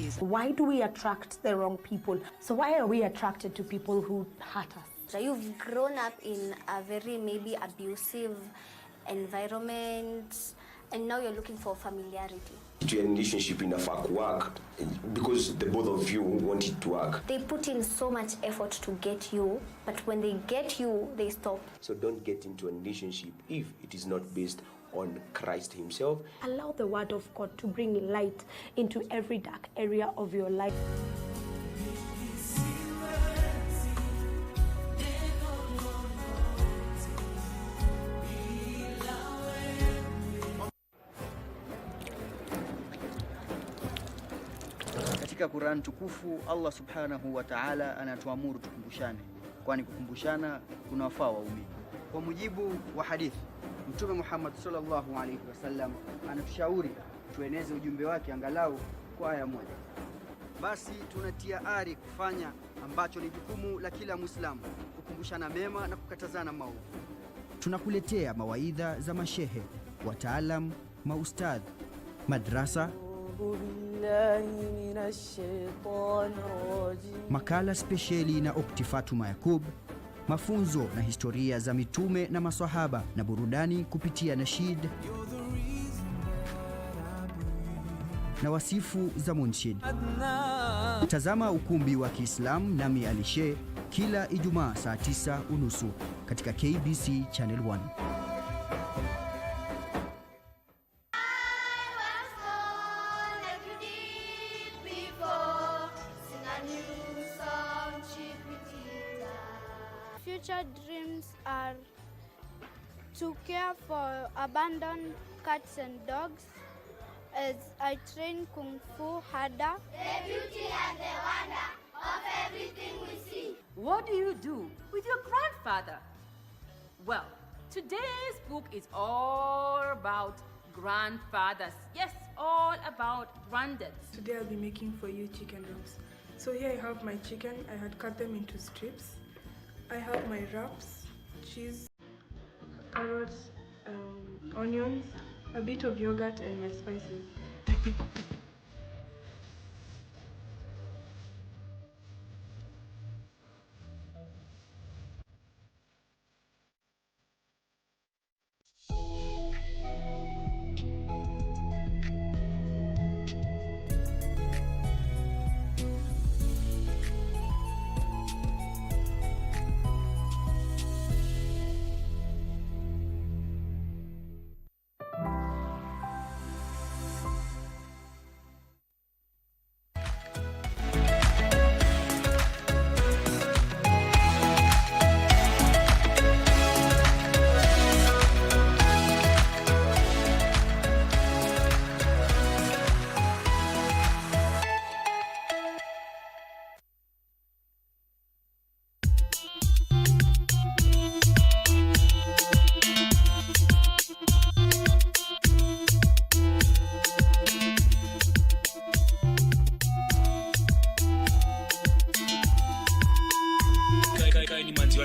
opportunities. Why do we attract the wrong people? So why are we attracted to people who hurt us? So you've grown up in a very maybe abusive environment, and now you're looking for familiarity. To a relationship in a fuck work because the both of you want it to work. They put in so much effort to get you, but when they get you, they stop. So don't get into a relationship if it is not based on Christ himself. Allow the word of God to bring light into every dark area of your life. Katika Qur'an tukufu Allah subhanahu wa ta'ala anatuamuru tukumbushane, kwani kukumbushana kunawafaa waumini. Kwa mujibu wa hadithi, Mtume Muhammad sallallahu alaihi wasallam anatushauri tueneze ujumbe wake angalau kwa aya moja. Basi tunatia ari kufanya ambacho ni jukumu la kila Muislamu, kukumbushana mema na kukatazana maovu. Tunakuletea mawaidha za mashehe, wataalam, maustadh, madrasa, makala spesheli na Optifatuma Yakub, mafunzo na historia za mitume na maswahaba, na burudani kupitia nashid na wasifu za munshid. Tazama ukumbi wa Kiislamu nami Alishe kila Ijumaa saa 9:30 katika KBC Channel 1. Future dreams are to care for abandoned cats and dogs as I train Kung Fu harder. The beauty and the wonder of everything we see. What do you do with your grandfather? Well, today's book is all about grandfathers. Yes, all about granddads. Today I'll be making for you chicken wraps. So here I have my chicken. I had cut them into strips. I have my wraps, cheese, carrots, onions, a bit of yogurt, and my spices.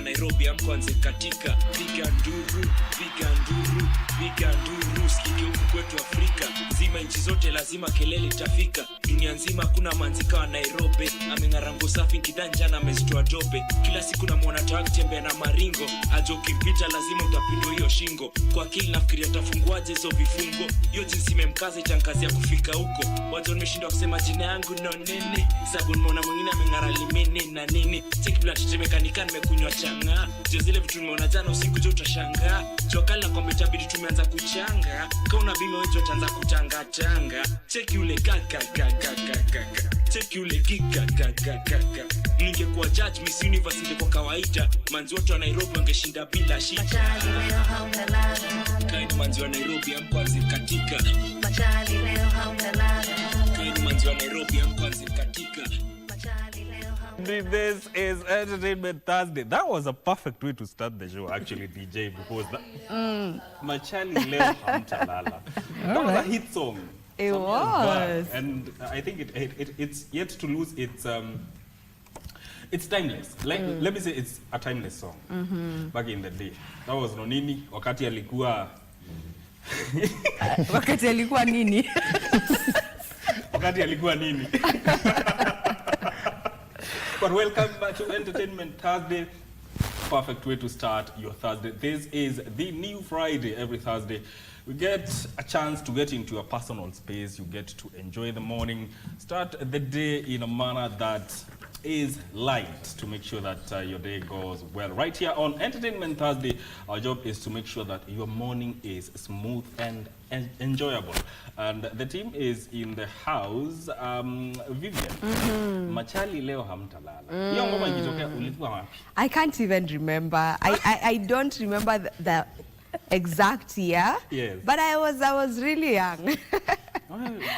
Nairobi amkwanze katika piga nduru sikike huku kwetu Afrika zima nchi zote lazima kelele tafika dunia nzima kuna manzika wa Nairobi amengarango safi kidanja na amezitoa dope kila siku na muona tawaki tembea na maringo ajo kimpita lazima utapindwa hiyo shingo kwa akili nafikiria tafunguaje hizo vifungo hiyo jinsi imemkaza itankazi ya kufika huko watu wameshindwa kusema jina yangu no nene sababu nimeona mwingine amengara limene na nini take blood tetemekanika nimekunywa changa jo zile vitu nimeona jana usiku jo utashangaa jokali na kwamba itabidi tumeanza kuchanga kauna bima wewe utaanza kutanga changa check yule kaka check yule kika ningekuwa judge Miss Universe kwa kawaida manzi wote wa Nairobi wangeshinda bila shida kaini manzi wa Nairobi amkwanze katika kaini manzi wa Nairobi amkwanze katika. This is Entertainment Thursday. That was a perfect way to start the show, actually, DJ, because Machali leo hamtalala. That was a hit song. It was. And I think it's yet to lose it's timeless. Like, let me say it's a timeless song. Back in the day. That was Nonini, wakati alikuwa... Wakati alikuwa nini? wakati alikuwa nini. But welcome back to Entertainment Thursday. Perfect way to start your Thursday. This is the new Friday. Every Thursday we get a chance to get into your personal space. You get to enjoy the morning, start the day in a manner that is light, to make sure that your day goes well. Right here on Entertainment Thursday, our job is to make sure that your morning is smooth and enjoyable. And the team is in the house. Vivian, Machali leo hamtalala. Hiyo ngoma ikitokea ulikuwa wapi? I can't even remember. I don't remember the exact year. Yes. But I was really young.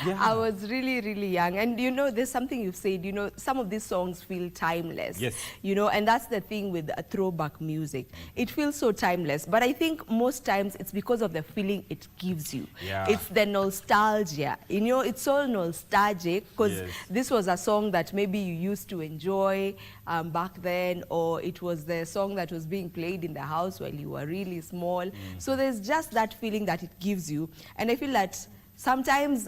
Yeah. I was really young. And you know, there's something you've said, you know, some of these songs feel timeless. Yes. You know, and that's the thing with a throwback music. It feels so timeless. But I think most times it's because of the feeling it gives you. Yeah. It's the nostalgia. You know, it's all nostalgic because Yes. this was a song that maybe you used to enjoy back then, or it was the song that was being played in the house while you were really small. So there's just that feeling that it gives you. And I feel that sometimes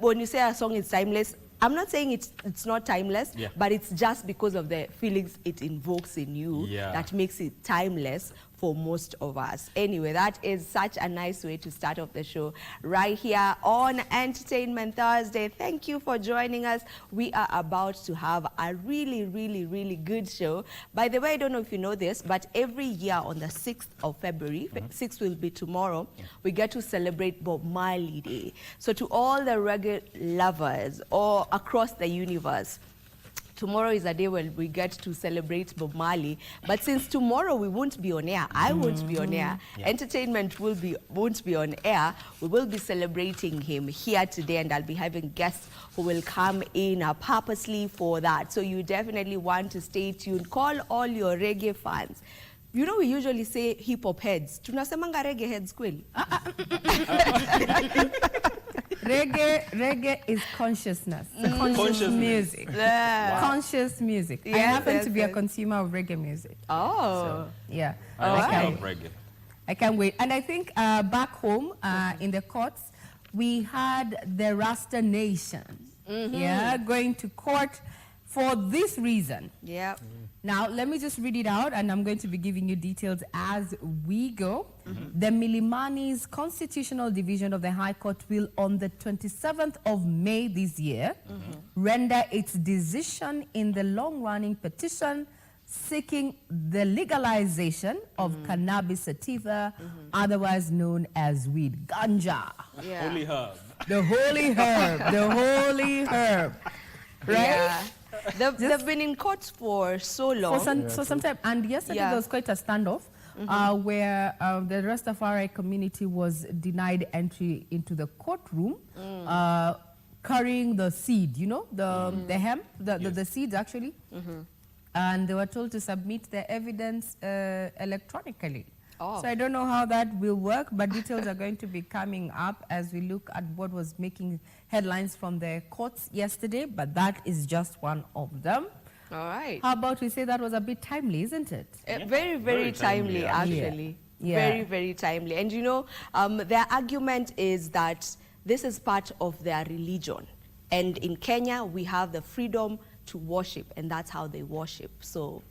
when you say a song is timeless, I'm not saying it's not timeless, Yeah. but it's just because of the feelings it invokes in you that makes it timeless for most of us. Anyway, that is such a nice way to start off the show right here on Entertainment Thursday. Thank you for joining us. We are about to have a really good show. By the way, I don't know if you know this, but every year on the 6th of February, 6th will be tomorrow, we get to celebrate Bob Marley Day. So to all the reggae lovers or across the universe, tomorrow is a day when we get to celebrate Bob Marley. But since tomorrow we won't be on air, I won't be on air, Entertainment won't be on air, we will be celebrating him here today, and I'll be having guests who will come in purposely for that. So you definitely want to stay tuned. Call all your reggae fans. You know, we usually say hip-hop heads. Tunasemanga reggae heads kweli? Reggae is consciousness. Conscious music. Yeah. Conscious music. I happen to be a consumer of reggae music. Oh. So, yeah. I love reggae. I can't wait. And I think back home in the courts, we had the Rasta Nation going to court for this reason. Yeah. Now, let me just read it out, and I'm going to be giving you details as we go. The Milimani's Constitutional Division of the High Court will, on the 27th of May this year, render its decision in the long-running petition seeking the legalization of cannabis sativa, otherwise known as weed, ganja. Yeah. Holy herb. The holy herb. The holy herb. Right? Yeah. They've been in court for so long. For some time. And yesterday there was quite a standoff where the Rastafari community was denied entry into the courtroom carrying the seed, you know, the hemp, the seeds actually. And they were told to submit their evidence electronically. Oh. So I don't know how that will work, but details are going to be coming up as we look at what was making headlines from the courts yesterday, but that is just one of them. All right. How about we say that was a bit timely, isn't it? Very timely, actually. Yeah. Very timely. And you know, their argument is that this is part of their religion. And in Kenya, we have the freedom to worship, and that's how they worship. So,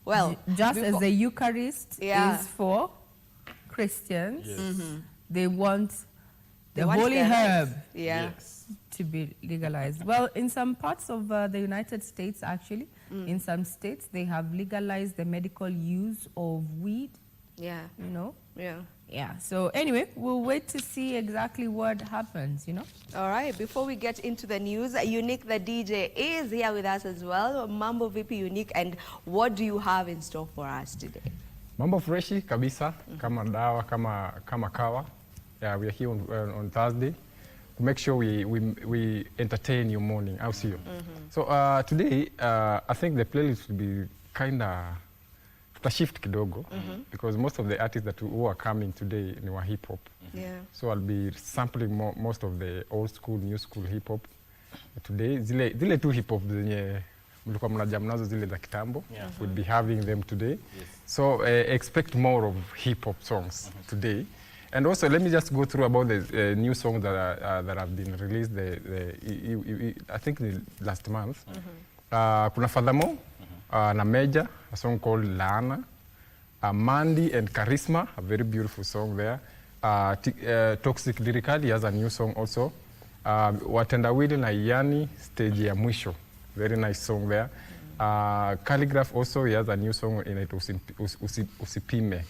well, just as the Eucharist is for Christians, they want the holy herb to be legalized. Well, in some parts of the United States, actually, in some states, they have legalized the medical use of weed. Yeah. You know? Yeah. Yeah. So anyway, we'll wait to see exactly what happens, you know? All right. Before we get into the news, Unique the DJ is here with us as well. Mambo vipi Unique, and what do you have in store for us today? Mambo freshi kabisa, kama dawa, kama kawa. Yeah, we are here on Thursday to make sure we entertain your morning. I'll see you. So today, I think the playlist will be kind of shift kidogo because most of the artists who are coming today are hip hop. Yeah. So I'll be sampling most of the old school, new school hip hop today. Zile tu hip hop zenye mlikuwa mnajam nazo zile za kitambo. We'll be having them today. Yes. So expect more of hip hop songs today. And also, let me just go through about the new songs that have been released. I think the last month. Kuna Fadhamo, na Major, a song called Lana. Mandy and Charisma, a very beautiful song there. Toxic Lyrically has a new song also. Watendawili na Yani, Stage ya Mwisho. Very nice song there. Calligraph also, he has a new song in it, Usipime.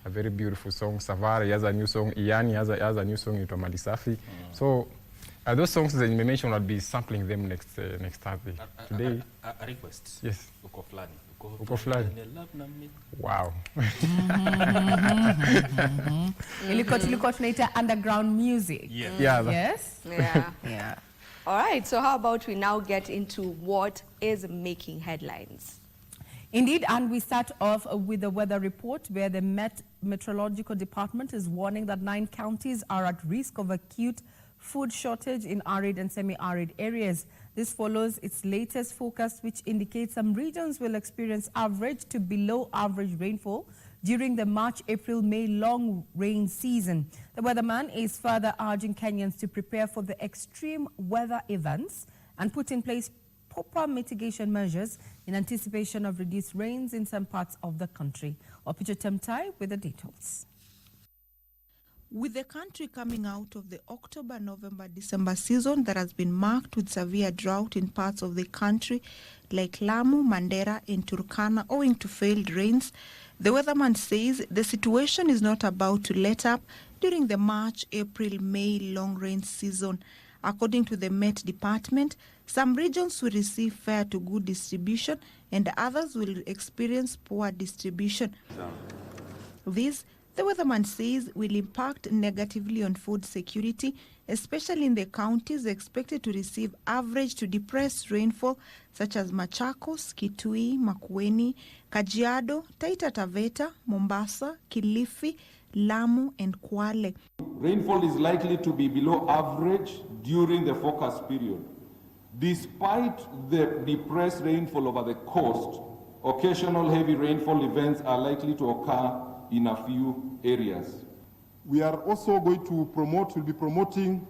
A very beautiful song. Savara, he has a new song. Iani has a new song into Malisafi. So those songs that you mentioned, I'll be sampling them next Thursday. Today. A request. Yes. Uko flani. Uko flani. Wow. Ilikuwa tunaita underground music. Yeah. Yes. Yeah. Yeah. All right, so how about we now get into what is making headlines? Indeed, and we start off with the weather report where the Meteorological Department is warning that 9 counties are at risk of acute food shortage in arid and semi-arid areas. This follows its latest forecast, which indicates some regions will experience average to below average rainfall during the March, April, May long rain season. The weatherman is further urging Kenyans to prepare for the extreme weather events and put in place proper mitigation measures in anticipation of reduced rains in some parts of the country. Opicho Temtai with the details. With the country coming out of the October, November, December season that has been marked with severe drought in parts of the country like Lamu, Mandera and Turkana owing to failed rains, the weatherman says the situation is not about to let up during the March, April, May long rain season. According to the Met Department, some regions will receive fair to good distribution and others will experience poor distribution. This, the weatherman says, will impact negatively on food security, especially in the counties expected to receive average to depressed rainfall such as Machakos, Kitui, Makueni, Kajiado, Taita Taveta, Mombasa, Kilifi, Lamu and Kwale. Rainfall is likely to be below average during the forecast period. Despite the depressed rainfall over the coast, occasional heavy rainfall events are likely to occur in a few areas. We are also going to we'll be promoting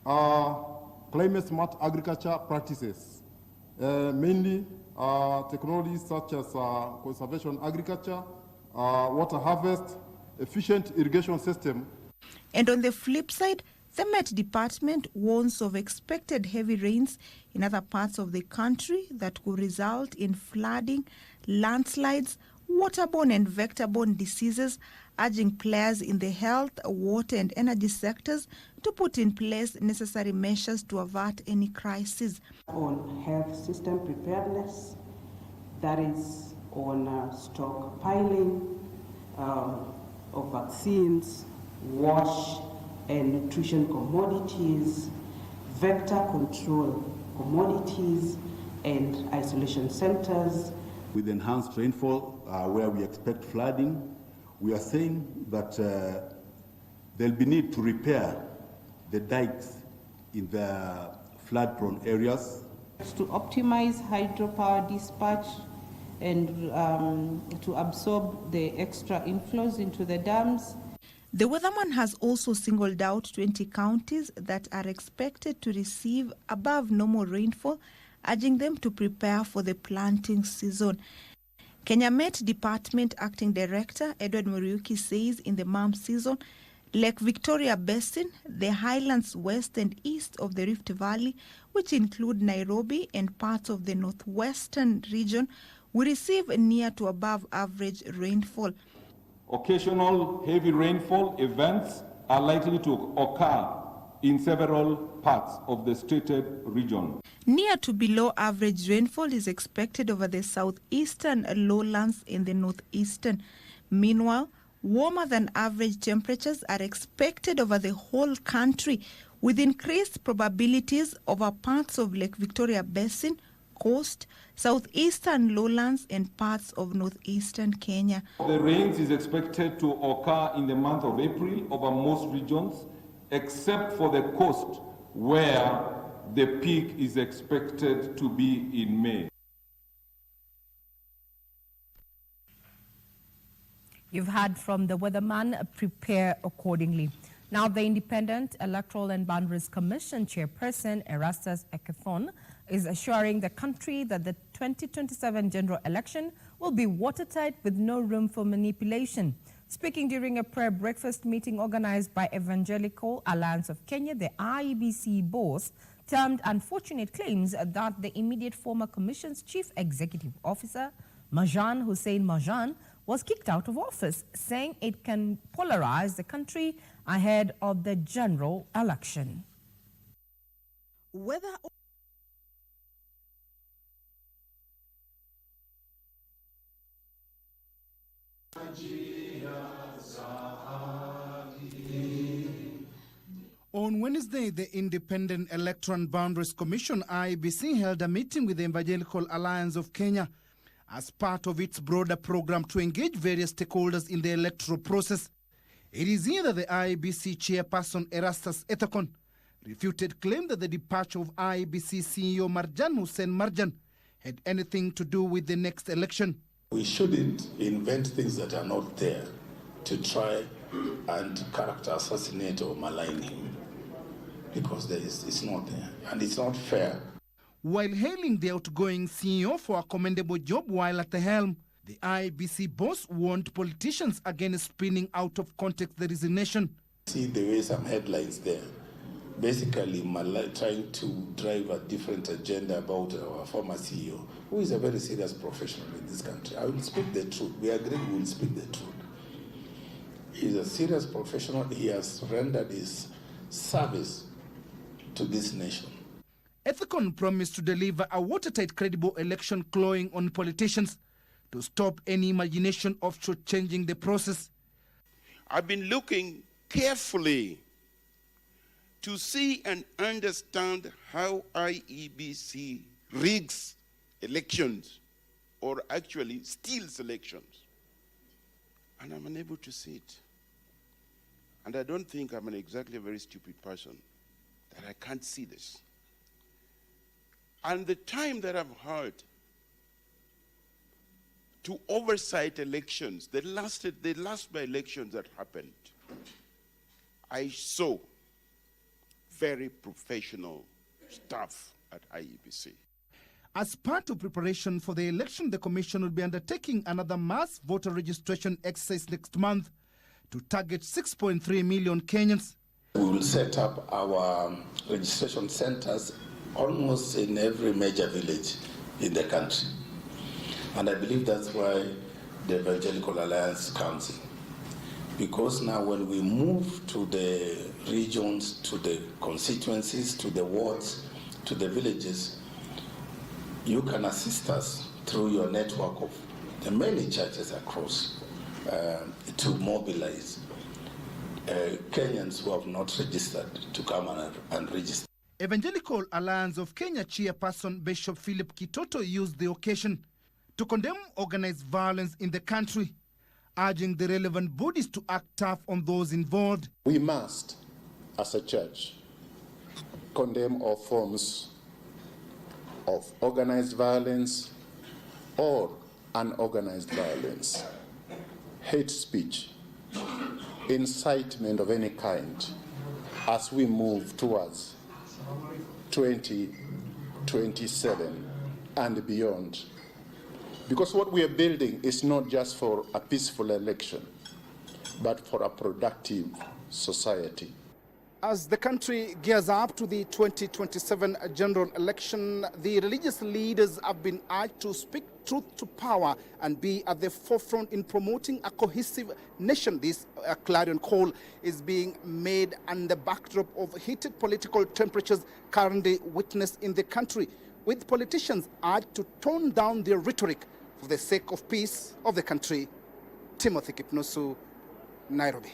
climate smart agriculture practices, mainly technologies such as conservation agriculture, water harvest, efficient irrigation system. And on the flip side, the Met Department warns of expected heavy rains in other parts of the country that could result in flooding, landslides, waterborne and vector-borne diseases, urging players in the health, water and energy sectors to put in place necessary measures to avert any crisis. On health system preparedness, that is on stockpiling of vaccines, wash and nutrition commodities, vector control commodities and isolation centers. With enhanced rainfall, where we expect flooding, we are saying that there'll be need to repair the dikes in the flood-prone areas. To optimize hydropower dispatch and to absorb the extra inflows into the dams. The weatherman has also singled out 20 counties that are expected to receive above normal rainfall, urging them to prepare for the planting season. Kenya Met Department Acting Director Edward Muriuki says in the MAM season, Lake Victoria Basin, the highlands west and east of the Rift Valley, which include Nairobi and parts of the northwestern region, will receive near to above average rainfall. Occasional heavy rainfall events are likely to occur in several parts of the stated region. Near to below average rainfall is expected over the southeastern lowlands and the northeastern. Meanwhile, warmer than average temperatures are expected over the whole country, with increased probabilities over parts of Lake Victoria Basin, coast, southeastern lowlands and parts of northeastern Kenya. The rains is expected to occur in the month of April over most regions, except for the coast, where the peak is expected to be in May. You've heard from the weatherman, prepare accordingly. Now, the Independent Electoral and Boundaries Commission Chairperson, Erastus Ekefon, is assuring the country that the 2027 general election will be watertight with no room for manipulation. Speaking during a prayer breakfast meeting organized by Evangelical Alliance of Kenya, the IEBC boss termed unfortunate claims that the immediate former commission's chief executive officer, Marjan Hussein Marjan, was kicked out of office, saying it can polarize the country ahead of the general election. Whether On Wednesday, the Independent Electoral and Boundaries Commission, IEBC, held a meeting with the Evangelical Alliance of Kenya as part of its broader program to engage various stakeholders in the electoral process. It is here that the IEBC chairperson, Erastus Ekefon, refuted claim that the departure of IEBC CEO Marjan Hussein Marjan had anything to do with the next election. We shouldn't invent things that are not there to try and character assassinate or malign him, because it's not there and it's not fair. While hailing the outgoing CEO for a commendable job while at the helm, the IEBC boss warned politicians against spinning out of context the resignation. See the way some headlines there, basically trying to drive a different agenda about our former CEO, who is a very serious professional in this country. I will speak the truth. We agree we will speak the truth. He's a serious professional. He has rendered his service to this nation. Ekefon promised to deliver a watertight, credible election, clawing on politicians to stop any imagination of shortchanging the process. I've been looking carefully to see and understand how IEBC rigs elections, or actually steals elections. And I'm unable to see it. And I don't think I'm exactly a very stupid person that I can't see this. And the time that I've had to oversight elections, the last by-elections that happened, I saw very professional staff at IEBC. As part of preparation for the election, the Commission will be undertaking another mass voter registration exercise next month to target 6.3 million Kenyans. We will set up our registration centers almost in every major village in the country. And I believe that's why the Evangelical Alliance comes in. Because now when we move to the regions, to the constituencies, to the wards, to the villages, you can assist us through your network of the many churches across to mobilize Kenyans who have not registered to come and register. Evangelical Alliance of Kenya chairperson Bishop Philip Kitoto used the occasion to condemn organized violence in the country, urging the relevant bodies to act tough on those involved. We must, as a church, condemn all forms of organized violence or unorganized violence, hate speech, incitement of any kind as we move towards 2027 and beyond. Because what we are building is not just for a peaceful election, but for a productive society. As the country gears up to the 2027 general election, the religious leaders have been urged to speak truth to power and be at the forefront in promoting a cohesive nation. This clarion call is being made under the backdrop of heated political temperatures currently witnessed in the country, with politicians urged to tone down their rhetoric for the sake of peace of the country. Timothy Kipnusu, Nairobi.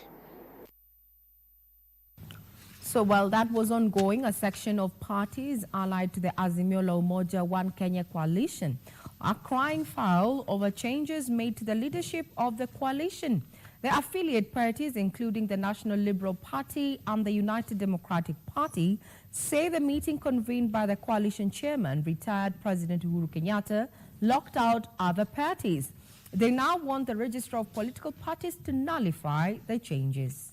So while that was ongoing, a section of parties allied to the Azimio la Umoja One Kenya coalition are crying foul over changes made to the leadership of the coalition. The affiliate parties, including the National Liberal Party and the United Democratic Party, say the meeting convened by the coalition chairman, retired President Uhuru Kenyatta, locked out other parties. They now want the Registrar of Political Parties to nullify the changes.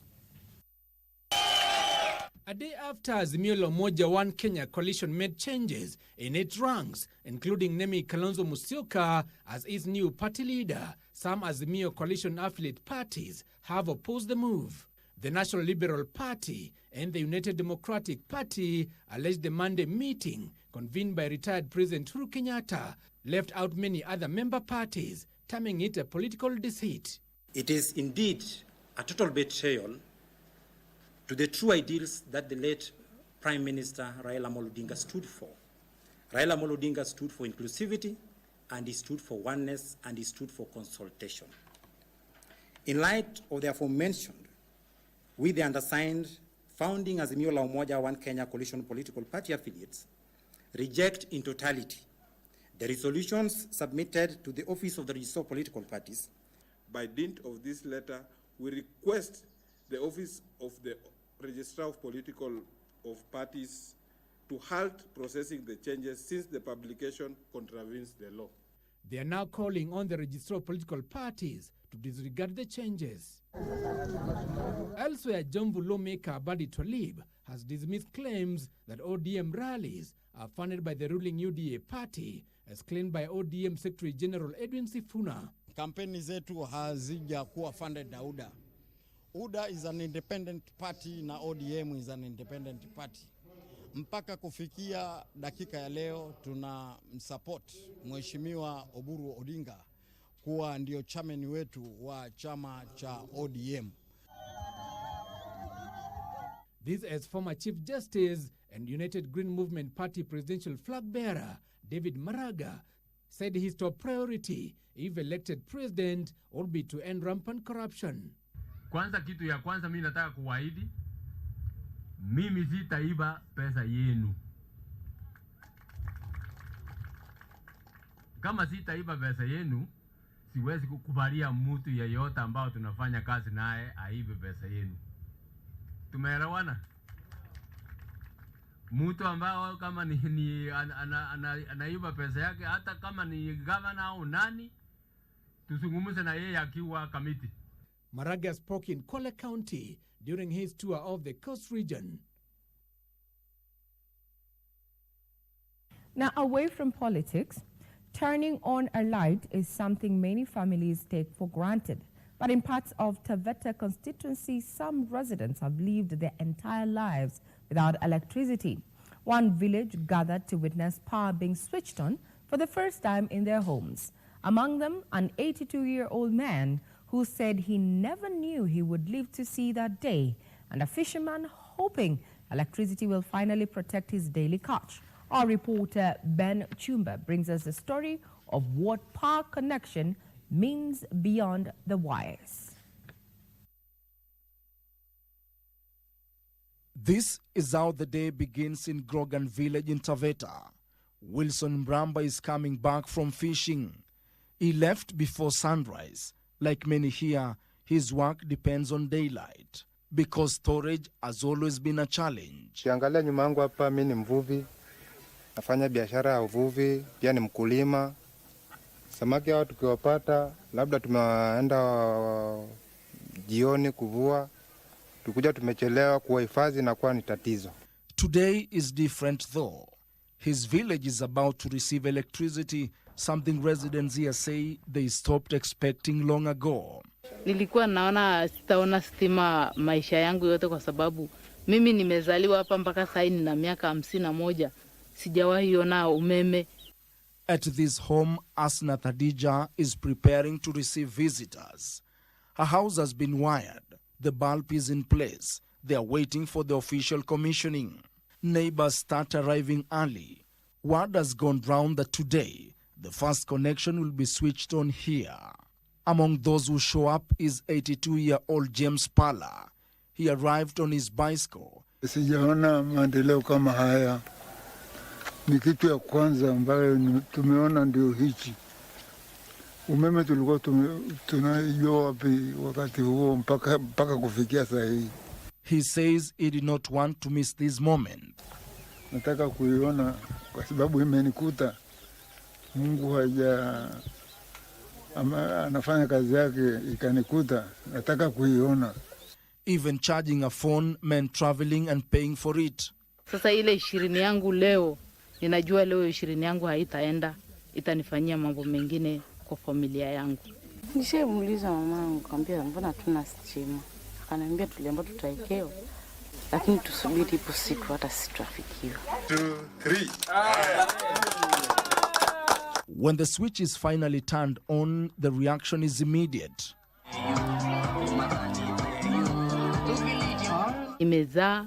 A day after Azimio la Umoja One Kenya coalition made changes in its ranks, including naming Kalonzo Musyoka as its new party leader, some Azimio coalition affiliate parties have opposed the move. The National Liberal Party and the United Democratic Party alleged the Monday meeting, convened by retired President Uhuru Kenyatta, left out many other member parties, terming it a political deceit. It is indeed a total betrayal to the true ideals that the late Prime Minister Raila Amolo Odinga stood for. Raila Amolo Odinga stood for inclusivity, and he stood for oneness, and he stood for consultation. In light of the aforementioned, we, the undersigned, founding Azimio la Umoja One Kenya coalition political party affiliates, reject in totality the resolutions submitted to the Office of the Registrar of Political Parties. By dint of this letter, we request the Office of the Registrar of Political Parties to halt processing the changes since the publication contravenes the law. They are now calling on the Registrar of Political Parties to disregard the changes. Elsewhere, Jomvu lawmaker Abadi Twalib has dismissed claims that ODM rallies are funded by the ruling UDA party, as claimed by ODM Secretary General Edwin Sifuna. Kampeni zetu hazija kuwa funded na UDA. UDA is an independent party na ODM is an independent party. Mpaka kufikia dakika ya leo tuna msupport Mheshimiwa Oburu Odinga kuwa ndio chairman wetu wa chama cha ODM. This as former Chief Justice and United Green Movement Party presidential flag bearer David Maraga said his top priority, if elected president, would be to end rampant corruption. Kwanza kitu ya kwanza mimi nataka kuwaahidi, mimi sitaiba pesa yenu. Kama sitaiba pesa yenu, siwezi kukubalia mtu yeyote ambao tunafanya kazi naye aibe pesa yenu. Tumeelewana? Mtu ambao kama anaiba pesa yake, hata kama ni governor au nani, tusungumuze na yeye akiwa committee. Maraga spoke in Kwale County during his tour of the coast region. Now, away from politics, turning on a light is something many families take for granted. But in parts of Taveta constituency, some residents have lived their entire lives without electricity. One village gathered to witness power being switched on for the first time in their homes. Among them, an 82-year-old man who said he never knew he would live to see that day, and a fisherman hoping electricity will finally protect his daily catch. Our reporter Ben Chumba brings us the story of what power connection means beyond the wires. This is how the day begins in Grogan village in Taveta. Wilson Mramba is coming back from fishing. He left before sunrise. Like many here, his work depends on daylight because storage has always been a challenge. Kiangalia nyuma yangu hapa, mimi ni mvuvi. Nafanya biashara ya uvuvi, pia ni mkulima. Samaki hao tukiwapata, labda tumeenda jioni kuvua, tukuja tumechelewa, kuwahifadhi na kuwa ni tatizo. Today is different though. His village is about to receive electricity, something residents here say they stopped expecting long ago. Nilikuwa naona sitaona stima maisha yangu yote kwa sababu mimi nimezaliwa hapa mpaka sasa nina miaka 51. Sijawahi ona umeme. At this home, Asna Thadija is preparing to receive visitors. Her house has been wired. The bulb is in place. They are waiting for the official commissioning. Neighbors start arriving early. Word has gone round that today, the first connection will be switched on here. Among those who show up is 82-year-old James Pala. He arrived on his bicycle. Sijaona maendeleo kama haya. Ni kitu ya kwanza ambayo tumeona ndio hichi. Umeme tulikuwa tunajua wapi wakati huo mpaka kufikia saa hii. He says he did not want to miss this moment. Nataka kuiona kwa sababu imenikuta. Mungu anafanya kazi yake ikanikuta, nataka kuiona. Even charging a phone meant traveling and paying for it. Sasa ile 20 yangu leo, ninajua leo 20 yangu haitaenda, itanifanyia mambo mengine kwa familia yangu. Nishamuuliza mamangu, kaambia mbona tuna stima? Akaniambia tuliambiwa tutaikewa, lakini tusubiri ipo siku hata sitafikiwa. 2, 3. When the switch is finally turned on, the reaction is immediate. Nimezaa,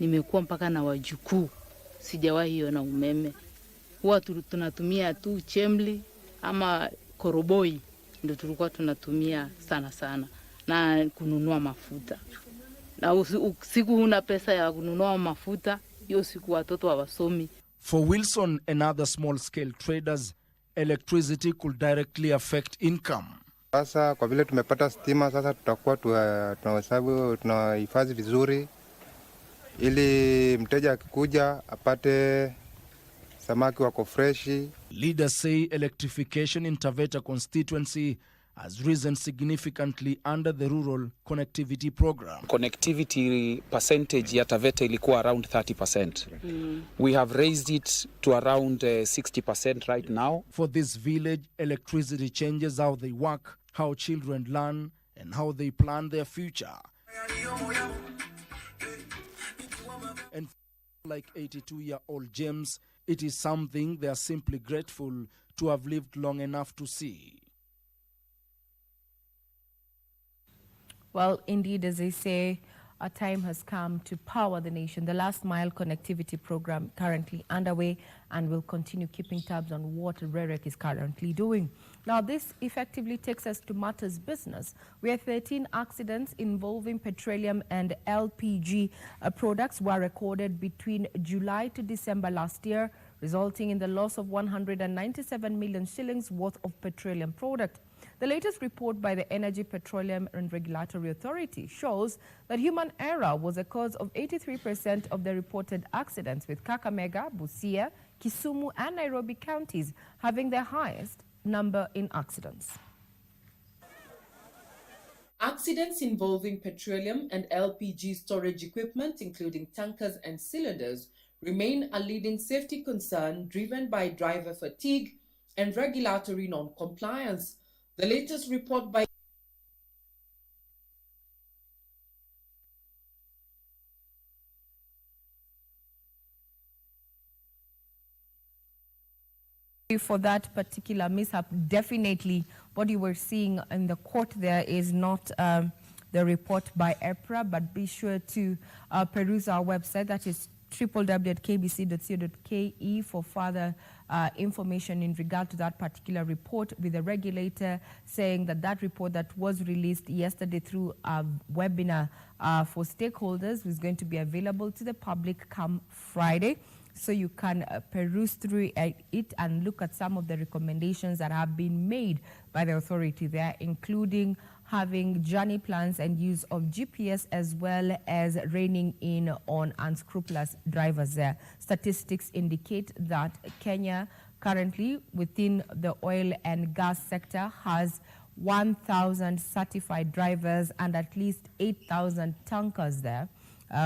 nimekuwa mpaka na wajukuu. Sijawahi ona umeme. Huwa tunatumia tu chemli ama koroboi, ndio tulikuwa tunatumia sana sana, na kununua mafuta. Na siku huna pesa ya kununua mafuta, hiyo siku watoto hawasomi. For Wilson and other small-scale traders, electricity could directly affect income. Sasa kwa vile tumepata stima, sasa tutakuwa tunahesabu, tunahifadhi vizuri ili mteja akikuja apate samaki wako freshi. Leaders say electrification in Taveta constituency has risen significantly under the rural connectivity program. Connectivity percentage ya Taveta ilikuwa around 30%. We have raised it to around 60% right now. For this village, electricity changes how they work, how children learn, and how they plan their future. And like 82-year-old James, it is something they are simply grateful to have lived long enough to see. Well, indeed, as they say, a time has come to power the nation. The last mile connectivity program currently underway, and will continue keeping tabs on what REREC is currently doing. Now, this effectively takes us to matters business, where 13 accidents involving petroleum and LPG products were recorded between July to December last year, resulting in the loss of 197 million shillings worth of petroleum product. The latest report by the Energy, Petroleum and Regulatory Authority shows that human error was a cause of 83% of the reported accidents, with Kakamega, Busia, Kisumu and Nairobi counties having the highest number in accidents. Accidents involving petroleum and LPG storage equipment, including tankers and cylinders, remain a leading safety concern driven by driver fatigue and regulatory non-compliance. The latest report by for that particular mishap, definitely what you were seeing in the court there is not the report by EPRA, but be sure to peruse our website, that is www.kbc.co.ke, for further information in regard to that particular report, with the regulator saying that that report that was released yesterday through a webinar for stakeholders is going to be available to the public come Friday. So you can peruse through it and look at some of the recommendations that have been made by the authority there, including having journey plans and use of GPS, as well as reining in on unscrupulous drivers there. Statistics indicate that Kenya currently within the oil and gas sector has 1,000 certified drivers and at least 8,000 tankers there.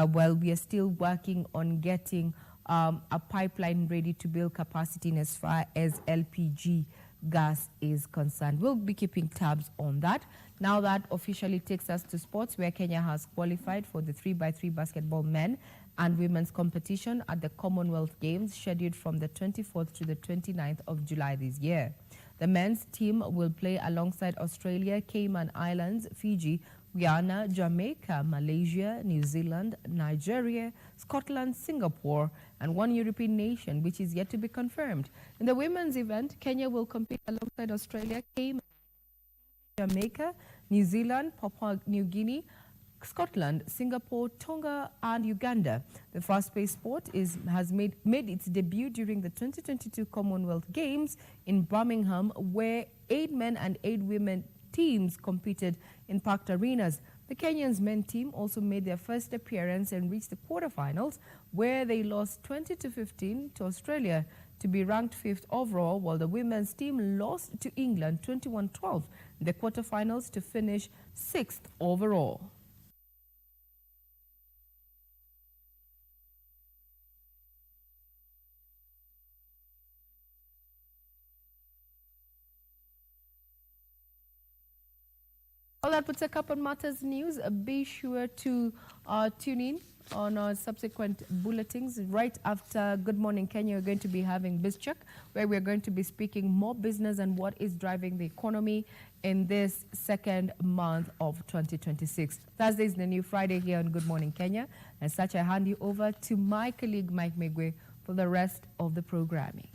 Well, we are still working on getting a pipeline ready to build capacity in as far as LPG gas is concerned. We'll be keeping tabs on that. Now that officially takes us to sports, where Kenya has qualified for the 3x3 basketball men and women's competition at the Commonwealth Games, scheduled from the 24th to the 29th of July this year. The men's team will play alongside Australia, Cayman Islands, Fiji, Guyana, Jamaica, Malaysia, New Zealand, Nigeria, Scotland, Singapore, and one European nation, which is yet to be confirmed. In the women's event, Kenya will compete alongside Australia, Cayman, Jamaica, New Zealand, Papua New Guinea, Scotland, Singapore, Tonga, and Uganda. The fast-paced sport has made its debut during the 2022 Commonwealth Games in Birmingham, where 8 men and 8 women teams competed in packed arenas. The Kenyans men team also made their first appearance and reached the quarterfinals, where they lost 20-15 to Australia to be ranked 5th overall, while the women's team lost to England 21-12 in the quarterfinals to finish 6th overall. Well, that puts a cap on Matters News. Be sure to tune in on our subsequent bulletins. Right after Good Morning Kenya, we're going to be having BizCheck, where we're going to be speaking more business and what is driving the economy in this second month of 2026. Thursday is the new Friday here on Good Morning Kenya. And such, I hand you over to my colleague Mike Megwe for the rest of the programming.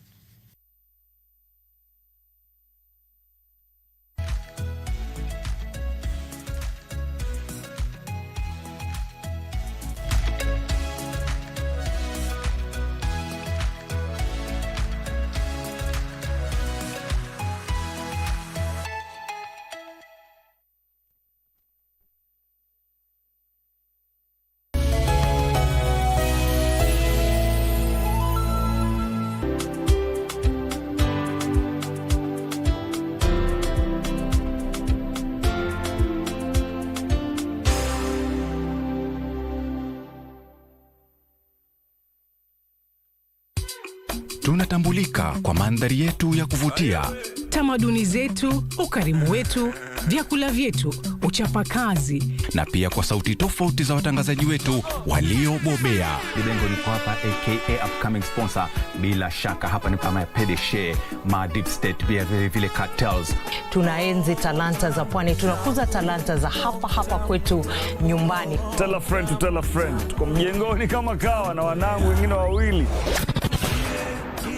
Tunatambulika kwa mandhari yetu ya kuvutia, tamaduni zetu, ukarimu wetu, vyakula vyetu, uchapakazi, na pia kwa sauti tofauti za watangazaji wetu waliobobea. Libengo niko hapa aka upcoming sponsor. Bila shaka hapa ni kama Pedeshe, ma deep state, pia vile cartels. Tunaenzi talanta za pwani, tunakuza talanta za hapa kwetu nyumbani. Tell a friend to tell a friend. Tuko mjengoni kama kawa na wanangu wengine wawili.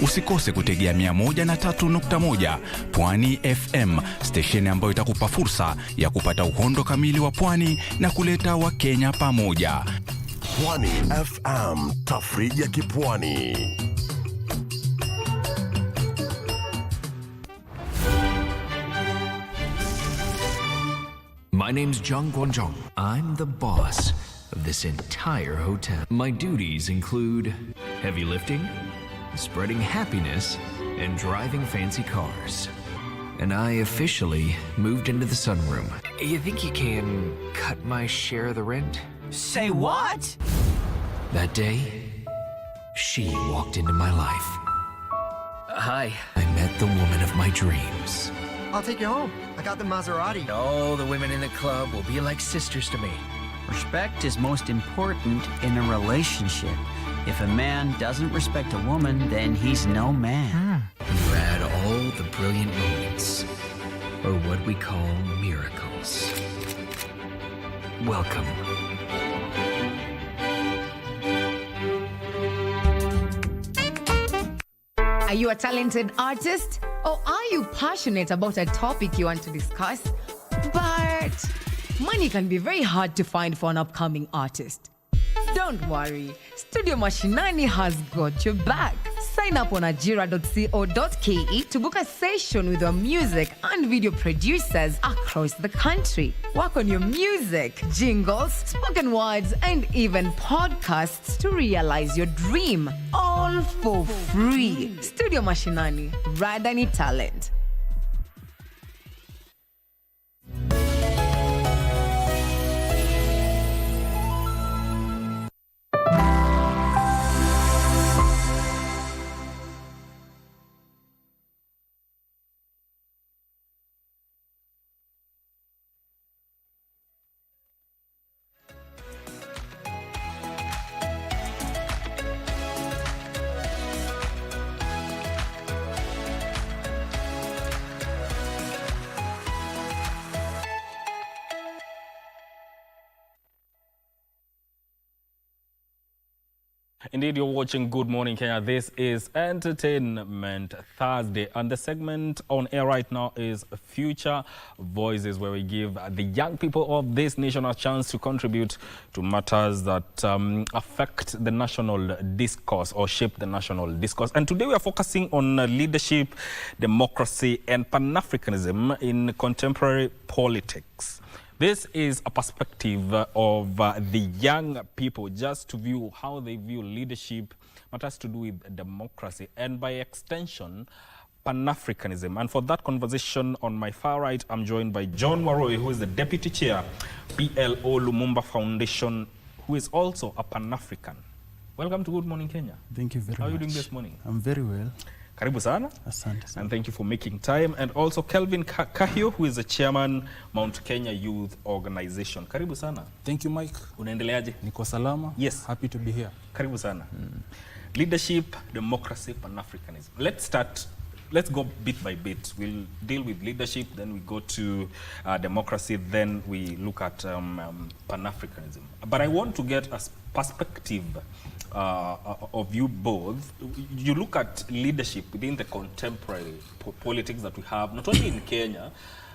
Usikose kutegea 103.1 Pwani FM, station ambayo itakupa fursa ya kupata uhondo kamili wa pwani na kuleta Wakenya pamoja. Pwani FM, tafrija kipwani. My name's Jung Guanjong. I'm the boss of this entire hotel. My duties include heavy lifting, spreading happiness, and driving fancy cars. And I officially moved into the sunroom. You think you can cut my share of the rent? Say what? That day, she walked into my life. Hi. I met the woman of my dreams. I'll take you home. I got the Maserati. All the women in the club will be like sisters to me. Respect is most important in a relationship. If a man doesn't respect a woman, then he's no man. You add all the brilliant moments, or what we call miracles. Welcome. Are you a talented artist? Or are you passionate about a topic you want to discuss? But money can be very hard to find for an upcoming artist. Don't worry, Studio Mashinani has got your back. Sign up on ajira.co.ke to book a session with your music and video producers across the country. Work on your music, jingles, spoken words, and even podcasts to realize your dream. All for free. Studio Mashinani, Radani Talent. Indeed, you're watching Good Morning Kenya. This is Entertainment Thursday, and the segment on air right now is Future Voices, where we give the young people of this nation a chance to contribute to matters that affect the national discourse or shape the national discourse. And today we are focusing on leadership, democracy, and Pan-Africanism in contemporary politics. This is a perspective of the young people, just to view how they view leadership, what has to do with democracy, and by extension, Pan-Africanism. And for that conversation, on my far right, I'm joined by John Waroi, who is the Deputy Chair, PLO Lumumba Foundation, who is also a Pan-African. Welcome to Good Morning Kenya. Thank you very much. How are you doing this morning? I'm very well. Karibu sana. Asante sana. And thank you for making time. And also Kelvin Kahio, who is the chairman, Mount Kenya Youth Organization. Karibu sana. Thank you, Mike. Unaendeleaje? Niko salama. Yes. Happy to be here. Karibu sana. Leadership, democracy, Pan-Africanism. Let's go bit by bit. We'll deal with leadership, then we go to democracy, then we look at Pan-Africanism. But I want to get a perspective of you both. You look at leadership within the contemporary politics that we have, not only in Kenya,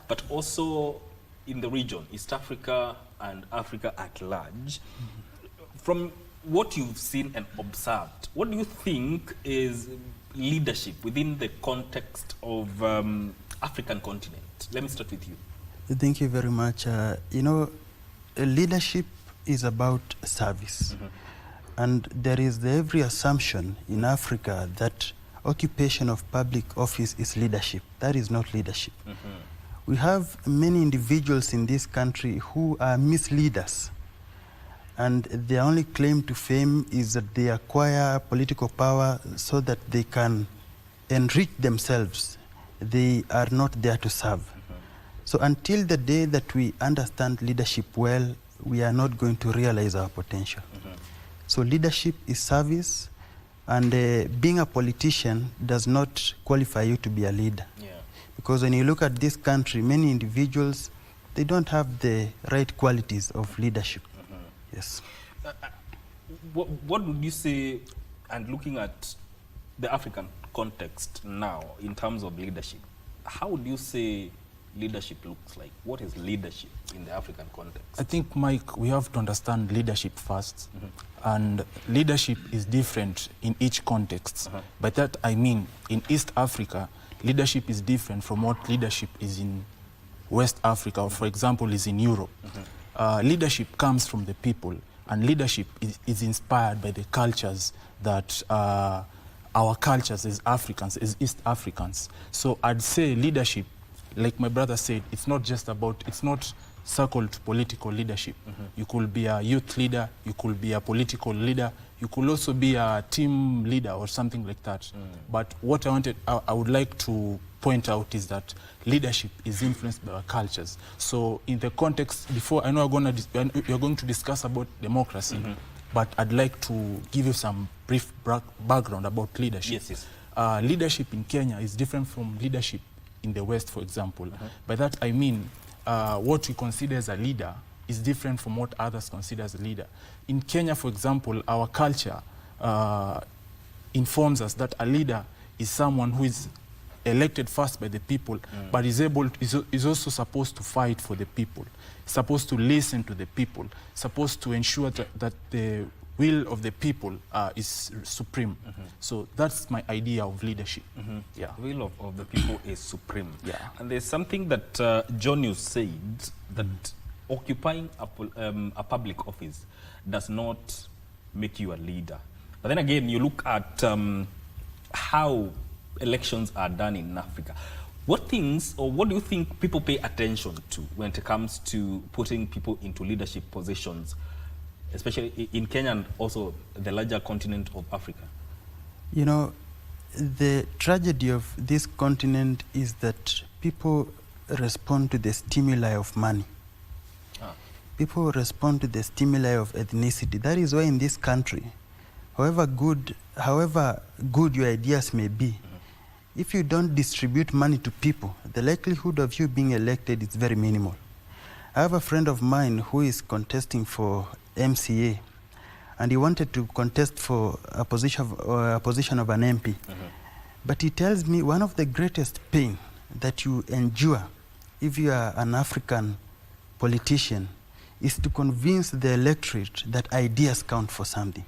but also in the region, East Africa and Africa at large. From what you've seen and observed, what do you think is leadership within the context of African continent? Let me start with you. Thank you very much. Leadership is about service. And there is every assumption in Africa that occupation of public office is leadership. That is not leadership. We have many individuals in this country who are misleaders. And their only claim to fame is that they acquire political power so that they can enrich themselves. They are not there to serve. So until the day that we understand leadership well, we are not going to realize our potential. So leadership is service, and being a politician does not qualify you to be a leader. Because when you look at this country, many individuals, they don't have the right qualities of leadership. Yes. What would you say, and looking at the African context now in terms of leadership, how would you say leadership looks like? What is leadership in the African context? I think, Mike, we have to understand leadership first. And leadership is different in each context. By that I mean, in East Africa, leadership is different from what leadership is in West Africa, or for example, is in Europe. Leadership comes from the people, and leadership is inspired by the cultures that our cultures as Africans, as East Africans. So I'd say leadership, like my brother said, it's not just about, it's not circled to political leadership. You could be a youth leader, you could be a political leader, you could also be a team leader or something like that. But what I would like to point out is that leadership is influenced by our cultures. So in the context, before, I know you're going to discuss about democracy, but I'd like to give you some brief background about leadership. Leadership in Kenya is different from leadership in the West, for example. By that I mean, what we consider as a leader is different from what others consider as a leader. In Kenya, for example, our culture informs us that a leader is someone who is elected first by the people, but is also supposed to fight for the people, supposed to listen to the people, supposed to ensure that the will of the people is supreme. So that's my idea of leadership. The will of the people is supreme. And there's something that John, you said, that occupying a public office does not make you a leader. But then again, you look at how elections are done in Africa. What things, or what do you think people pay attention to when it comes to putting people into leadership positions, especially in Kenya and also the larger continent of Africa? You know, the tragedy of this continent is that people respond to the stimuli of money. People respond to the stimuli of ethnicity. That is why in this country, however good your ideas may be, if you don't distribute money to people, the likelihood of you being elected is very minimal. I have a friend of mine who is contesting for MCA, and he wanted to contest for a position of an MP. But he tells me one of the greatest pain that you endure if you are an African politician is to convince the electorate that ideas count for something.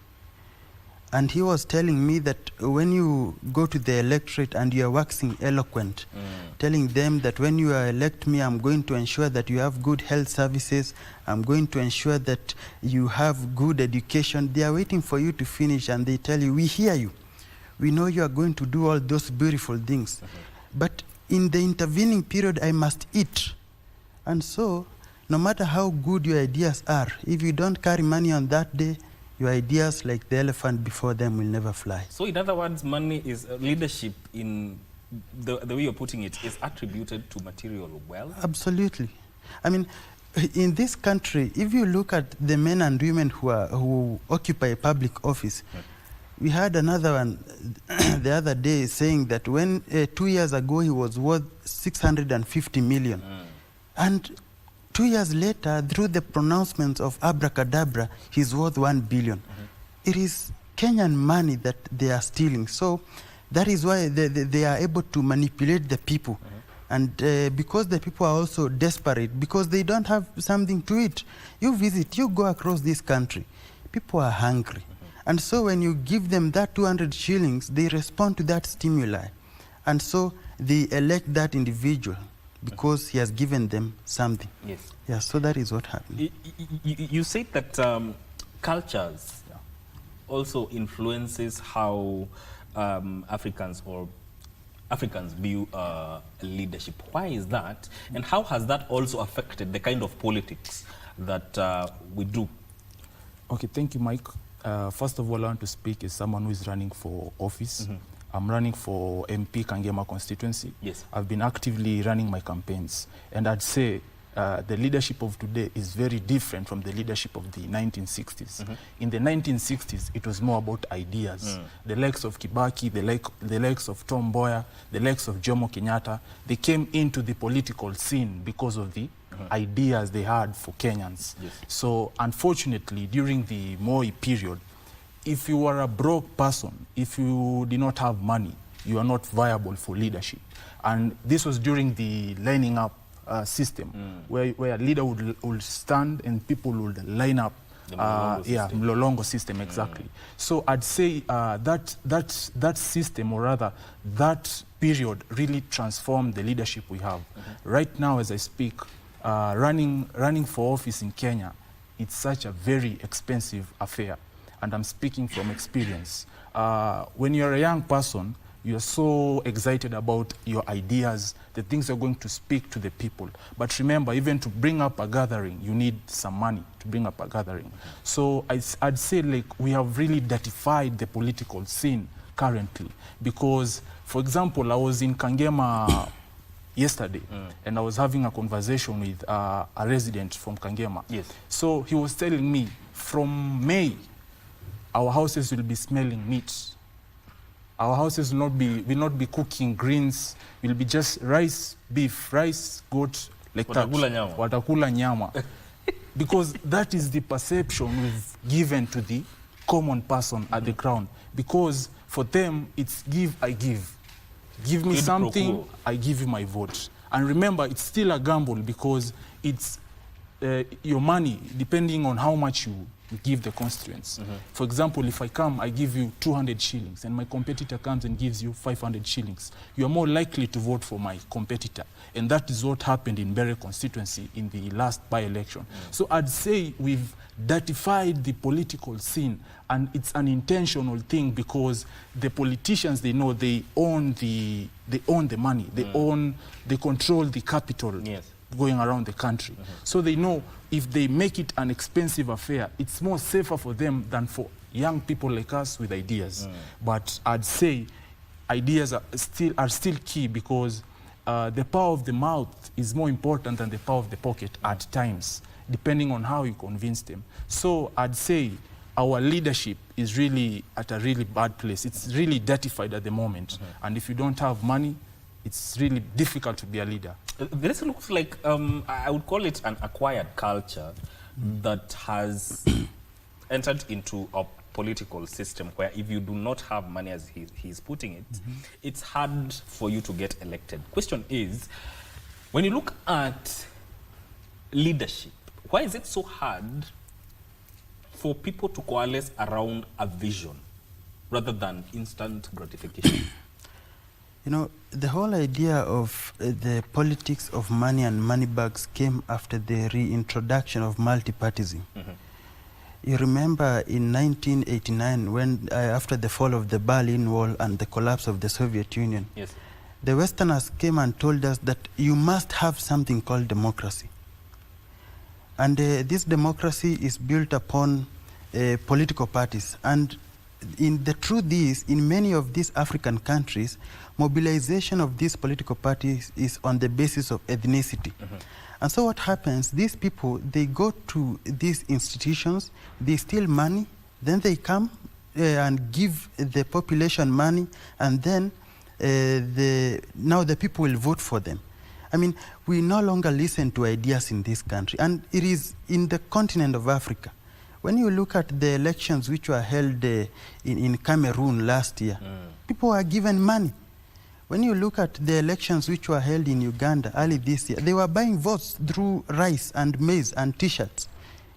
And he was telling me that when you go to the electorate and you are waxing eloquent, telling them that when you elect me, I'm going to ensure that you have good health services, I'm going to ensure that you have good education, they are waiting for you to finish and they tell you, we hear you. We know you are going to do all those beautiful things. But in the intervening period, I must eat. And so, no matter how good your ideas are, if you don't carry money on that day, your ideas, like the elephant before them, will never fly. So in other words, money is leadership in the way you're putting it is attributed to material wealth? Absolutely. I mean, in this country, if you look at the men and women who occupy public office, we had another one the other day saying that when 2 years ago he was worth 650 million. And 2 years later, through the pronouncements of abracadabra, he's worth 1 billion. It is Kenyan money that they are stealing. So that is why they are able to manipulate the people. And because the people are also desperate, because they don't have something to eat. You go across this country, people are hungry. And so when you give them that 200 shillings, they respond to that stimuli. And so they elect that individual because he has given them something. Yes. Yeah, so that is what happened. You said that cultures also influences how Africans view leadership. Why is that? And how has that also affected the kind of politics that we do? Okay, thank you, Mike. First of all, I want to speak as someone who is running for office. I'm running for MP Kangema constituency. Yes. I've been actively running my campaigns. And I'd say the leadership of today is very different from the leadership of the 1960s. In the 1960s, it was more about ideas. The likes of Kibaki, the likes of Tom Mboya, the likes of Jomo Kenyatta, they came into the political scene because of the ideas they had for Kenyans. Yes. So unfortunately, during the Moi period, if you were a broke person, if you did not have money, you are not viable for leadership. And this was during the lining up system, where a leader would stand and people would line up. The Mlolongo system, exactly. So I'd say that system, or rather that period, really transformed the leadership we have. Right now, as I speak, running for office in Kenya, it's such a very expensive affair. And I'm speaking from experience. When you're a young person, you're so excited about your ideas, the things you're going to speak to the people. But remember, even to bring up a gathering, you need some money to bring up a gathering. So I'd say, like, we have really dirtified the political scene currently. Because, for example, I was in Kangema yesterday, and I was having a conversation with a resident from Kangema. Yes. So he was telling me, from May, our houses will be smelling meat. Our houses will not be cooking greens. Will be just rice, beef, rice, goat, like that. Watakula nyama. Because that is the perception we've given to the common person at the ground. Because for them, it's give, I give. Give me something, I give you my vote. And remember, it's still a gamble because it's your money, depending on how much you give the constituents. For example, if I come, I give you 200 shillings, and my competitor comes and gives you 500 shillings, you are more likely to vote for my competitor. And that is what happened in Bere constituency in the last by-election. So I'd say we've dirtified the political scene, and it's an intentional thing because the politicians, they know they own the money, they control the capital. Yes. Going around the country. So they know if they make it an expensive affair, it's more safer for them than for young people like us with ideas. But I'd say ideas are still key because the power of the mouth is more important than the power of the pocket at times, depending on how you convince them. So I'd say our leadership is really at a really bad place. It's really dirtified at the moment. And if you don't have money, it's really difficult to be a leader. This looks like, I would call it an acquired culture that has entered into a political system where if you do not have money, as he's putting it, it's hard for you to get elected. Question is, when you look at leadership, why is it so hard for people to coalesce around a vision? rather than instant gratification? You know, the whole idea of the politics of money and money bags came after the reintroduction of multipartism. You remember in 1989, when after the fall of the Berlin Wall and the collapse of the Soviet Union, Yes. the Westerners came and told us that you must have something called democracy. And this democracy is built upon political parties. And the truth is, in many of these African countries, mobilization of these political parties is on the basis of ethnicity. And so what happens, these people, they go to these institutions, they steal money, then they come and give the population money, and then now the people will vote for them. I mean, we no longer listen to ideas in this country, and it is in the continent of Africa. When you look at the elections which were held in Cameroon last year, people were given money. When you look at the elections which were held in Uganda early this year, they were buying votes through rice and maize and T-shirts.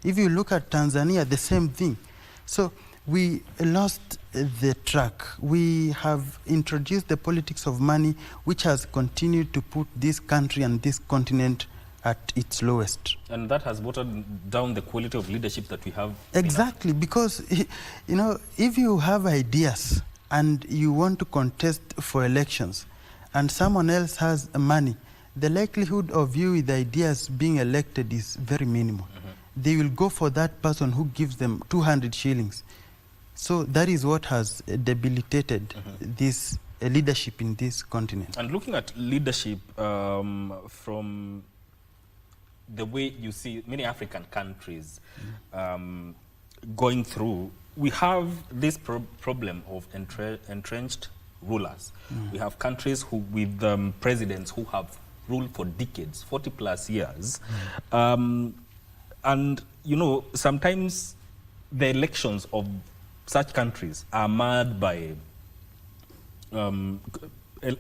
If you look at Tanzania, the same thing. So we lost the track. We have introduced the politics of money, which has continued to put this country and this continent at its lowest. And that has watered down the quality of leadership that we have. Exactly, because, you know, if you have ideas and you want to contest for elections and someone else has money, the likelihood of you with ideas being elected is very minimal. They will go for that person who gives them 200 shillings. So that is what has debilitated this leadership in this continent. And looking at leadership from the way you see many African countries going through, we have this problem of entrenched rulers. We have countries with presidents who have ruled for decades, 40 plus years. And, you know, sometimes the elections of such countries are marred by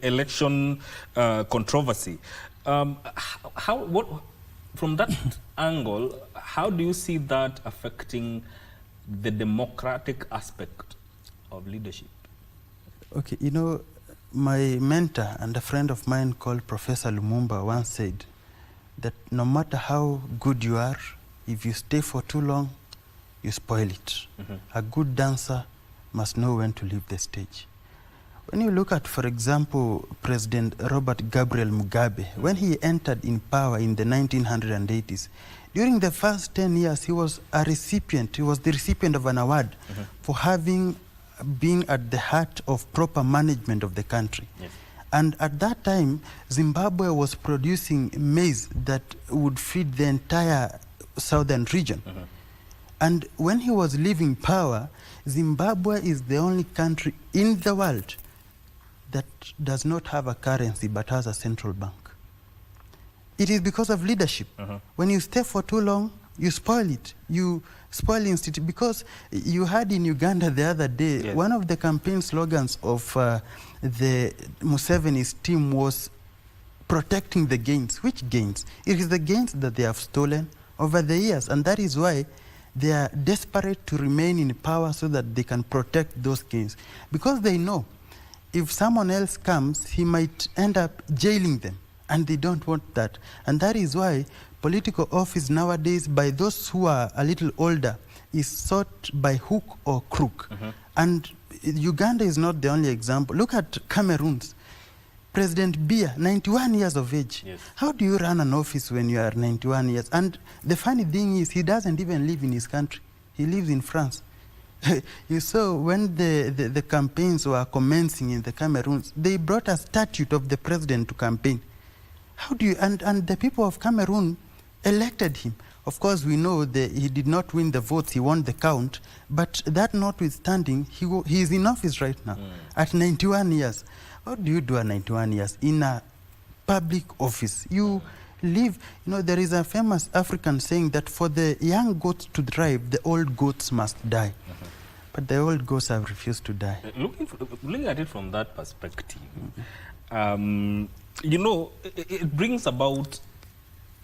election controversy. From that angle, how do you see that affecting the democratic aspect of leadership? Okay, you know, my mentor and a friend of mine called Professor Lumumba once said that no matter how good you are, if you stay for too long, you spoil it. A good dancer must know when to leave the stage. When you look at, for example, President Robert Gabriel Mugabe, when he entered in power in the 1980s, during the first 10 years, he was the recipient of an award for having been at the heart of proper management of the country. Yes. And at that time, Zimbabwe was producing maize that would feed the entire southern region. And when he was leaving power, Zimbabwe is the only country in the world that does not have a currency but has a central bank. It is because of leadership. When you stay for too long, you spoil it. You spoil institute. Because you had in Uganda the other day, one of the campaign slogans of the Museveni's team was protecting the gains. Which gains? It is the gains that they have stolen over the years, and that is why they are desperate to remain in power so that they can protect those gains. Because they know if someone else comes, he might end up jailing them, and they don't want that. And that is why political office nowadays, by those who are a little older, is sought by hook or crook. And Uganda is not the only example. Look at Cameroon's President Biya, 91 years of age. Yes. How do you run an office when you are 91 years? And the funny thing is, he doesn't even live in his country. He lives in France. You saw when the campaigns were commencing in the Cameroons, they brought a statute of the president to campaign. How do you, and the people of Cameroon elected him. Of course, we know that he did not win the votes, he won the count, but that notwithstanding, he is in office right now at 91 years. How do you do at 91 years in a public office? You live, you know, there is a famous African saying that for the young goats to thrive, the old goats must die. But the old goats have refused to die. Looking at it from that perspective, you know, it brings about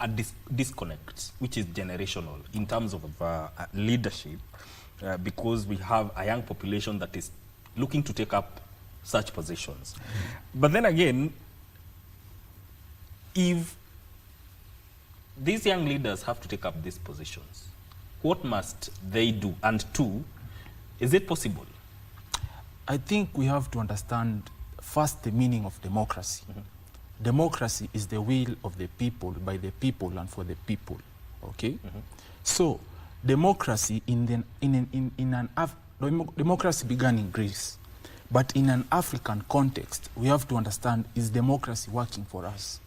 a disconnect, which is generational in terms of leadership, because we have a young population that is looking to take up such positions. But then again, if these young leaders have to take up these positions, what must they do? And two, is it possible? I think we have to understand first the meaning of democracy. Democracy is the will of the people, by the people, and for the people. Okay? So, democracy democracy began in Greece, but in an African context, we have to understand, is democracy working for us?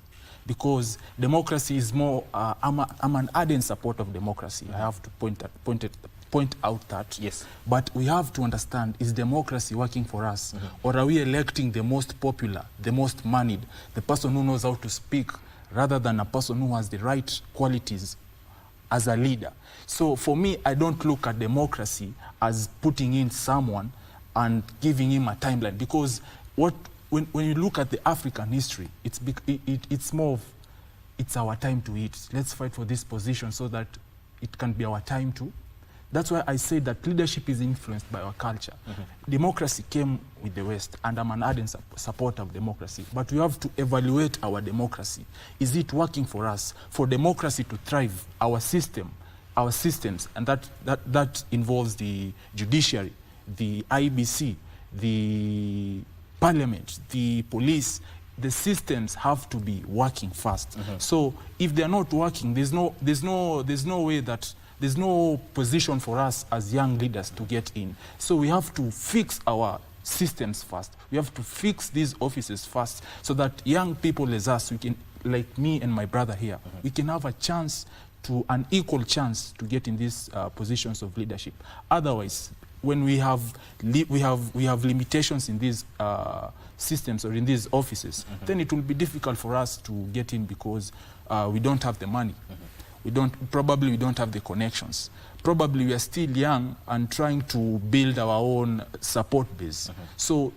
Because democracy is more, I'm an ardent supporter of democracy. I have to point out that. Yes. But we have to understand, is democracy working for us? Or are we electing the most popular, the most moneyed, the person who knows how to speak, rather than a person who has the right qualities as a leader? So for me, I don't look at democracy as putting in someone and giving him a timeline, because when you look at the African history, it's more of, it's our time to eat. Let's fight for this position so that it can be our time to. That's why I say that leadership is influenced by our culture. Democracy came with the West, and I'm an ardent supporter of democracy. But we have to evaluate our democracy. Is it working for us? For democracy to thrive, our systems, and that involves the judiciary, the IBC, the parliament, the police. The systems have to be working fast. So if they're not working, there's no way that there's no position for us as young leaders to get in. So we have to fix our systems first. We have to fix these offices first, so that young people as us, we can, like me and my brother here, we can have a chance, an equal chance to get in these positions of leadership. Otherwise, when we have limitations in these systems or in these offices, then it will be difficult for us to get in, because we don't have the money. Probably we don't have the connections. Probably we are still young and trying to build our own support base. So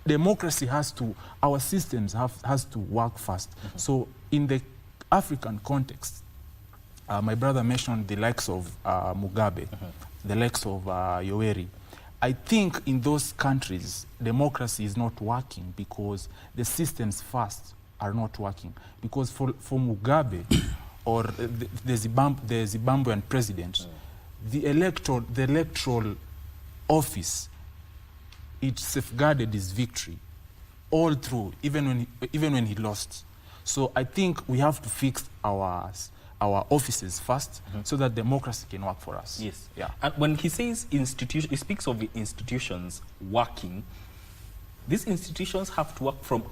democracy our systems has to work fast. So in the African context, my brother mentioned the likes of Mugabe, the likes of Yoweri. I think in those countries, democracy is not working because the systems first are not working. Because for Mugabe, or the Zimbabwean president, the electoral office, it safeguarded his victory all through, even when he lost. So I think we have to fix our offices first, so that democracy can work for us. Yes. Yeah. And when he says he speaks of the institutions working. These institutions have to work from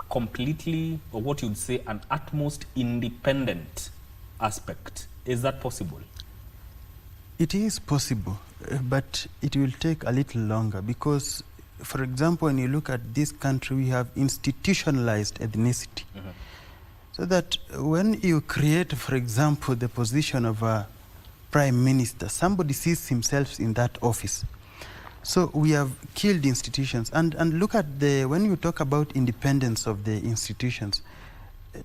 completely, or what you'd say, an utmost independent aspect. Is that possible? It is possible, but it will take a little longer, because, for example, when you look at this country, we have institutionalized ethnicity. So that when you create, for example, the position of a prime minister, somebody sees himself in that office. So we have killed institutions. And look at when you talk about independence of the institutions,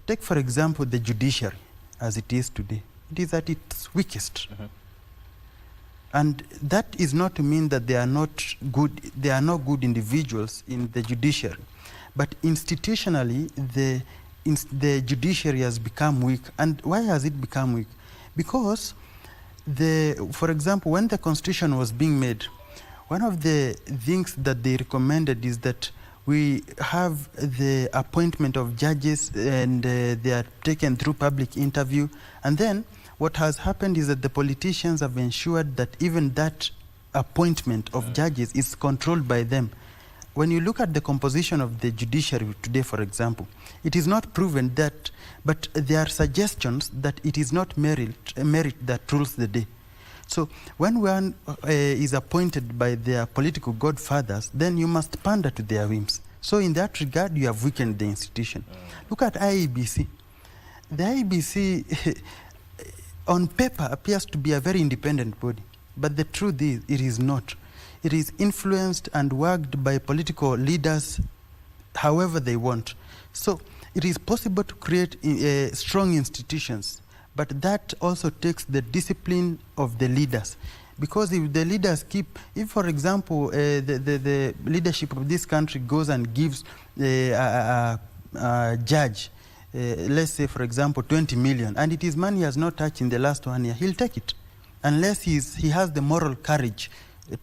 take, for example, the judiciary as it is today. It is at its weakest. And that is not to mean that there are no good individuals in the judiciary. But institutionally, the judiciary has become weak. And why has it become weak? Because, for example, when the Constitution was being made, one of the things that they recommended is that we have the appointment of judges, and they are taken through public interview. And then what has happened is that the politicians have ensured that even that appointment of judges is controlled by them. When you look at the composition of the judiciary today, for example, it is not proven that, but there are suggestions that it is not merit that rules the day. So when one is appointed by their political godfathers, then you must pander to their whims. So in that regard, you have weakened the institution. Look at IEBC. The IEBC, on paper, appears to be a very independent body. But the truth is, it is not. It is influenced and worked by political leaders however they want. So it is possible to create strong institutions, but that also takes the discipline of the leaders. Because if the leaders if for example the leadership of this country goes and gives a judge, let's say for example 20 million, and it is money he has not touched in the last 1 year, he'll take it, unless he has the moral courage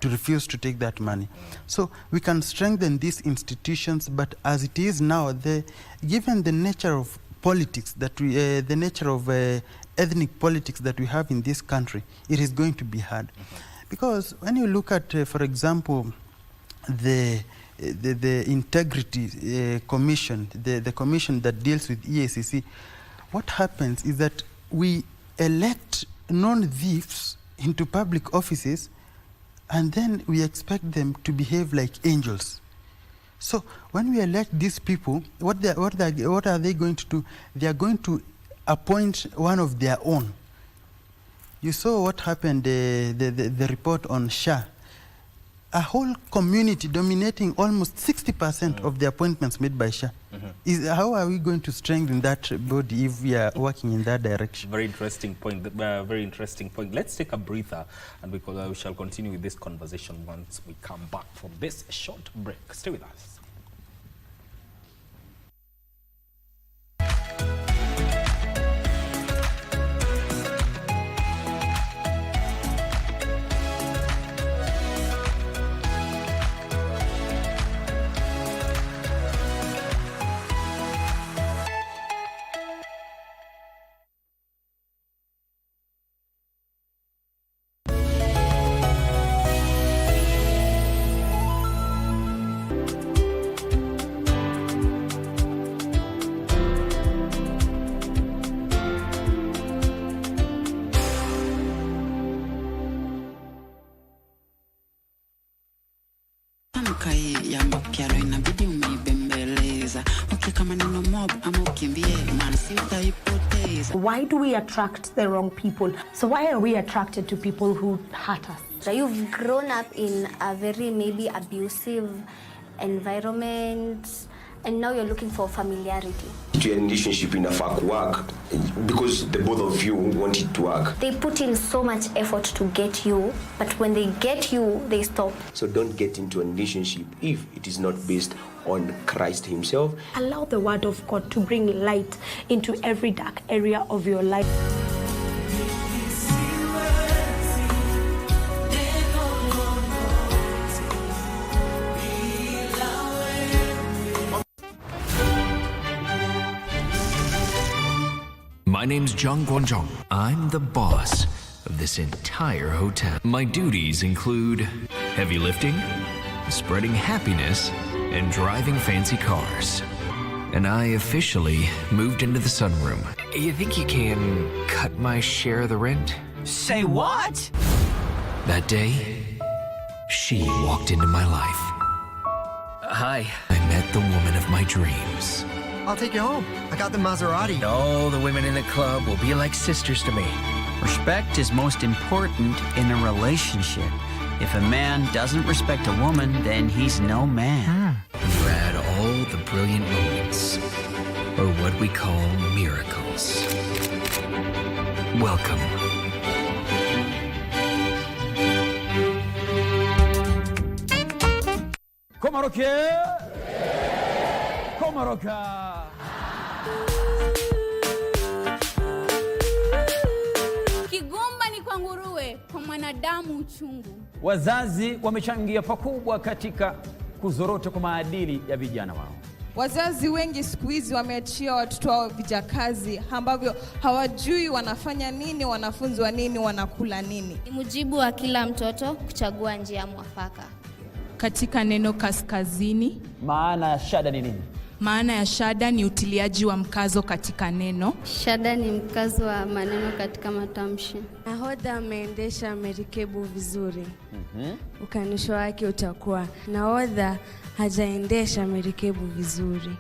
to refuse to take that money. So we can strengthen these institutions, but as it is now, given the nature of politics that the nature of ethnic politics that we have in this country, it is going to be hard. Because when you look at, for example, the integrity commission, the commission that deals with EACC, what happens is that we elect non-thieves into public offices, and then we expect them to behave like angels. So when we elect these people, what are they going to do? They are going to appoint one of their own. You saw what happened, the report on Shah. A whole community dominating almost 60% of the appointments made by Shah. How are we going to strengthen that body if we are working in that direction? Very interesting point. Very interesting point. Let's take a breather, and we shall continue with this conversation once we come back from this short break. Stay with us. Why do we attract the wrong people? So why are we attracted to people who hurt us? So you've grown up in a very maybe abusive environment, and now you're looking for familiarity. To your relationship in a fuck work because the both of you want it to work. They put in so much effort to get you, but when they get you, they stop. So don't get into a relationship if it is not based on Christ himself. Allow the word of God to bring light into every dark area of your life. My name's Jung Guanzhong. I'm the boss of this entire hotel. My duties include heavy lifting, spreading happiness, and driving fancy cars. And I officially moved into the sunroom. You think you can cut my share of the rent? Say what? That day, she walked into my life. Hi. I met the woman of my dreams. I'll take you home. I got the Maserati. All the women in the club will be like sisters to me. Respect is most important in a relationship. If a man doesn't respect a woman, then he's no man. You add all the brilliant moments, or what we call miracles. Welcome. Komoroka. Kigomba ni kwa nguruwe, kwa mwanadamu uchungu. Wazazi wamechangia pakubwa katika kuzorota kwa maadili ya vijana wao. Wazazi wengi siku hizi wameachia watoto wao vijakazi ambavyo hawajui wanafanya nini, wanafunzwa nini, wanakula nini. Ni mujibu wa kila mtoto kuchagua njia mwafaka. Katika neno kaskazini, maana ya shada ni nini? Maana ya shada ni utiliaji wa mkazo katika neno. Shada ni mkazo wa maneno katika matamshi. Nahodha ameendesha merikebu vizuri. Ukanisho wake utakuwa nahodha hajaendesha merikebu vizuri.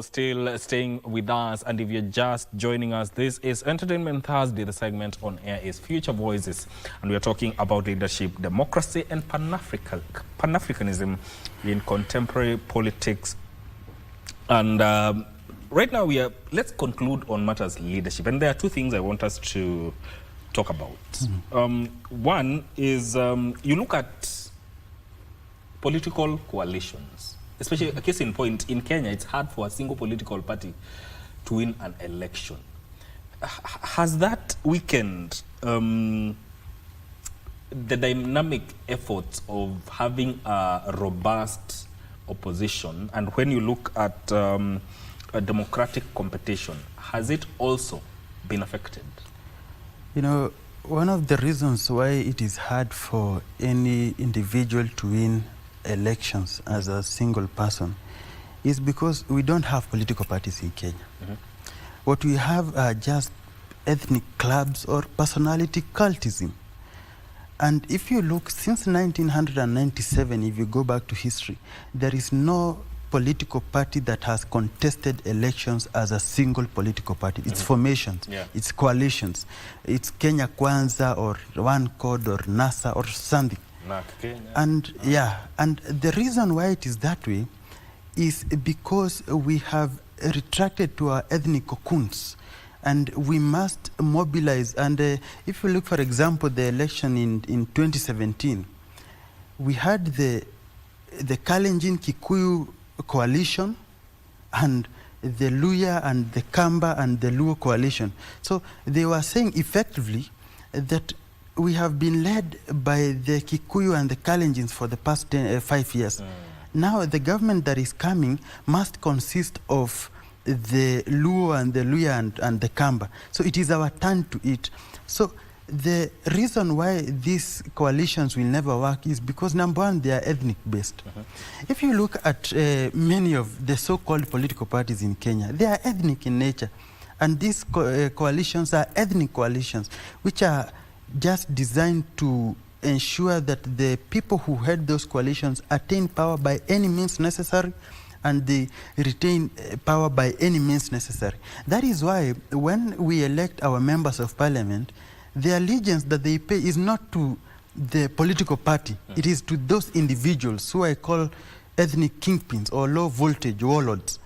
still staying with us. And if you're just joining us, this is Entertainment Thursday. The segment on air is Future Voices. And we are talking about leadership, democracy, and Pan-Africanism in contemporary politics. And right now, let's conclude on matters leadership. And there are two things I want us to talk about. One is you look at political coalitions, especially a case in point. In Kenya, it's hard for a single political party to win an election. Has that weakened the dynamic efforts of having a robust opposition? And when you look at a democratic competition, has it also been affected? You know, one of the reasons why it is hard for any individual to win elections as a single person is because we don't have political parties in Kenya. What we have are just ethnic clubs or personality cultism. And if you look, since 1997, if you go back to history, there is no political party that has contested elections as a single political party. It's formations, it's coalitions, it's Kenya Kwanza or One Code or NASA or something. And and the reason why it is that way is because we have retracted to our ethnic cocoons, and we must mobilize. And if you look, for example, the election in 2017, we had the Kalenjin Kikuyu coalition and the Luya and the Kamba and the Luo coalition. So they were saying effectively that we have been led by the Kikuyu and the Kalenjins for the past 5 years. Now the government that is coming must consist of the Luo and the Luya and the Kamba. So it is our turn to eat. So the reason why these coalitions will never work is because, number one, they are ethnic based. If you look at many of the so-called political parties in Kenya, they are ethnic in nature. And these coalitions are ethnic coalitions, which are just designed to ensure that the people who head those coalitions attain power by any means necessary, and they retain power by any means necessary. That is why when we elect our members of parliament, the allegiance that they pay is not to the political party. It is to those individuals who I call ethnic kingpins or low voltage warlords.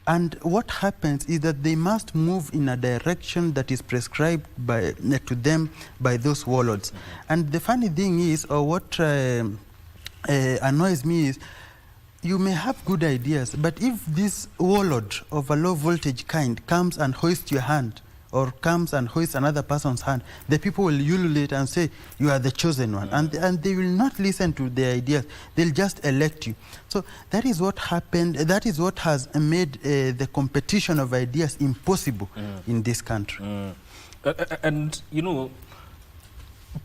And what happens is that they must move in a direction that is prescribed to them by those warlords. And the funny thing is, or what annoys me is, you may have good ideas, but if this warlord of a low voltage kind comes and hoists your hand, or comes and hoists another person's hand, the people will ululate and say, you are the chosen one. And they will not listen to their ideas. They'll just elect you. So that is what happened. That is what has made the competition of ideas impossible in this country. And, you know,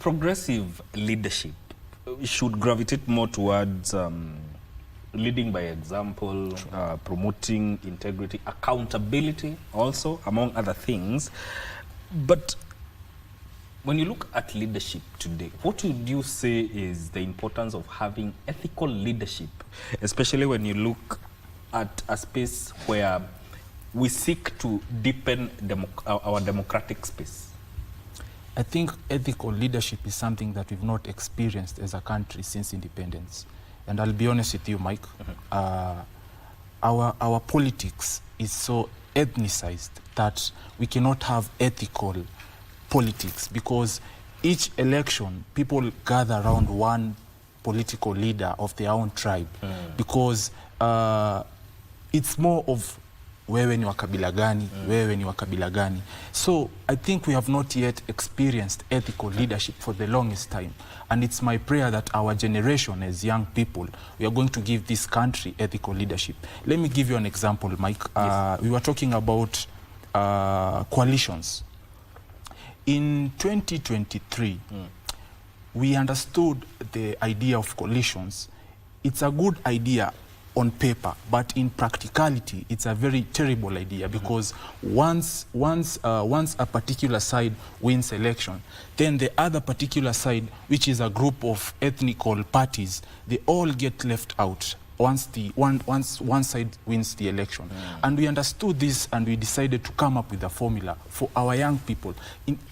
progressive leadership should gravitate more towards leading by example, promoting integrity, accountability also, among other things. But when you look at leadership today, what would you say is the importance of having ethical leadership, especially when you look at a space where we seek to deepen our democratic space? I think ethical leadership is something that we've not experienced as a country since independence. And I'll be honest with you, Mike, our politics is so ethnicized that we cannot have ethical politics, because each election, people gather around one political leader of their own tribe, because it's more of wewe ni wa kabila gani, wewe ni wa kabila gani. So I think we have not yet experienced ethical leadership for the longest time. And it's my prayer that our generation as young people, we are going to give this country ethical leadership. Let me give you an example, Mike. We were talking about coalitions. In 2023, we understood the idea of coalitions. It's a good idea on paper, but in practicality, it's a very terrible idea, because once a particular side wins election, then the other particular side, which is a group of ethnical parties, they all get left out. once one side wins the election. And we understood this, and we decided to come up with a formula for our young people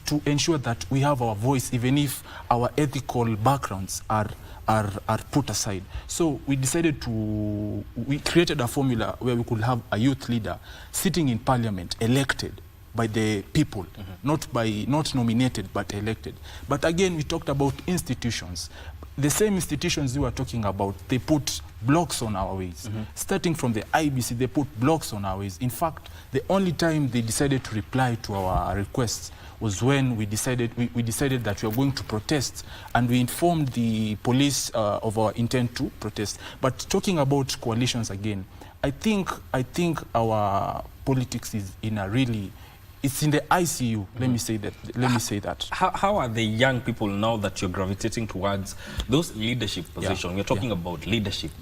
to ensure that we have our voice, even if our ethical backgrounds are put aside. So we created a formula where we could have a youth leader sitting in parliament, elected by the people, not nominated, but elected. But again, we talked about institutions. The same institutions we were talking about, they put blocks on our ways. Starting from the IBC, they put blocks on our ways. In fact, the only time they decided to reply to our requests was when we decided that we are going to protest, and we informed the police of our intent to protest. But talking about coalitions again, I think our politics is in a really, it's in the ICU. Let me say that. How are the young people now that you're gravitating towards those leadership positions? We're talking about leadership.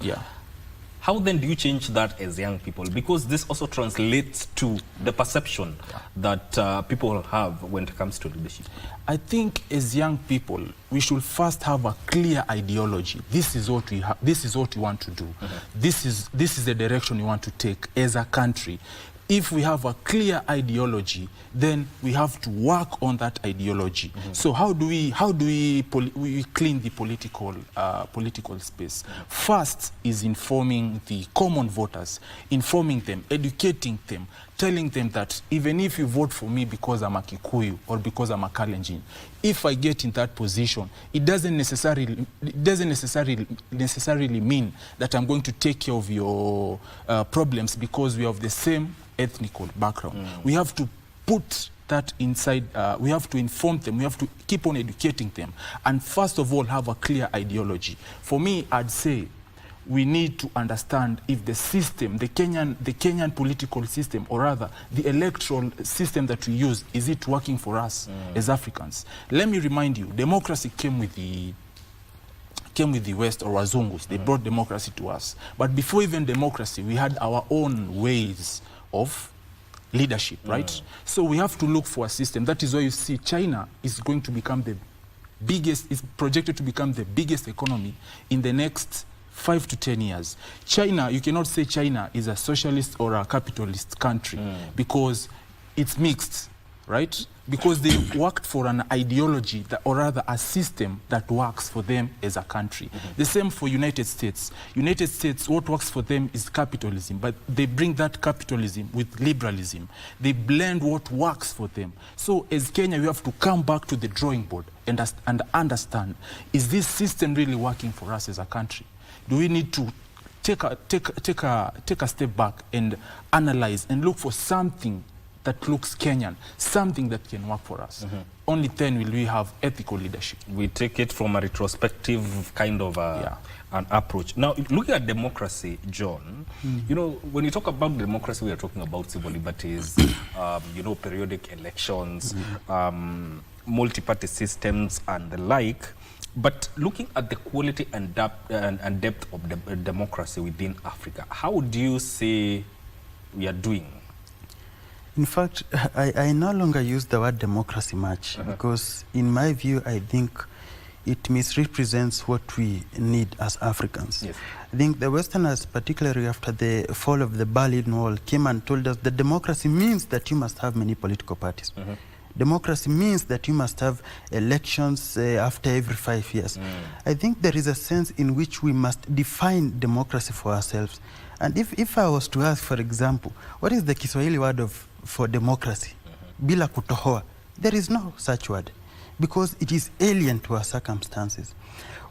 How then do you change that as young people? Because this also translates to the perception that people have when it comes to leadership. I think as young people, we should first have a clear ideology. This is what we have. This is what we want to do. This is the direction we want to take as a country. If we have a clear ideology, then we have to work on that ideology. So how do we clean the political space? First is informing the common voters, informing them, educating them, telling them that even if you vote for me because I'm a Kikuyu or because I'm a Kalenjin, if I get in that position, it doesn't necessarily mean that I'm going to take care of your problems because we have the same ethnical background. We have to put that inside, we have to inform them, we have to keep on educating them, and first of all have a clear ideology. For me, I'd say we need to understand if the system, the Kenyan political system, or rather the electoral system that we use, is it working for us as Africans? Let me remind you, democracy came with the West, or Wazungus. They brought democracy to us. But before even democracy, we had our own ways of leadership, right? So we have to look for a system. That is why you see China is going to become the biggest, is projected to become the biggest economy in the next 5 to 10 years. China, you cannot say China is a socialist or a capitalist country because it's mixed, right? Because they worked for an ideology, or rather a system that works for them as a country. The same for United States. United States, what works for them is capitalism, but they bring that capitalism with liberalism. They blend what works for them. So as Kenya, we have to come back to the drawing board and understand, is this system really working for us as a country? Do we need to take a step back and analyze and look for something that looks Kenyan, something that can work for us? Only then will we have ethical leadership. We take it from a retrospective kind of an approach. Now, looking at democracy, John, you know, when you talk about democracy, we are talking about civil liberties, you know, periodic elections, multi-party systems and the like. But looking at the quality and depth of democracy within Africa, how do you say we are doing? In fact, I no longer use the word democracy much because in my view, I think it misrepresents what we need as Africans. I think the Westerners, particularly after the fall of the Berlin Wall, came and told us that democracy means that you must have many political parties. Democracy means that you must have elections after every 5 years. I think there is a sense in which we must define democracy for ourselves. And if I was to ask, for example, what is the Kiswahili word for democracy? Bila kutohoa. There is no such word because it is alien to our circumstances.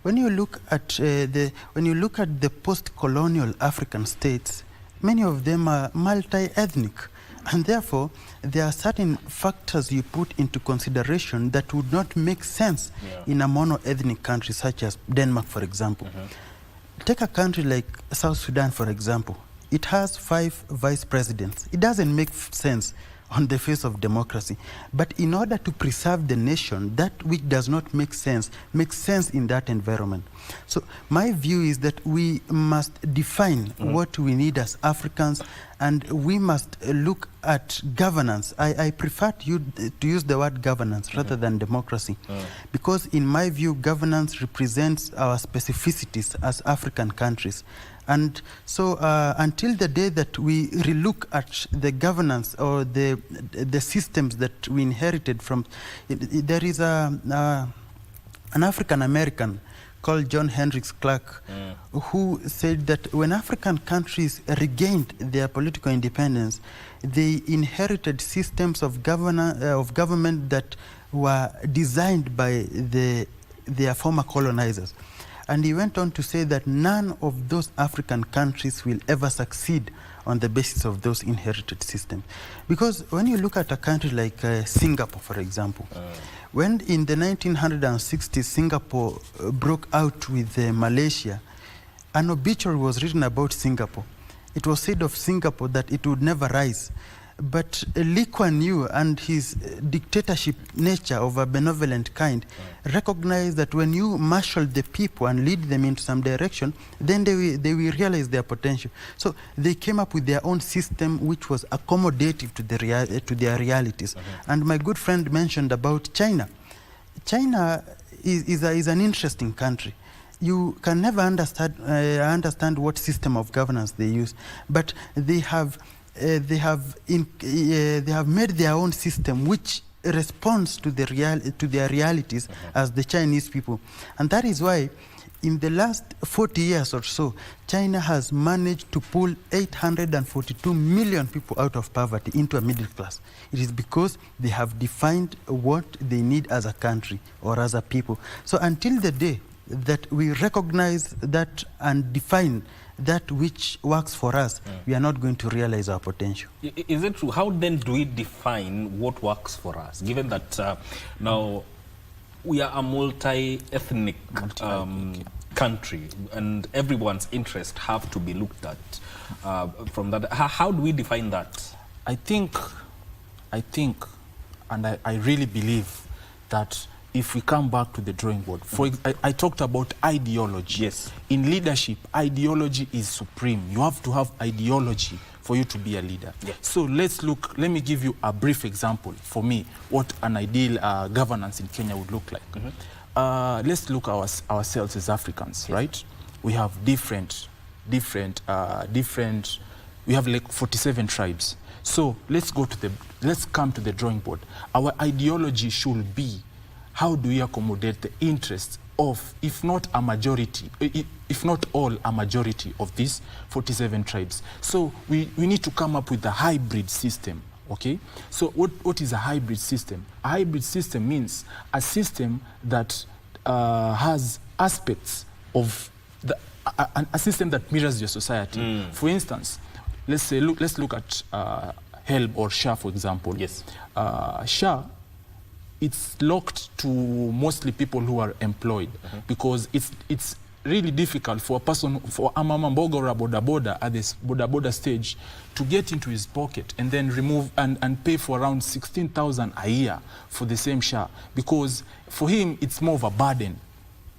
When you look at the post-colonial African states, many of them are multi-ethnic. And therefore, there are certain factors you put into consideration that would not make sense in a mono-ethnic country such as Denmark, for example. Take a country like South Sudan, for example. It has 5 vice presidents. It doesn't make sense on the face of democracy. But in order to preserve the nation, that which does not make sense makes sense in that environment. So my view is that we must define what we need as Africans And we must look at governance. I prefer to use the word governance rather than democracy, because in my view, governance represents our specificities as African countries. And so until the day that we relook at the governance or the systems that we inherited from, there is an African-American called John Hendricks Clark, who said that when African countries regained their political independence, they inherited systems of government that were designed by their former colonizers. And he went on to say that none of those African countries will ever succeed on the basis of those inherited systems. Because when you look at a country like Singapore, for example, when in the 1960s Singapore broke out with Malaysia, an obituary was written about Singapore. It was said of Singapore that it would never rise. But Lee Kuan Yew and his dictatorship nature of a benevolent kind recognized that when you marshal the people and lead them into some direction, then they will realize their potential. So they came up with their own system which was accommodative to their realities. And my good friend mentioned about China. China is an interesting country. You can never understand what system of governance they use, but they have made their own system which responds to their realities as the Chinese people. And that is why in the last 40 years or so, China has managed to pull 842 million people out of poverty into a middle class. It is because they have defined what they need as a country or as a people. So until the day that we recognize that and define that which works for us, we are not going to realize our potential. Is it true? How then do we define what works for us, given that now we are a multi-ethnic country and everyone's interests have to be looked at from that? How do we define that? I think, and I really believe that if we come back to the drawing board, I talked about ideology. Yes. In leadership, ideology is supreme. You have to have ideology for you to be a leader. Yes. So let me give you a brief example for me, what an ideal governance in Kenya would look like. Let's look at ourselves as Africans, right? We have different, we have like 47 tribes. So let's come to the drawing board. Our ideology should be, how do we accommodate the interests of, if not a majority, if not all, a majority of these 47 tribes? So we need to come up with a hybrid system, okay? So what is a hybrid system? A hybrid system means a system that has aspects of a system that mirrors your society. For instance, let's look at HELB or SHA, for example. Yes. SHA, it's locked to mostly people who are employed, because it's really difficult for a person, for a mama mboga or a boda at this boda stage, to get into his pocket and then remove and pay for around 16,000 a year for the same SHA, because for him it's more of a burden.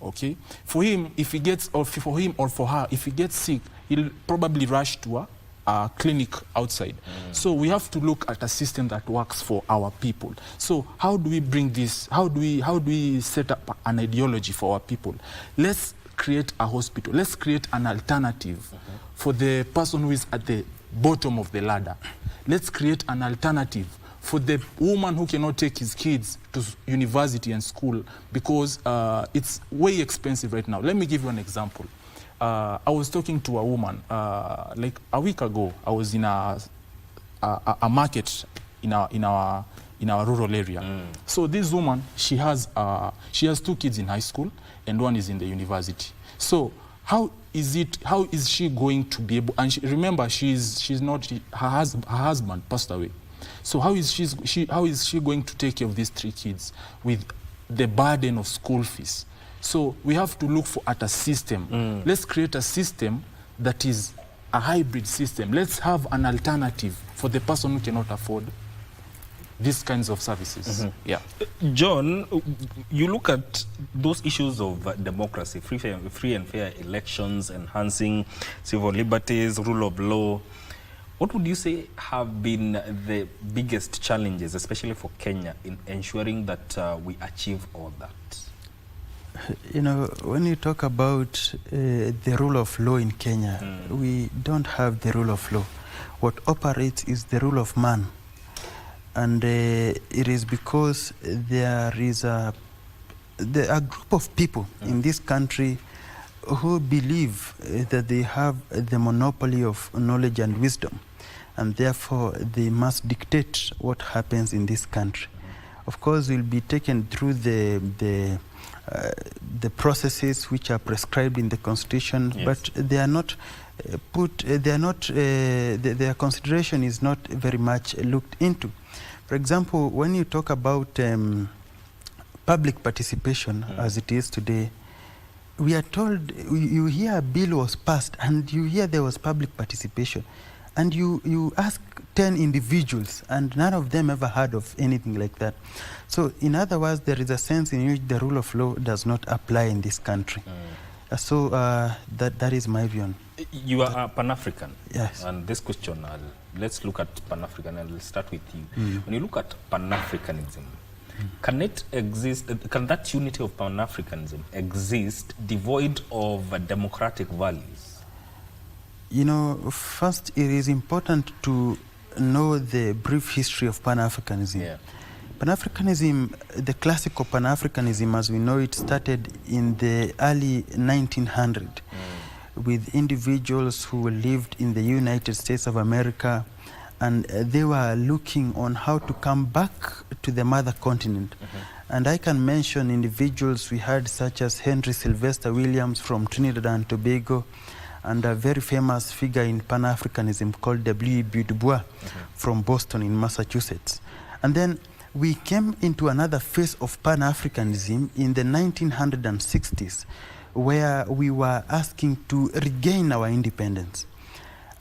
Okay, for him, if he gets, or for him or for her, if he gets sick, he'll probably rush to a clinic outside. So we have to look at a system that works for our people. So how do we bring this? How do we set up an ideology for our people? Let's create a hospital. Let's create an alternative for the person who is at the bottom of the ladder. Let's create an alternative for the woman who cannot take his kids to university and school because it's way expensive right now. Let me give you an example. I was talking to a woman like a week ago. I was in a market in our rural area. So this woman, she has 2 kids in high school and 1 is in the university. So how is she going to be able? And remember, she's not. Her husband passed away. So how is she going to take care of these 3 kids with the burden of school fees? So we have to look at a system. Let's create a system that is a hybrid system. Let's have an alternative for the person who cannot afford these kinds of services. Yeah. John, you look at those issues of democracy, free and fair elections, enhancing civil liberties, rule of law. What would you say have been the biggest challenges, especially for Kenya, in ensuring that we achieve all that? You know, when you talk about the rule of law in Kenya, we don't have the rule of law. What operates is the rule of man. And it is because there is a group of people in this country who believe that they have the monopoly of knowledge and wisdom, and therefore they must dictate what happens in this country. Of course, we'll be taken through the processes which are prescribed in the Constitution, but they are not their consideration is not very much looked into. For example, when you talk about public participation as it is today, we are told, you hear a bill was passed and you hear there was public participation, and you ask 10 individuals and none of them ever heard of anything like that. So in other words, there is a sense in which the rule of law does not apply in this country. So that is my view on. You are Pan-African. Yes. And this question, let's look at Pan-African, and I'll start with you. When you look at Pan-Africanism, can it exist, can that unity of Pan-Africanism exist devoid of democratic values? You know, first it is important to know the brief history of Pan-Africanism. Pan-Africanism, the classical Pan-Africanism as we know it, started in the early 1900s with individuals who lived in the United States of America, and they were looking on how to come back to the mother continent. And I can mention individuals we had such as Henry Sylvester Williams from Trinidad and Tobago, and a very famous figure in Pan-Africanism called W.E.B. Du Bois from Boston in Massachusetts. And then we came into another phase of Pan-Africanism in the 1960s, where we were asking to regain our independence.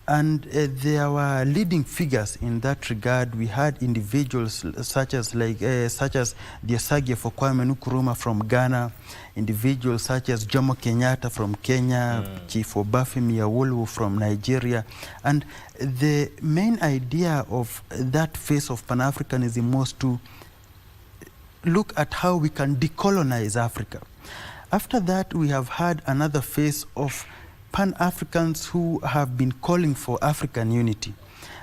And there were leading figures in that regard. We had individuals such as the Osage for Kwame Nkrumah from Ghana, individuals such as Jomo Kenyatta from Kenya, Chief Obafemi Awolowo from Nigeria. And the main idea of that phase of Pan-Africanism was to look at how we can decolonize Africa. After that, we have had another phase of Pan-Africans who have been calling for African unity.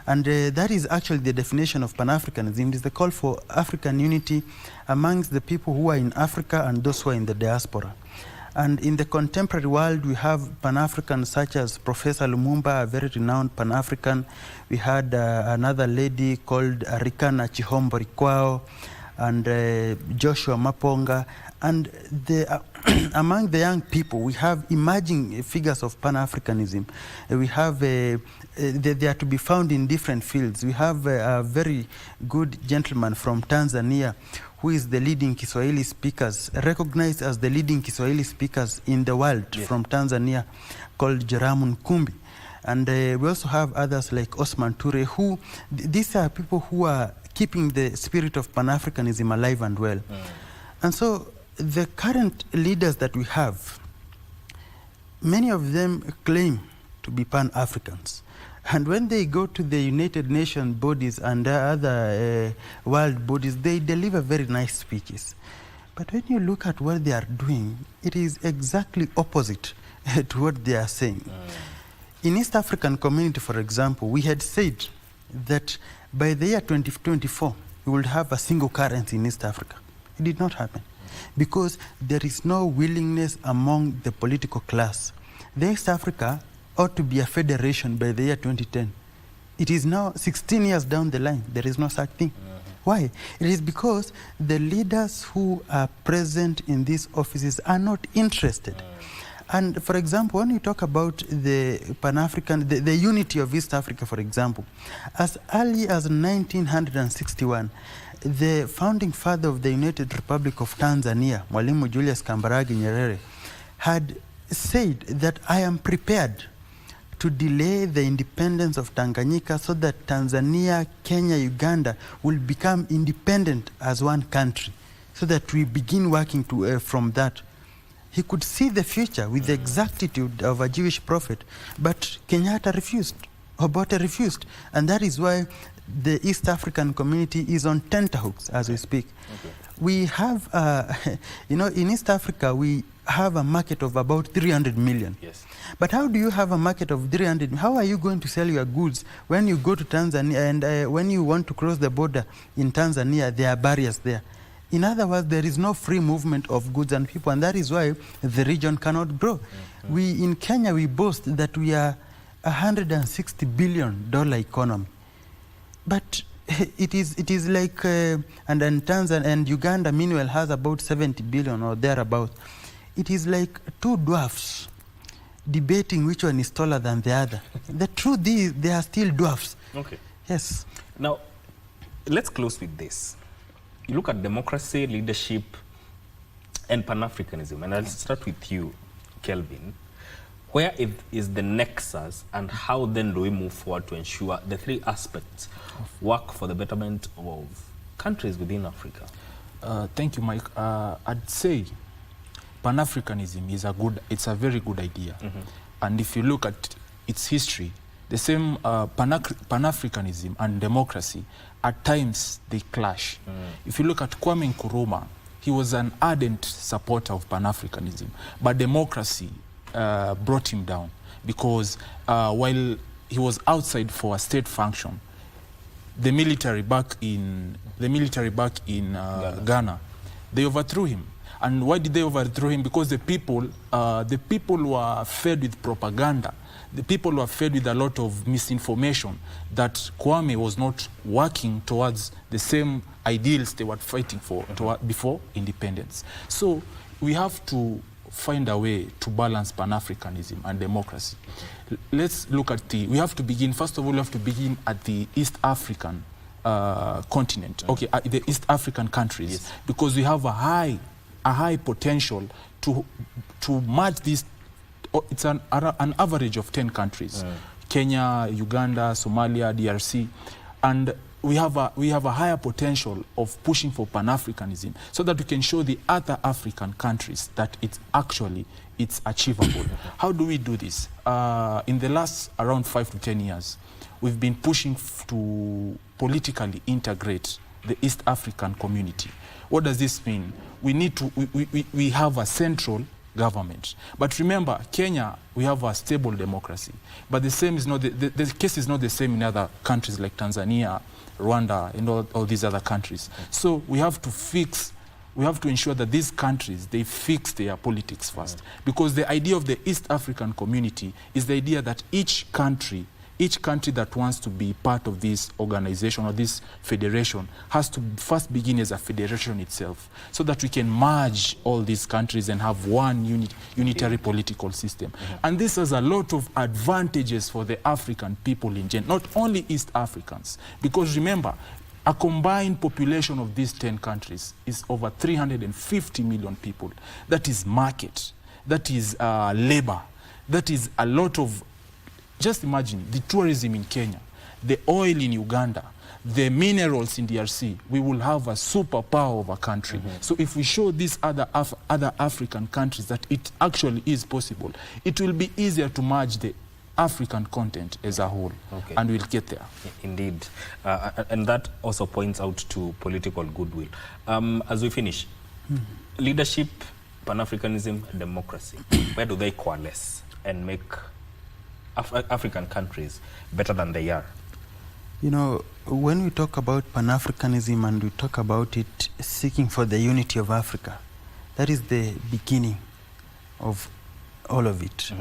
And that is actually the definition of Pan-Africanism. It is the call for African unity amongst the people who are in Africa and those who are in the diaspora. And in the contemporary world, we have Pan-Africans such as Professor Lumumba, a very renowned Pan-African. We had another lady called Rikana Chihombo Rikwao, and Joshua Maponga. And among the young people, we have emerging figures of Pan-Africanism. We have, they are to be found in different fields. We have a very good gentleman from Tanzania who is the leading Kiswahili speakers, recognized as the leading Kiswahili speakers in the world from Tanzania, called Jaramu Nkumbi. And we also have others like Osman Ture, who, these are people who are keeping the spirit of Pan-Africanism alive and well. And so the current leaders that we have, many of them claim to be Pan-Africans. And when they go to the United Nations bodies and other world bodies, they deliver very nice speeches. But when you look at what they are doing, it is exactly opposite to what they are saying. In East African community, for example, we had said that by the year 2024, we would have a single currency in East Africa. It did not happen because there is no willingness among the political class. The East Africa ought to be a federation by the year 2010. It is now 16 years down the line. There is no such thing. Why? It is because the leaders who are present in these offices are not interested. And for example, when you talk about the Pan-African, the unity of East Africa, for example, as early as 1961, the founding father of the United Republic of Tanzania, Mwalimu Julius Kambarage Nyerere, had said that I am prepared to delay the independence of Tanganyika so that Tanzania, Kenya, Uganda will become independent as one country, so that we begin working from that. He could see the future with the exactitude of a Jewish prophet, but Kenyatta refused. Obote refused. And that is why the East African community is on tenterhooks as we speak. Okay. We have, in East Africa, we have a market of about 300 million. Yes. But how do you have a market of 300? How are you going to sell your goods when you go to Tanzania and when you want to cross the border in Tanzania, there are barriers there? In other words, there is no free movement of goods and people, and that is why the region cannot grow. Mm-hmm. In Kenya, we boast that we are a $160 billion economy. But it is like, and Tanzania and Uganda, meanwhile, has about 70 billion or thereabout. It is like two dwarfs debating which one is taller than the other. The truth is, they are still dwarfs. Okay. Yes. Now, let's close with this. You look at democracy, leadership, and Pan-Africanism. And I'll start with you, Kelvin. Where is the nexus, and how then do we move forward to ensure the three aspects work for the betterment of countries within Africa? Thank you, Mike. I'd say Pan-Africanism is it's a very good idea. Mm-hmm. And if you look at its history, the same Pan-Africanism and democracy, at times they clash. If you look at Kwame Nkrumah, he was an ardent supporter of Pan-Africanism, but democracy brought him down because while he was outside for a state function, the military back in Ghana, they overthrew him. And why did they overthrow him? Because the people were fed with propaganda. The people were fed with a lot of misinformation that Kwame was not working towards the same ideals they were fighting for before independence. So we have to find a way to balance Pan-Africanism and democracy. Let's look at we have to begin, first of all, we have to begin at the East African continent, the East African countries, yes. Because we have a high potential to merge these. It's an average of 10 countries, Kenya, Uganda, Somalia, DRC, and we have a higher potential of pushing for Pan-Africanism so that we can show the other African countries that it's achievable. How do we do this? In the last around 5 to 10 years, we've been pushing to politically integrate the East African community. What does this mean? We have a central government. But remember, Kenya, we have a stable democracy. But the same is not the case is not the same in other countries like Tanzania, Rwanda, and all these other countries. So we have to ensure that these countries, they fix their politics first. Because the idea of the East African community is the idea that each country that wants to be part of this organization or this federation has to first begin as a federation itself so that we can merge all these countries and have one unitary political system. And this has a lot of advantages for the African people in general, not only East Africans. Because remember, a combined population of these 10 countries is over 350 million people. That is market, that is labor, that is a lot of. Just imagine the tourism in Kenya, the oil in Uganda, the minerals in DRC. We will have a superpower of a country. So if we show these other African countries that it actually is possible, it will be easier to merge the African content as a whole, and we'll get there. Indeed. And that also points out to political goodwill. As we finish, leadership, Pan-Africanism, democracy, where do they coalesce and make African countries better than they are? You know, when we talk about Pan-Africanism and we talk about it seeking for the unity of Africa, that is the beginning of all of it.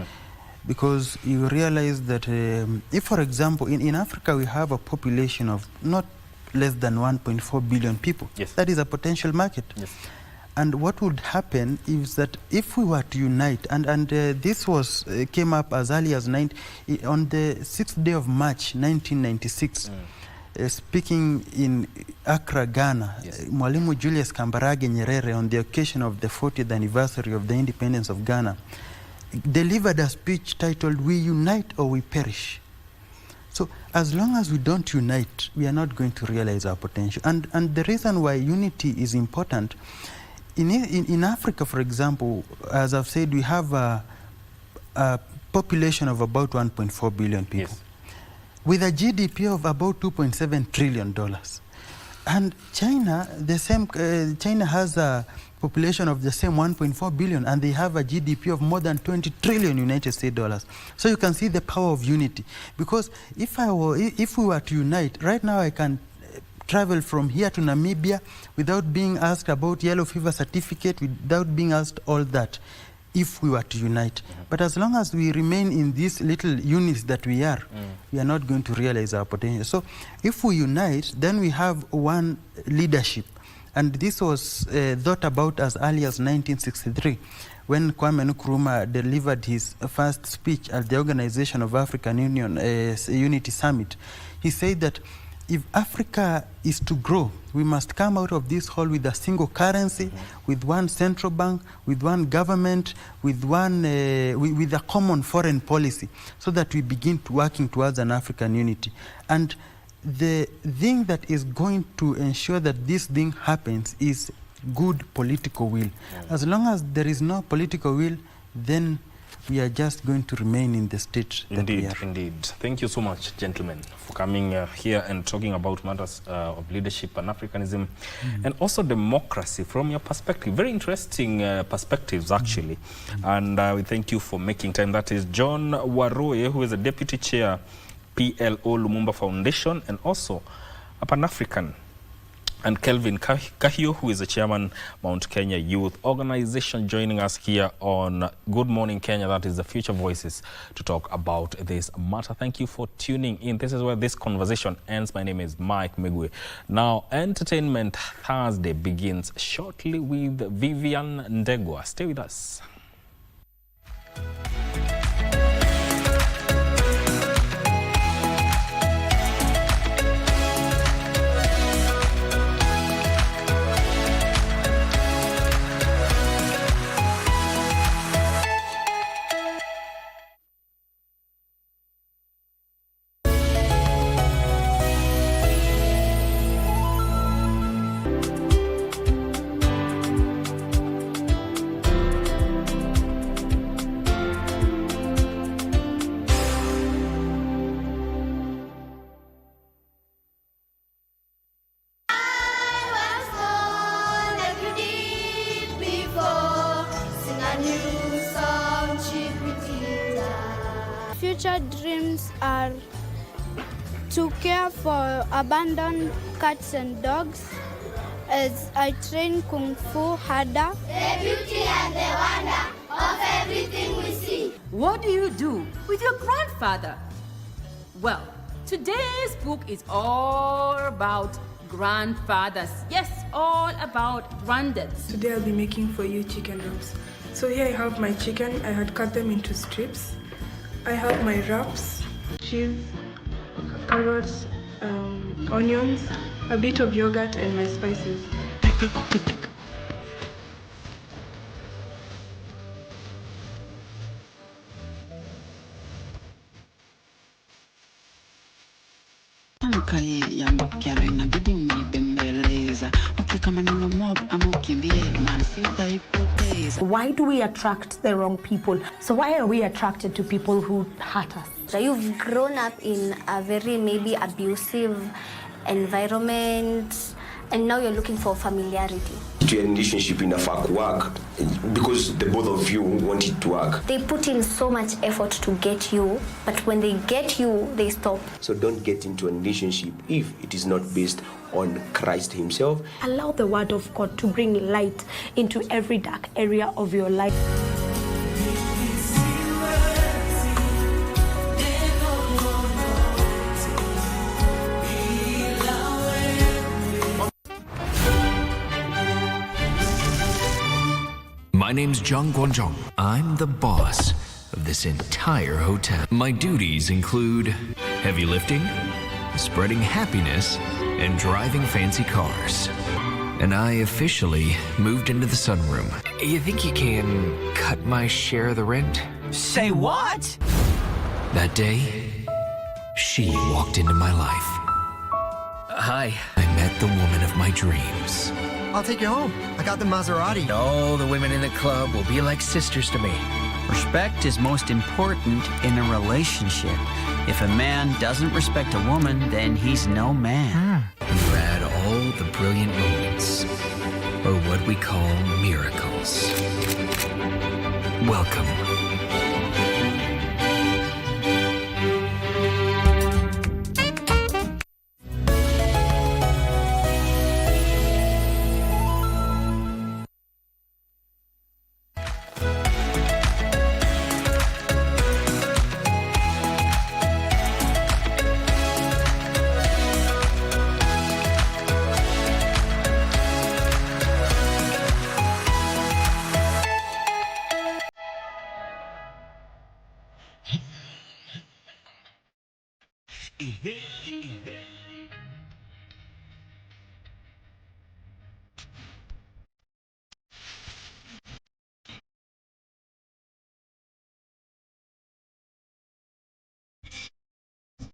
Because you realize that if, for example, in Africa we have a population of not less than 1.4 billion people. Yes. That is a potential market. Yes. And what would happen is that if we were to unite, and this came up as early as on the 6th day of March, 1996, speaking in Accra, Ghana, Mwalimu Julius Kambarage Nyerere, on the occasion of the 40th anniversary of the independence of Ghana, delivered a speech titled, "We Unite or We Perish." So as long as we don't unite, we are not going to realize our potential. And the reason why unity is important, in Africa, for example, as I've said, we have a population of about 1.4 billion people. Yes. with a GDP of about $2.7 trillion. And China, China has a population of the same 1.4 billion, and they have a GDP of more than 20 trillion United States dollars. So you can see the power of unity. Because if we were to unite, right now I can travel from here to Namibia without being asked about yellow fever certificate, without being asked all that, if we were to unite. But as long as we remain in these little units that we are not going to realize our potential. So if we unite, then we have one leadership. And this was thought about as early as 1963, when Kwame Nkrumah delivered his first speech at the Organization of African Union Unity Summit. He said that if Africa is to grow, we must come out of this hall with a single currency, with one central bank, with one government, with a common foreign policy, so that we begin working towards an African unity. And the thing that is going to ensure that this thing happens is good political will. As long as there is no political will, then we are just going to remain in the state that we are. Indeed. Thank you so much, gentlemen, for coming here and talking about matters of leadership and Africanism and also democracy from your perspective. Very interesting perspectives, actually. And we thank you for making time. That is John Waroye, who is a Deputy Chair, PLO Lumumba Foundation, and also a Pan-African, and Kelvin Kahio, who is the chairman, Mount Kenya Youth Organization, joining us here on Good Morning Kenya. That is the Future Voices, to talk about this matter. Thank you for tuning in. This is where this conversation ends. My name is Mike Migwe. Now, Entertainment Thursday begins shortly with Vivian Ndegwa. Stay with us. Future dreams are to care for abandoned cats and dogs as I train Kung Fu harder. The beauty and the wonder of everything we see. What do you do with your grandfather? Well, today's book is all about grandfathers. Yes, all about granddads. Today I'll be making for you chicken wraps. So here I have my chicken. I had cut them into strips. I have my wraps, cheese, carrots, onions, a bit of yogurt, and my spices. Why do we attract the wrong people? So why are we attracted to people who hurt us? You've grown up in a very maybe abusive environment, and now you're looking for familiarity. To a relationship in a fuck work because the both of you want it to work. They put in so much effort to get you, but when they get you, they stop. So don't get into a relationship if it is not based on Christ himself. Allow the word of God to bring light into every dark area of your life. My name's Jung Guanzhong. I'm the boss of this entire hotel. My duties include heavy lifting, spreading happiness, and driving fancy cars. And I officially moved into the sunroom. You think you can cut my share of the rent? Say what? That day, she walked into my life. Hi. I met the woman of my dreams. I'll take you home. I got the Maserati. All the women in the club will be like sisters to me. Respect is most important in a relationship. If a man doesn't respect a woman, then he's no man. You add all the brilliant moments, or what we call miracles. Welcome.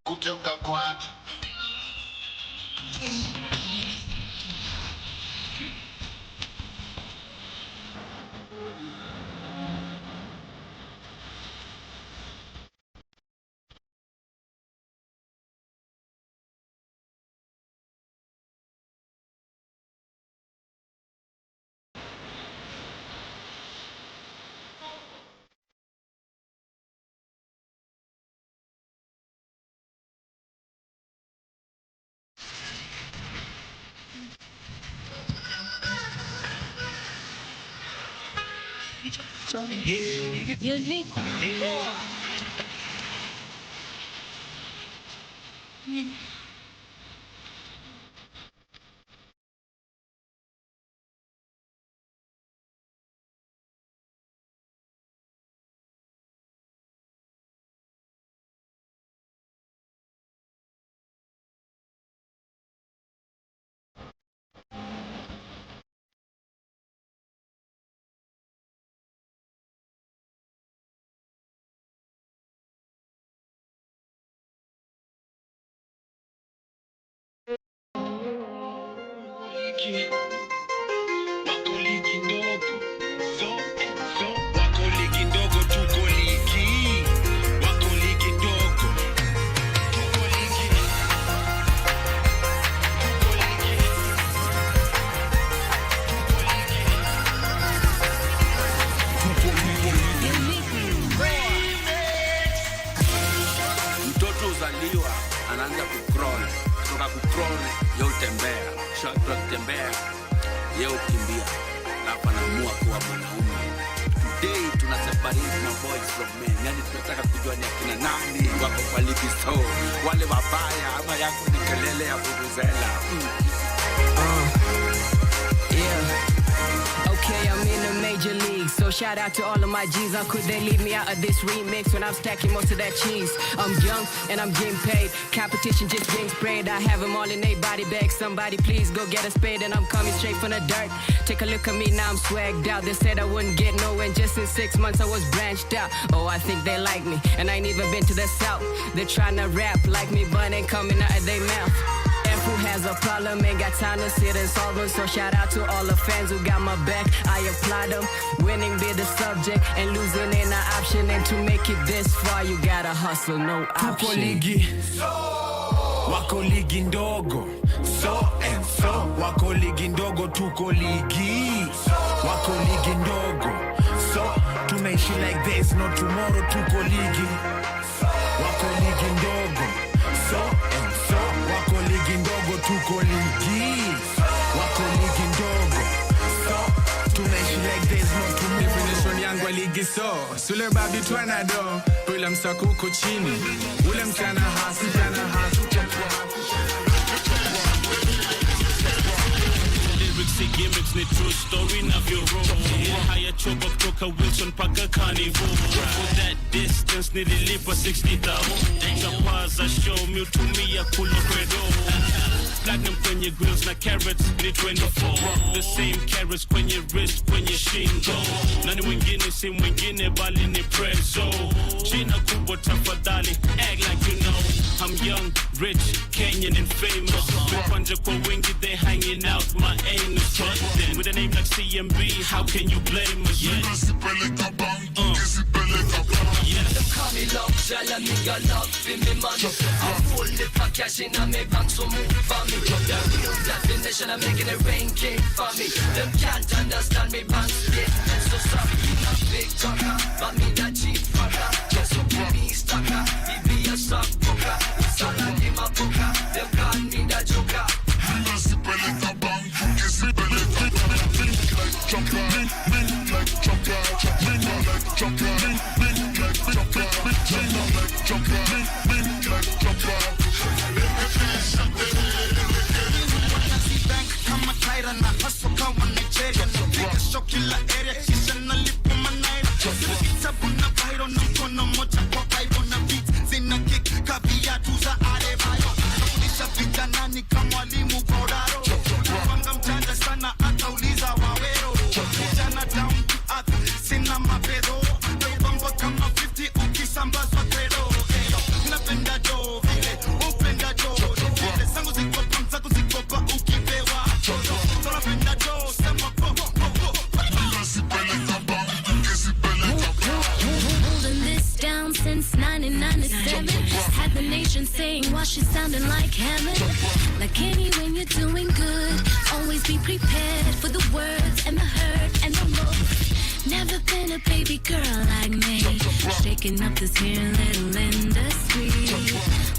Kutoka kwa mtoto uzaliwa anaanza kucrawl, kutoka kucrawl yeye utembea, shaka kutembea yeye ukimbia, alafu anaamua kuwa mwanaume. Today tuna separate my boys from men, yani tunataka kujua ni akina nani wako kwa ligi so wale wabaya ama yako ni kelele ya vuvuzela. Okay, I'm in the major league, so shout out to all of my G's. How could they leave me out of this remix when I'm stacking most of that cheese? I'm young and I'm getting paid. Competition just getting sprayed. I have them all in a body bag. Somebody please go get a spade and I'm coming straight from the dirt. Take a look at me, now I'm swagged out. They said I wouldn't get nowhere, and just in 6 months I was branched out. Oh, I think they like me, and I ain't even been to the south. They're trying to rap like me, but ain't coming out of their mouth. Who has a problem, ain't got time to sit and solve them. So shout out to all the fans who got my back. I apply them. Winning be the subject and losing ain't an option. And to make it this far, you gotta hustle, no option. Tuko ligi, wako ligi ndogo. So and so, wako ligi ndogo. Tuko ligi, wako ligi ndogo. So, tunaishi like there's no tomorrow. Tuko ligi, wako ligi ndogo. So and so, wako ligi ndogo. Tuko ligi, wako ligi ndogo. So, tunaishi like there's no tomorrow. Definition yangu ligi so sule babi tuana do ule msako uko chini ule mtana hasi lyrics gimmicks ni true story na vyoro haya choka kutoka Wilson paka Carnival for that distance nililipa 60,000 chapaza show me utumia kulo credo platinum kwenye grills na carrots ni 24 the same carrots kwenye wrist kwenye shingo nani mwingine si mwingine bali ni prezo jina kubwa tafadhali act like you know I'm young, rich, Kenyan and famous. Mepanja kwa wingi, they hanging out, my aim is but then with a name like CMB, how can you blame us? Yeah. Them call me love, jala me your love for me man. I'm full of cash in my bank, so move for me. The real definition of making it rain came for me. Them can't understand me bank split. So sorry, you not big talker, but me that cheap fucker. Just so give me stucker, he be a sock booker. It's all I give my booker. Them call me the joker. Saying while she's sounding like Hammond. Like any when you're doing good, always be prepared for the words and the hurt and the look. Never been a baby girl like me, shaking up this here little industry.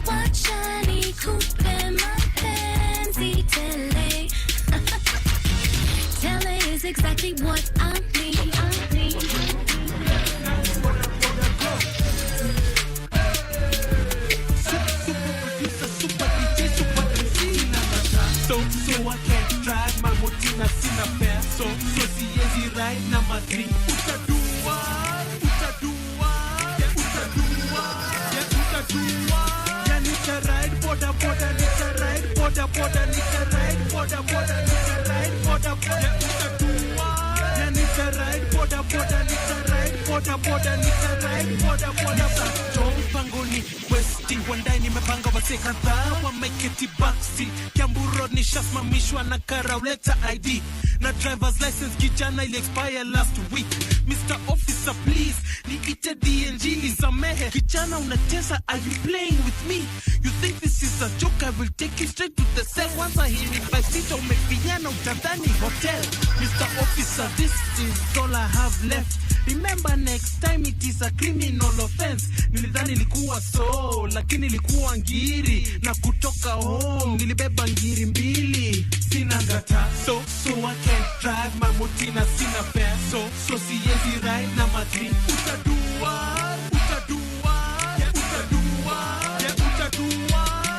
What shiny coupe and my fancy tele. Tele is exactly what I mean. So I can't drive my motina sina fare. So siezi ride na madri. Utadua, ya nita ride boda boda, nita ride boda boda, nita ride boda boda, nita ride boda boda. Ya nita ride boda boda, nita ride boda boda, nita ride boda boda. Joe pangoni westi wandai nimepanga wase kadhaa wameketi backseat. Kiambu Road nishasimamishwa na Karauleta ID na driver's license kijana ili expire last week. Mr. Officer please niite DNG nisamehe. Kijana unatesa, are you playing with me? You think this is a joke? I will take you straight to the cell. Once I hit it by sita umefinyana utadhani hotel. Mr. Officer, this is all I have left. Remember next time it is a criminal offense. Nilidhani ilikuwa so, lakini ilikuwa ngiri. Na kutoka home, nilibeba ngiri mbili. Sina ngata, so I can't drive my motina sina fare. So siezi ride na madri. Utadua.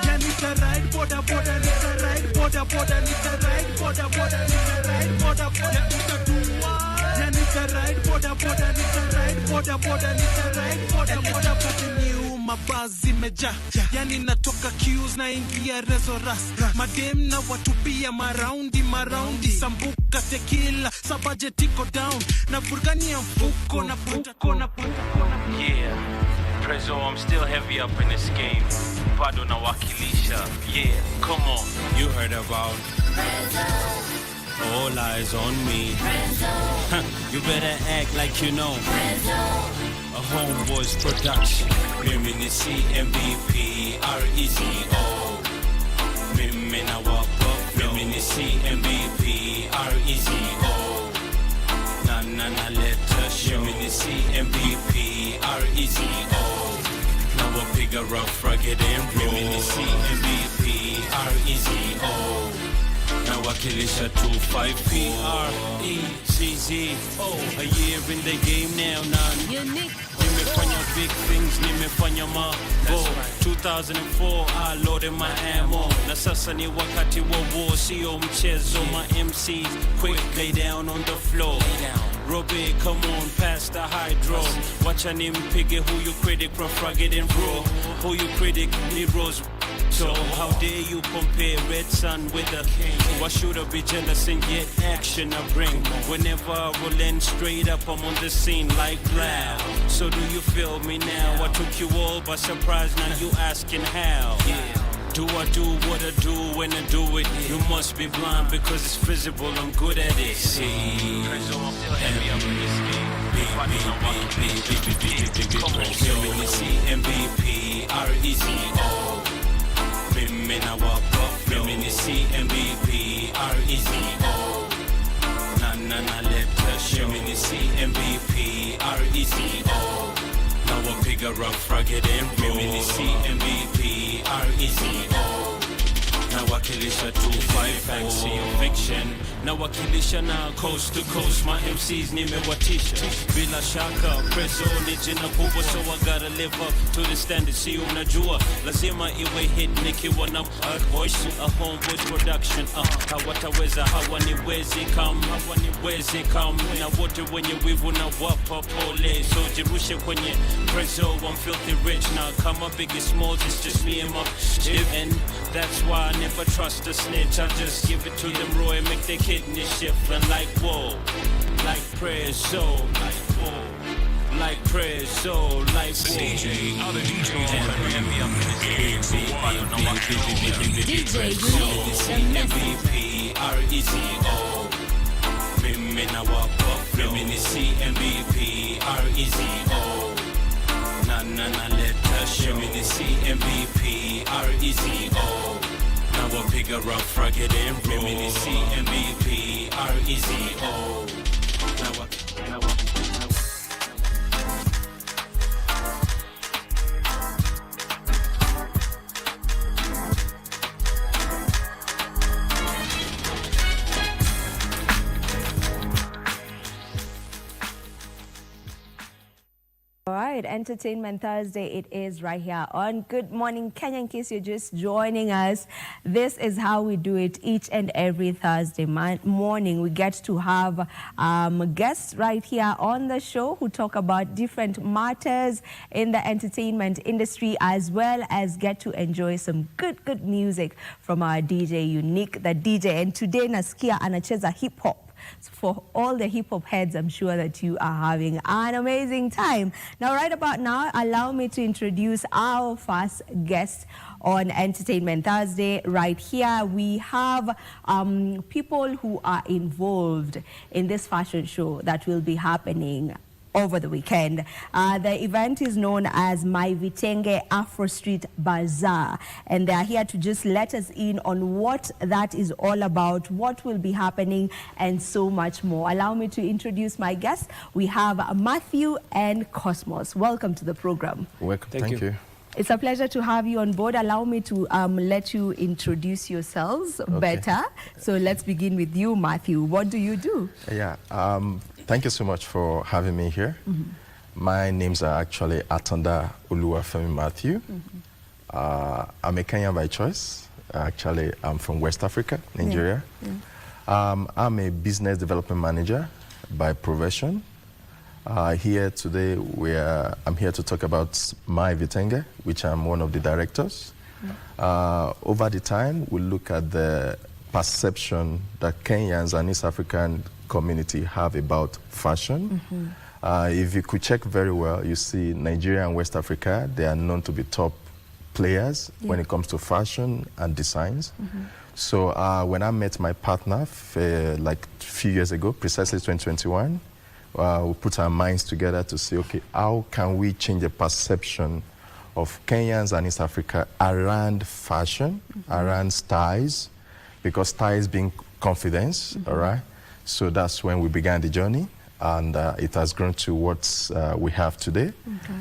Ya nita ride boda boda, nita ride boda boda, nita ride boda boda, nita ride boda boda. Utadua. Ya nita ride boda boda, nita ride boda boda, nita ride boda boda. Pate new mabazi meja, yani natoka queues na ingia rezoras. Madem na watu pia maraundi. Sambuka tequila, sa budget iko down. Na burgani ya mfuko na puta. Yeah, Prezo, I'm still heavy up in this game. Pado na wakilisha. Yeah, come on. You heard about all eyes on me. You better act like you know. A homeboy's production. Mimi ni CMBP, REZO. Mimi na wapa. Mimi ni CMBP, REZO. Na letter show. Mimi ni CMBP, REZO. Now a bigger rough, rugged and raw. Mimi ni CMBP, REZO. Now wakilisha 25P, REZO. A year in the game now, none. Nimefanya big things, nimefanya mambo. 2004, I loaded my ammo. Na sasa ni wakati wa war, sio mchezo. My MCs, quick, lay down on the floor. Robbie, come on, pass the hydro. Wacha nimpige who you critic, rough, rugged and raw. Who you critic, heroes. So how dare you compare red sun with a king? Why should I be jealous and get action I bring? Whenever I roll in straight up, I'm on the scene like Blau. So do you feel me now? I took you all by surprise, now you asking how? Do I do what I do when I do it? You must be blind because it's visible, I'm good at it. See, MVP, R-E-Z-O. Women I walk up, women you see MVP, R-E-Z-O. Na let us show me you see MVP, R-E-Z-O. Now a bigger rough, rugged and roll. Women you see MVP, R-E-Z-O. Now I kill it a 2-5 fancy fiction. Now I kill it now coast to coast. My MCs name me Watisha. Bila shaka, prezo ni jina kubwa, so I gotta live up to the standard. See unajua, lazima iwe hit nikiwa na voice. A homeboy production. Hawataweza hawaniwezi come. Na wote wenye wivu na wapa pole. So jirushe kwenye prezo, I'm filthy rich. Now come up big and small, it's just me and my shit. And that's why I never trust a snitch. I just give it to them raw and make their kidney shift. And like whoa, like prayer so, like whoa, like prayer so, like whoa. DJ, other DJs MVP, R-E-Z-O. Women I walk up, women you see MVP, R-E-Z-o. Na let us show me the see MVP, R-E-Z-O. Now a bigger rough, rugged and roll. Women you see MVP, R-E-Z-O. All right, Entertainment Thursday it is right here on Good Morning Kenya. In case you're just joining us, this is how we do it each and every Thursday morning. We get to have guests right here on the show who talk about different matters in the entertainment industry, as well as get to enjoy some good music from our DJ Unique, the DJ. And today nasikia anacheza hip hop. So for all the hip-hop heads, I'm sure that you are having an amazing time. Now, right about now, allow me to introduce our first guest on Entertainment Thursday. Right here, we have people who are involved in this fashion show that will be happening over the weekend. The event is known as My Vitenge Afro Street Bazaar, and they are here to just let us in on what that is all about, what will be happening, and so much more. Allow me to introduce my guests. We have Matthew and Cosmos. Welcome to the program. Welcome. Thank you. It's a pleasure to have you on board. Allow me to let you introduce yourselves better. So let's begin with you, Matthew. What do you do? Yeah. Thank you so much for having me here. My names are actually Atanda Uluwafemi Matthew. I'm a Kenyan by choice. Actually, I'm from West Africa, Nigeria. I'm a business development manager by profession. Here today, I'm here to talk about My Vitenge, which I'm one of the directors. Over the time, we look at the perception that Kenyans and East African community have about fashion. If you could check very well, you see Nigeria and West Africa, they are known to be top players when it comes to fashion and designs. So when I met my partner like a few years ago, precisely 2021, we put our minds together to say, okay, how can we change the perception of Kenyans and East Africa around fashion, around styles, because styles being confidence, all right? So that's when we began the journey, and it has grown to what we have today.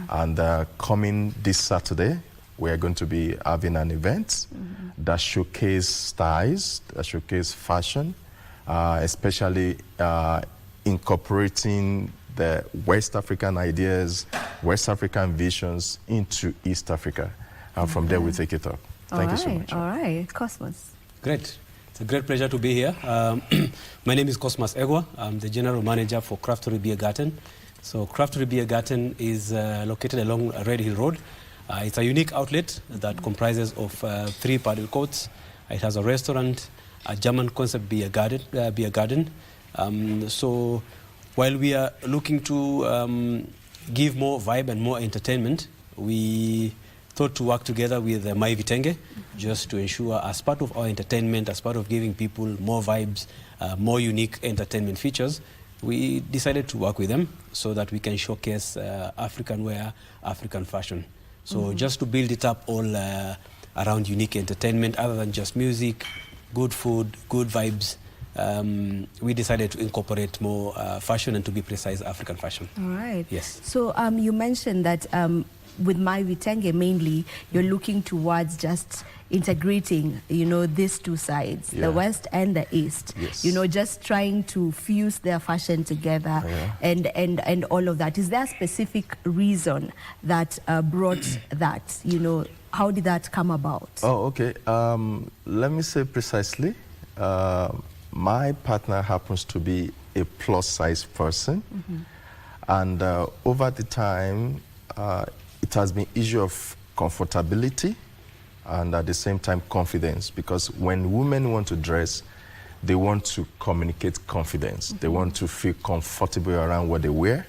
And coming this Saturday, we are going to be having an event that showcase styles, that showcase fashion, especially incorporating the West African ideas, West African visions into East Africa. And from there, we take it up. Thank you so much. All right, Cosmos. Great. It's a great pleasure to be here. My name is Cosmos Egwa. I'm the General Manager for Craftery Beer Garden. So Craftery Beer Garden is located along Red Hill Road. It's a unique outlet that comprises of 3 paddle courts. It has a restaurant, a German concept beer garden. So while we are looking to give more vibe and more entertainment, we thought to work together with My Viten just to ensure, as part of our entertainment, as part of giving people more vibes, more unique entertainment features, we decided to work with them so that we can showcase African wear, African fashion. So just to build it up all around unique entertainment, other than just music, good food, good vibes, we decided to incorporate more fashion and, to be precise, African fashion. All right. Yes. So you mentioned that with My Viten mainly, you're looking towards just integrating, these 2 sides, the West and the East. Yes. Just trying to fuse their fashion together and all of that. Is there a specific reason that brought that? How did that come about? Oh, okay. Let me say precisely. My partner happens to be a plus-size person, and over the time, it has been issue of comfortability and at the same time confidence, because when women want to dress, they want to communicate confidence. They want to feel comfortable around what they wear.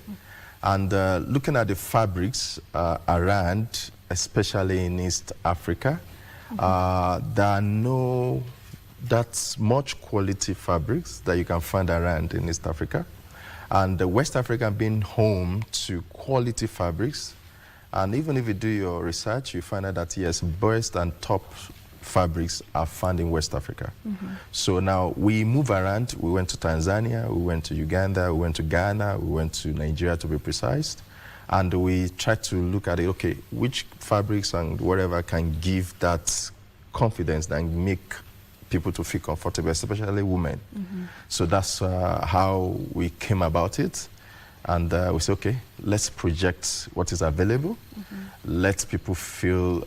And looking at the fabrics around, especially in East Africa, there are no that much quality fabrics that you can find around in East Africa. And West Africa being home to quality fabrics, and even if you do your research, you find out that yes, best and top fabrics are found in West Africa. So now we move around. We went to Tanzania, we went to Uganda, we went to Ghana, we went to Nigeria, to be precise. And we tried to look at it, okay, which fabrics and whatever can give that confidence and make people to feel comfortable, especially women. So that's how we came about it. And we said, okay, let's project what is available. Let people feel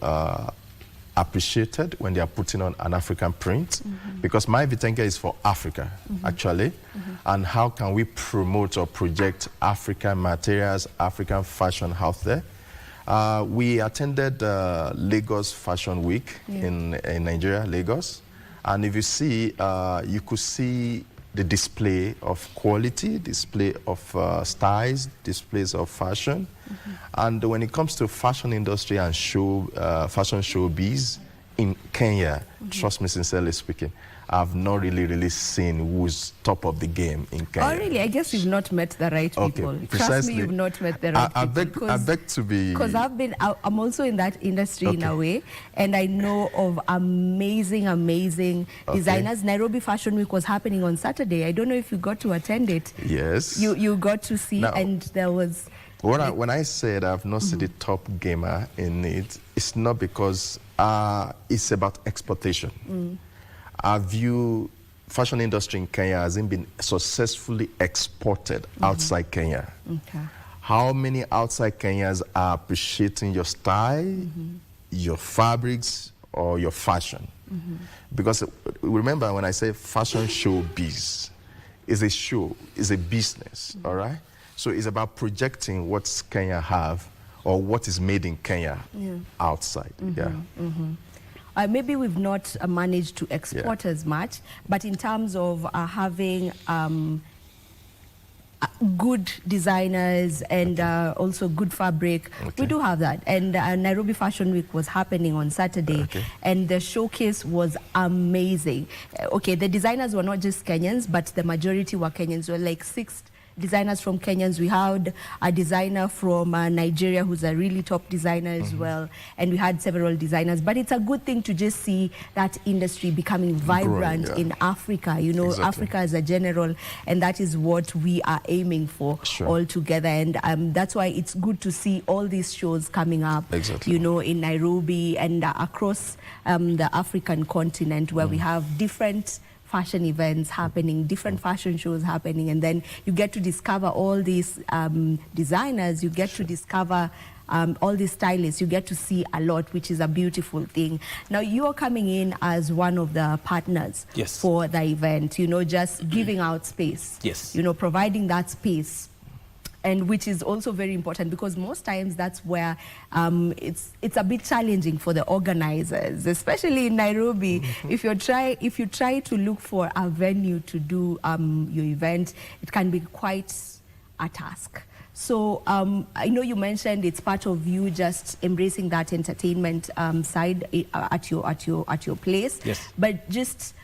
appreciated when they are putting on an African print. Because My Viten is for Africa, actually. And how can we promote or project African materials, African fashion out there? We attended Lagos Fashion Week in Nigeria, Lagos. And if you see, you could see the display of quality, display of styles, displays of fashion. And when it comes to fashion industry and fashion showbiz in Kenya, trust me, sincerely speaking, I've not really seen who's top of the game in Kenya. Oh, really? I guess you've not met the right people. Okay, Trust me, you've not met the right people. I beg to be... Because I'm also in that industry in a way, and I know of amazing designers. Nairobi Fashion Week was happening on Saturday. I don't know if you got to attend it. Yes. You got to see, now, and there was... When I said I've not seen the top gamer in it, it's not because it's about exportation. I view fashion industry in Kenya hasn't been successfully exported outside Kenya. How many outside Kenyans are appreciating your style, your fabrics, or your fashion? Because remember, when I say fashion showbiz, it's a show, it's a business, all right? So it's about projecting what Kenya have or what is made in Kenya outside. Maybe we've not managed to export as much, but in terms of having good designers and also good fabric, we do have that. And Nairobi Fashion Week was happening on Saturday, and the showcase was amazing. Okay, the designers were not just Kenyans, but the majority were Kenyans. There were like 6 designers from Kenyans. We had a designer from Nigeria who's a really top designer as well, and we had several designers. But it's a good thing to just see that industry becoming vibrant in Africa, Africa as a general, and that is what we are aiming for all together. And that's why it's good to see all these shows coming up, in Nairobi and across the African continent, where we have different fashion events happening, different fashion shows happening, and then you get to discover all these designers, you get to discover all these stylists, you get to see a lot, which is a beautiful thing. Now, you are coming in as one of the partners for the event, just giving out space, providing that space And which is also very important because most times that's where it's a bit challenging for the organizers, especially in Nairobi. If you try to look for a venue to do your event, it can be quite a task. So I know you mentioned it's part of you just embracing that entertainment side at your place. Yes. But just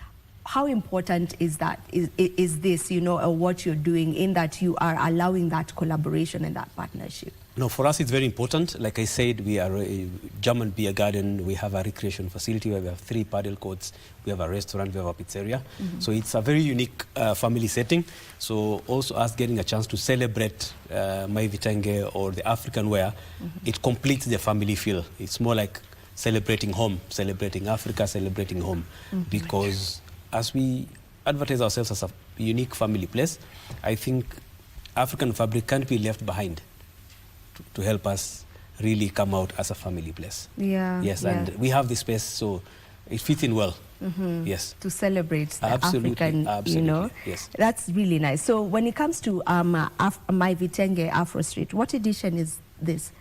how important is that? Is this, you know, what you're doing in that you are allowing that collaboration and that partnership? No, for us it's very important. Like I said, we are a German beer garden. We have a recreation facility where we have 3 paddle courts. We have a restaurant, we have a pizzeria. So it's a very unique family setting. So also us getting a chance to celebrate my Vitenge or the African wear, it completes the family feel. It's more like celebrating home, celebrating Africa, celebrating home. Because as we advertise ourselves as a unique family place, I think African fabric can't be left behind to help us really come out as a family place. Yeah. Yes, and we have the space, so it fits in well. Yes. To celebrate the African, Absolutely. you know. Yes. That's really nice. So when it comes to My Vitenge Afro Street, what edition is this?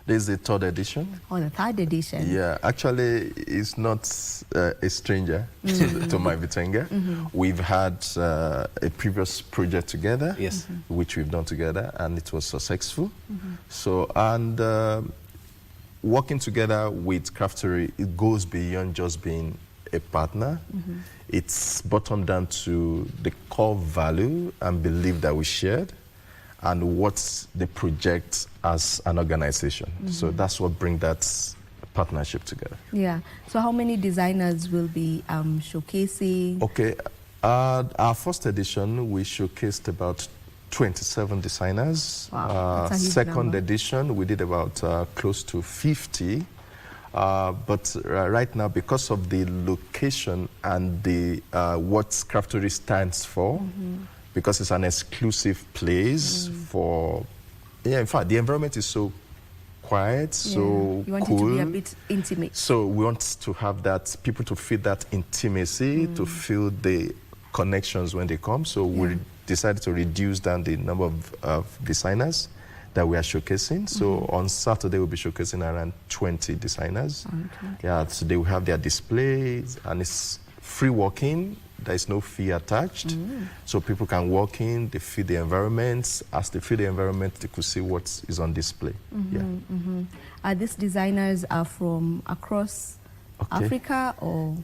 This is the 3rd edition. Oh, the 3rd edition. Yeah, actually, it's not a stranger to My Vitenge. We've had a previous project together, which we've done together, and it was successful. So, and working together with Craftery, it goes beyond just being a partner. It's bottom down to the core value and belief that we shared, and what's the project as an organization. So that's what brings that partnership together. Yeah. So how many designers will be showcasing? Okay. Our first edition, we showcased about 27 designers. Wow, that's a huge Second number. edition, we did about close to 50. But right now, because of the location and the what Craftery stands for, because it's an exclusive place for, in fact, the environment is so quiet, so you want cool. it to be a bit intimate. So we want to have that, people to feel that intimacy, to feel the connections when they come. So we decided to reduce down the number of designers that we are showcasing. So on Saturday, we'll be showcasing around 20 designers. Yeah, so they will have their displays, and it's free walking. There is no fee attached. So people can walk in, they feel the environment. As they feel the environment, they could see what is on display. These designers are from across Africa, or?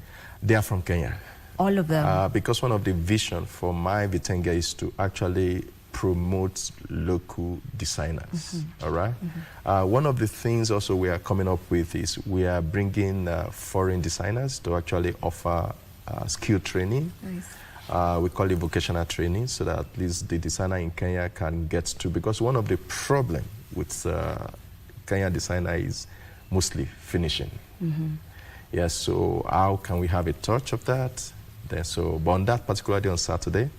They are from Kenya. All of them? Because one of the vision for My Vitenge is to actually promote local designers, all right? One of the things also we are coming up with is we are bringing foreign designers to actually offer skill training. Nice. We call it vocational training, so that at least the designer in Kenya can get to, because one of the problems with Kenya designer is mostly finishing. Yes, so how can we have a touch of that? Then, so, but on that particular day on Saturday,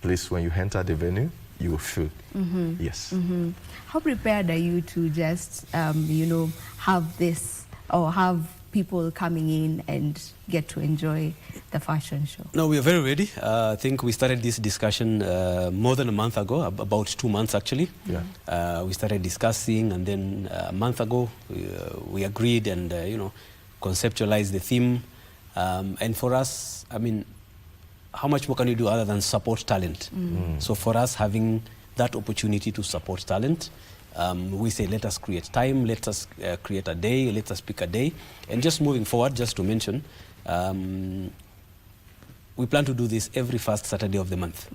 please, when you enter the venue, you will feel. Yes. How prepared are you to just, you know, have this, or have people coming in and get to enjoy the fashion show? No, we are very ready. I think we started this discussion more than a month ago, about 2 months actually. We started discussing, and then a month ago we agreed and you know, conceptualized the theme. And for us, I mean, how much more can you do other than support talent? So for us, having that opportunity to support talent, we say, let us create time, let us create a day, let us pick a day. And just moving forward, just to mention, we plan to do this every first Saturday of the month.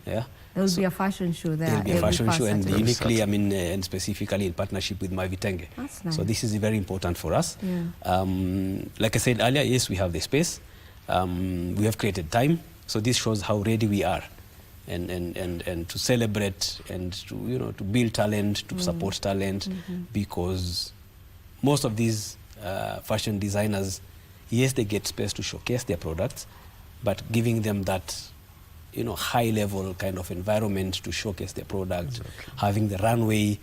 Yeah. There will be a fashion show there. There will be a fashion show, and Saturday. uniquely, I mean, and specifically in partnership with My Vitenge. That's nice. So this is very important for us. Like I said earlier, yes, we have the space. We have created time. So this shows how ready we are, and to celebrate, and to, you know, to build talent, to support talent, because most of these fashion designers, yes, they get space to showcase their products, but giving them that, you know, high level kind of environment to showcase their product, having the runway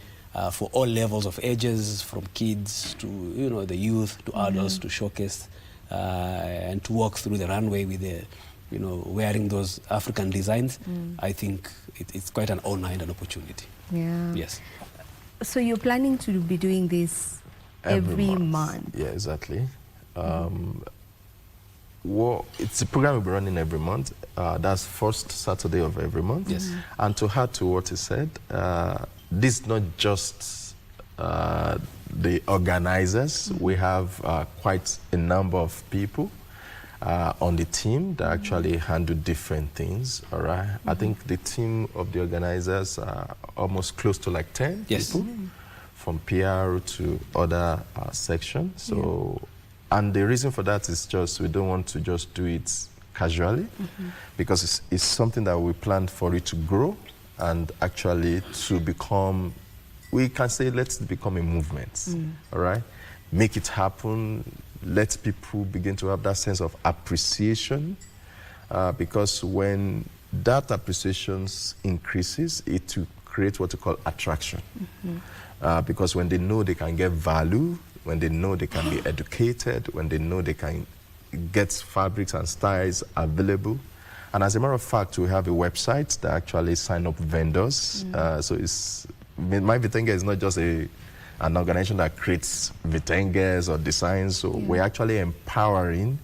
for all levels of ages, from kids to, you know, the youth to adults, to showcase and to walk through the runway with wearing those African designs, I think it's quite an honor and an opportunity. Yeah. Yes. So you're planning to be doing this every month? Yeah, exactly. Well, it's a program we'll be running every month. That's first Saturday of every month. Yes. And to add to what he said, this is not just the organizers. We have quite a number of people on the team that actually handle different things, all right? I think the team of the organizers are almost close to like 10 people, from PR to other sections. So, and the reason for that is just we don't want to just do it casually, because it's something that we plan for it to grow and actually to become, we can say, let's become a movement, all right? Make it happen. Let people begin to have that sense of appreciation, because when that appreciation increases, it will create what we call attraction. Because when they know they can get value, when they know they can be educated, when they know they can get fabrics and styles available. And as a matter of fact, we have a website that actually sign up vendors. So My Vitenge is not just an organization that creates vitenges or designs. So we're actually empowering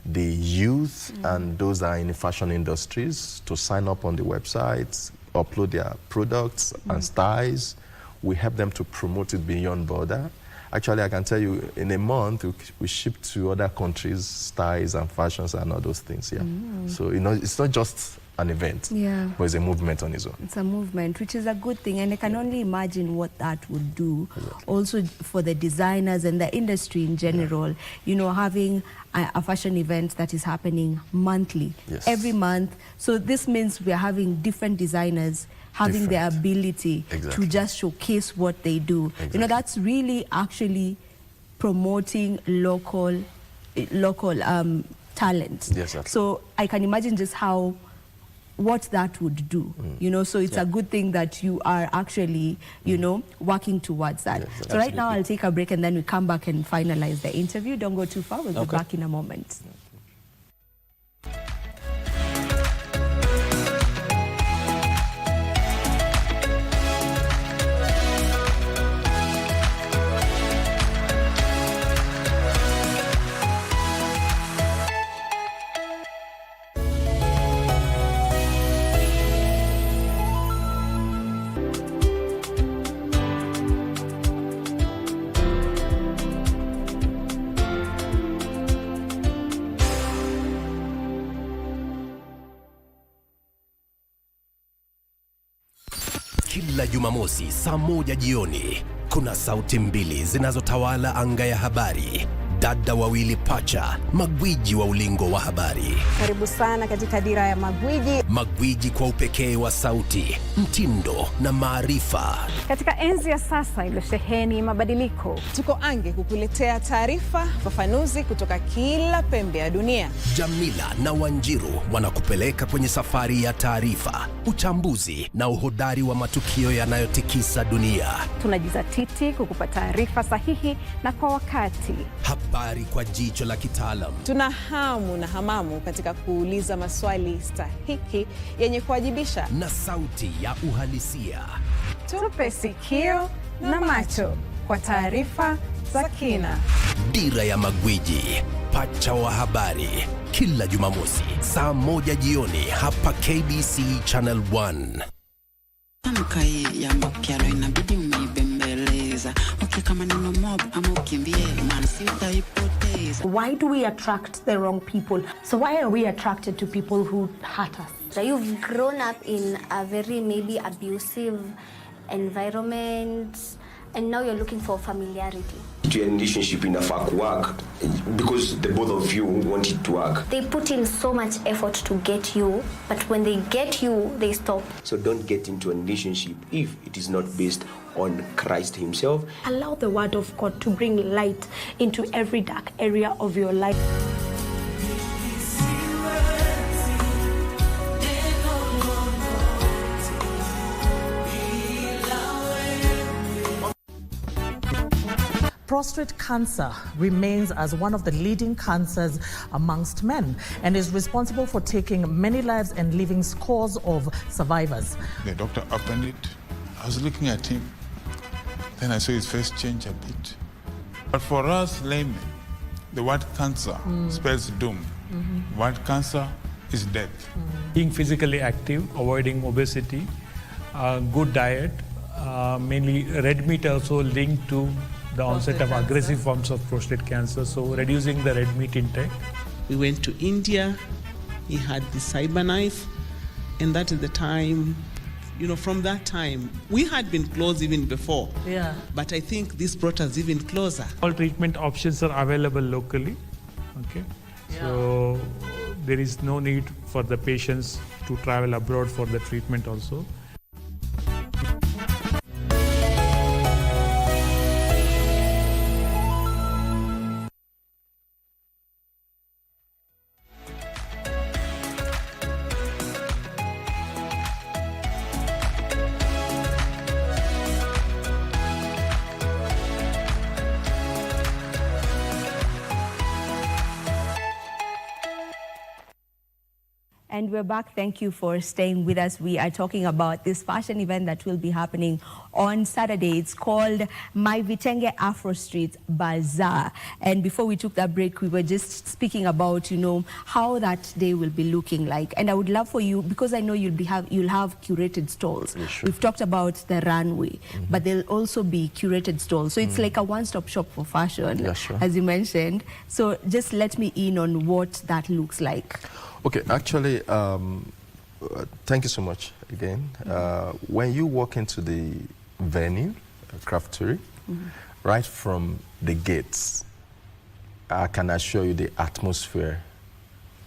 the youth and those that are in the fashion industries to sign up on the websites, upload their products and styles. We help them to promote it beyond border. Actually, I can tell you, in a month, we ship to other countries styles and fashions and all those things. So, it's not just an event, but it's a movement on its own. It's a movement, which is a good thing, and I can only imagine what that would do also for the designers and the industry in general. Having a fashion event that is happening monthly, every month. So this means we're having different designers having the ability to just showcase what they do. That's really actually promoting local talent. So I can imagine just what that would do, so it's a good thing that you are actually, working towards that. So right now I'll take a break and then we come back and finalize the interview. Don't go too far, we'll be back in a moment. Kila Jumamosi saa 1 jioni kuna sauti mbili zinazotawala anga ya habari. Dada wawili pacha, magwiji wa ulingo wa habari. Karibu sana katika dira ya magwiji. Magwiji kwa upekee wa sauti, mtindo na maarifa. Katika enzi ya sasa iliyosheheni mabadiliko, tuko ange kukuletea taarifa, fafanuzi kutoka kila pembe ya dunia. Jamila na Wanjiru wanakupeleka kwenye safari ya taarifa, uchambuzi na uhodari wa matukio yanayotikisa dunia. Tunajizatiti kukupa taarifa sahihi na kwa wakati. Habari kwa jicho la kitaalam. Tuna hamu na hamamu katika kuuliza maswali stahiki yenye kuwajibisha. Na sauti ya uhalisia. Tupe sikio na macho kwa taarifa za kina. Dira ya magwiji, pacha wa habari. Kila Jumamosi, saa 1 jioni hapa KBC Channel 1. Amkai ya mbokialo inabidi umeibembeleza. Kama neno mob ama ukimbie, man sita ipoteza. Why do we attract the wrong people? So why are we attracted to people who hurt us? So you've grown up in a very maybe abusive environment, and now you're looking for familiarity. To a relationship in a fuck work because the both of you want it to work. They put in so much effort to get you, but when they get you, they stop. So don't get into a relationship if it is not based on Christ himself. Allow the word of God to bring light into every dark area of your life. prostate cancer remains as one of the leading cancers amongst men and is responsible for taking many lives and leaving scores of survivors. The doctor opened it. I was looking at him. Then I saw his face change a bit. But for us laymen, the word cancer spells doom. Word cancer is death. Being physically active, avoiding obesity, good diet, mainly red meat also linked to the onset of aggressive forms of prostate cancer, so reducing the red meat intake. We went to India, he had the cyber knife, and that is the time, from that time, we had been close even before. Yeah. But I think this brought us even closer. All treatment options are available locally, okay? Yeah. So there is no need for the patients to travel abroad for the treatment also. And we're back. Thank you for staying with us. We are talking about this fashion event that will be happening on Saturday. It's called My Vitenge Afro Street Bazaar. And before we took that break, we were just speaking about, how that day will be looking like. And I would love for you, because I know you'll have curated stalls. Yeah, sure. We've talked about the runway, but there'll also be curated stalls. So it's like a one-stop shop for fashion, yeah, sure, as you mentioned. So just let me in on what that looks like. Okay, actually, thank you so much again. When you walk into the venue, craftery, right from the gates, I can assure you the atmosphere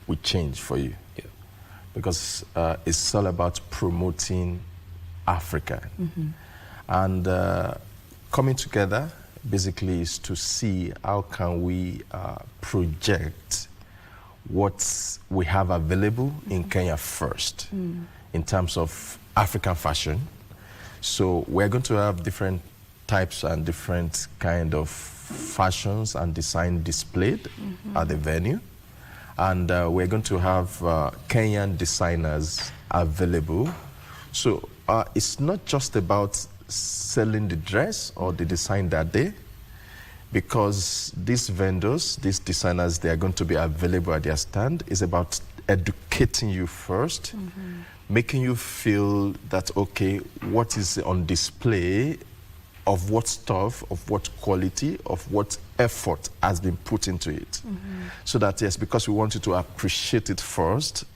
will change for you. Yeah. Because it's all about promoting Africa. And coming together basically is to see how can we project what we have available in Kenya first in terms of African fashion. So we're going to have different types and different kind of fashions and design displayed at the venue. And we're going to have Kenyan designers available. So it's not just about selling the dress or the design that day, because these vendors, these designers, they are going to be available at their stand. It's about educating you first, making you feel that, okay, what is on display, of what stuff, of what quality, of what effort has been put into it. So that, yes, because we want you to appreciate it first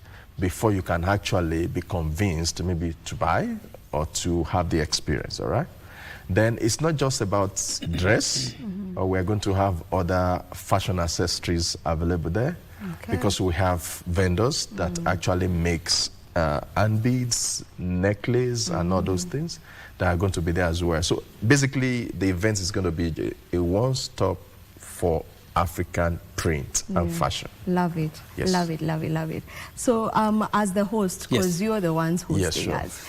before you can actually be convinced maybe to buy or to have the experience, all right? Then it's not just about dress. We're going to have other fashion accessories available there, because we have vendors that actually makes hand beads, necklace, and all those things that are going to be there as well. So basically, the event is going to be a one-stop for African print and fashion. Love it. Yes. Love it, love it, love it. So as the host, because you're the ones hosting us,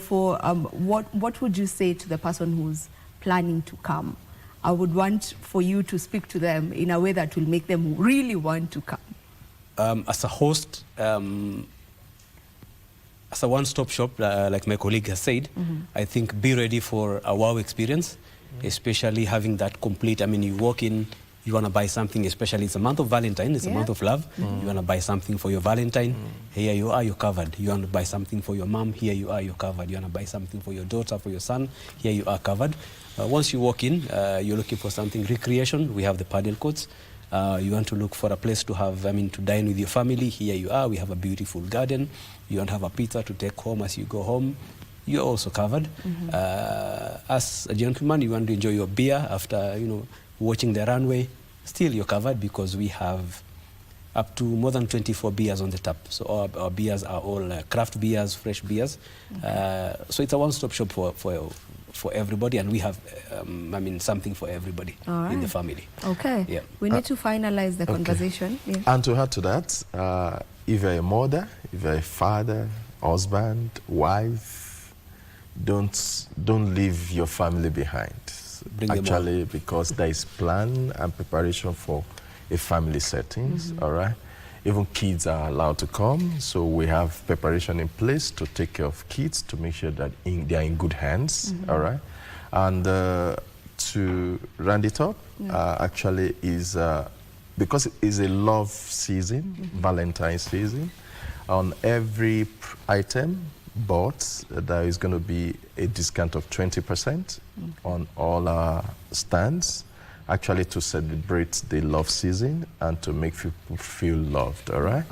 for what would you say to the person who's planning to come? I would want for you to speak to them in a way that will make them really want to come. As a host, as a one-stop shop, like my colleague has said, I think be ready for a wow experience, especially having that complete, you walk in, you want to buy something, especially it's a month of Valentine, it's a month of love. You want to buy something for your Valentine, here you are, you're covered. You want to buy something for your mom, here you are, you're covered. You want to buy something for your daughter, for your son, here you are covered. Once you walk in, you're looking for something recreation, we have the paddle courts. You want to look for a place to have, to dine with your family, here you are, we have a beautiful garden. You want to have a pizza to take home as you go home, you're also covered. As a gentleman, you want to enjoy your beer after, watching the runway, still you're covered, because we have up to more than 24 beers on the tap. So our beers are all craft beers, fresh beers. So it's a one-stop shop for everybody, and we have something for everybody in the family. Okay. Yeah. We need to finalize the conversation. Yeah. And to add to that, if you're a mother, if you're a father, husband, wife, don't leave your family behind. Yes, actually, because there is plan and preparation for a family settings, all right? Even kids are allowed to come, so we have preparation in place to take care of kids, to make sure that they are in good hands, all right? And to round it up, actually is, because it is a love season, Valentine's season, on every item bought, there is going to be a discount of 20% on all our stands, actually to celebrate the love season and to make people feel loved, all right?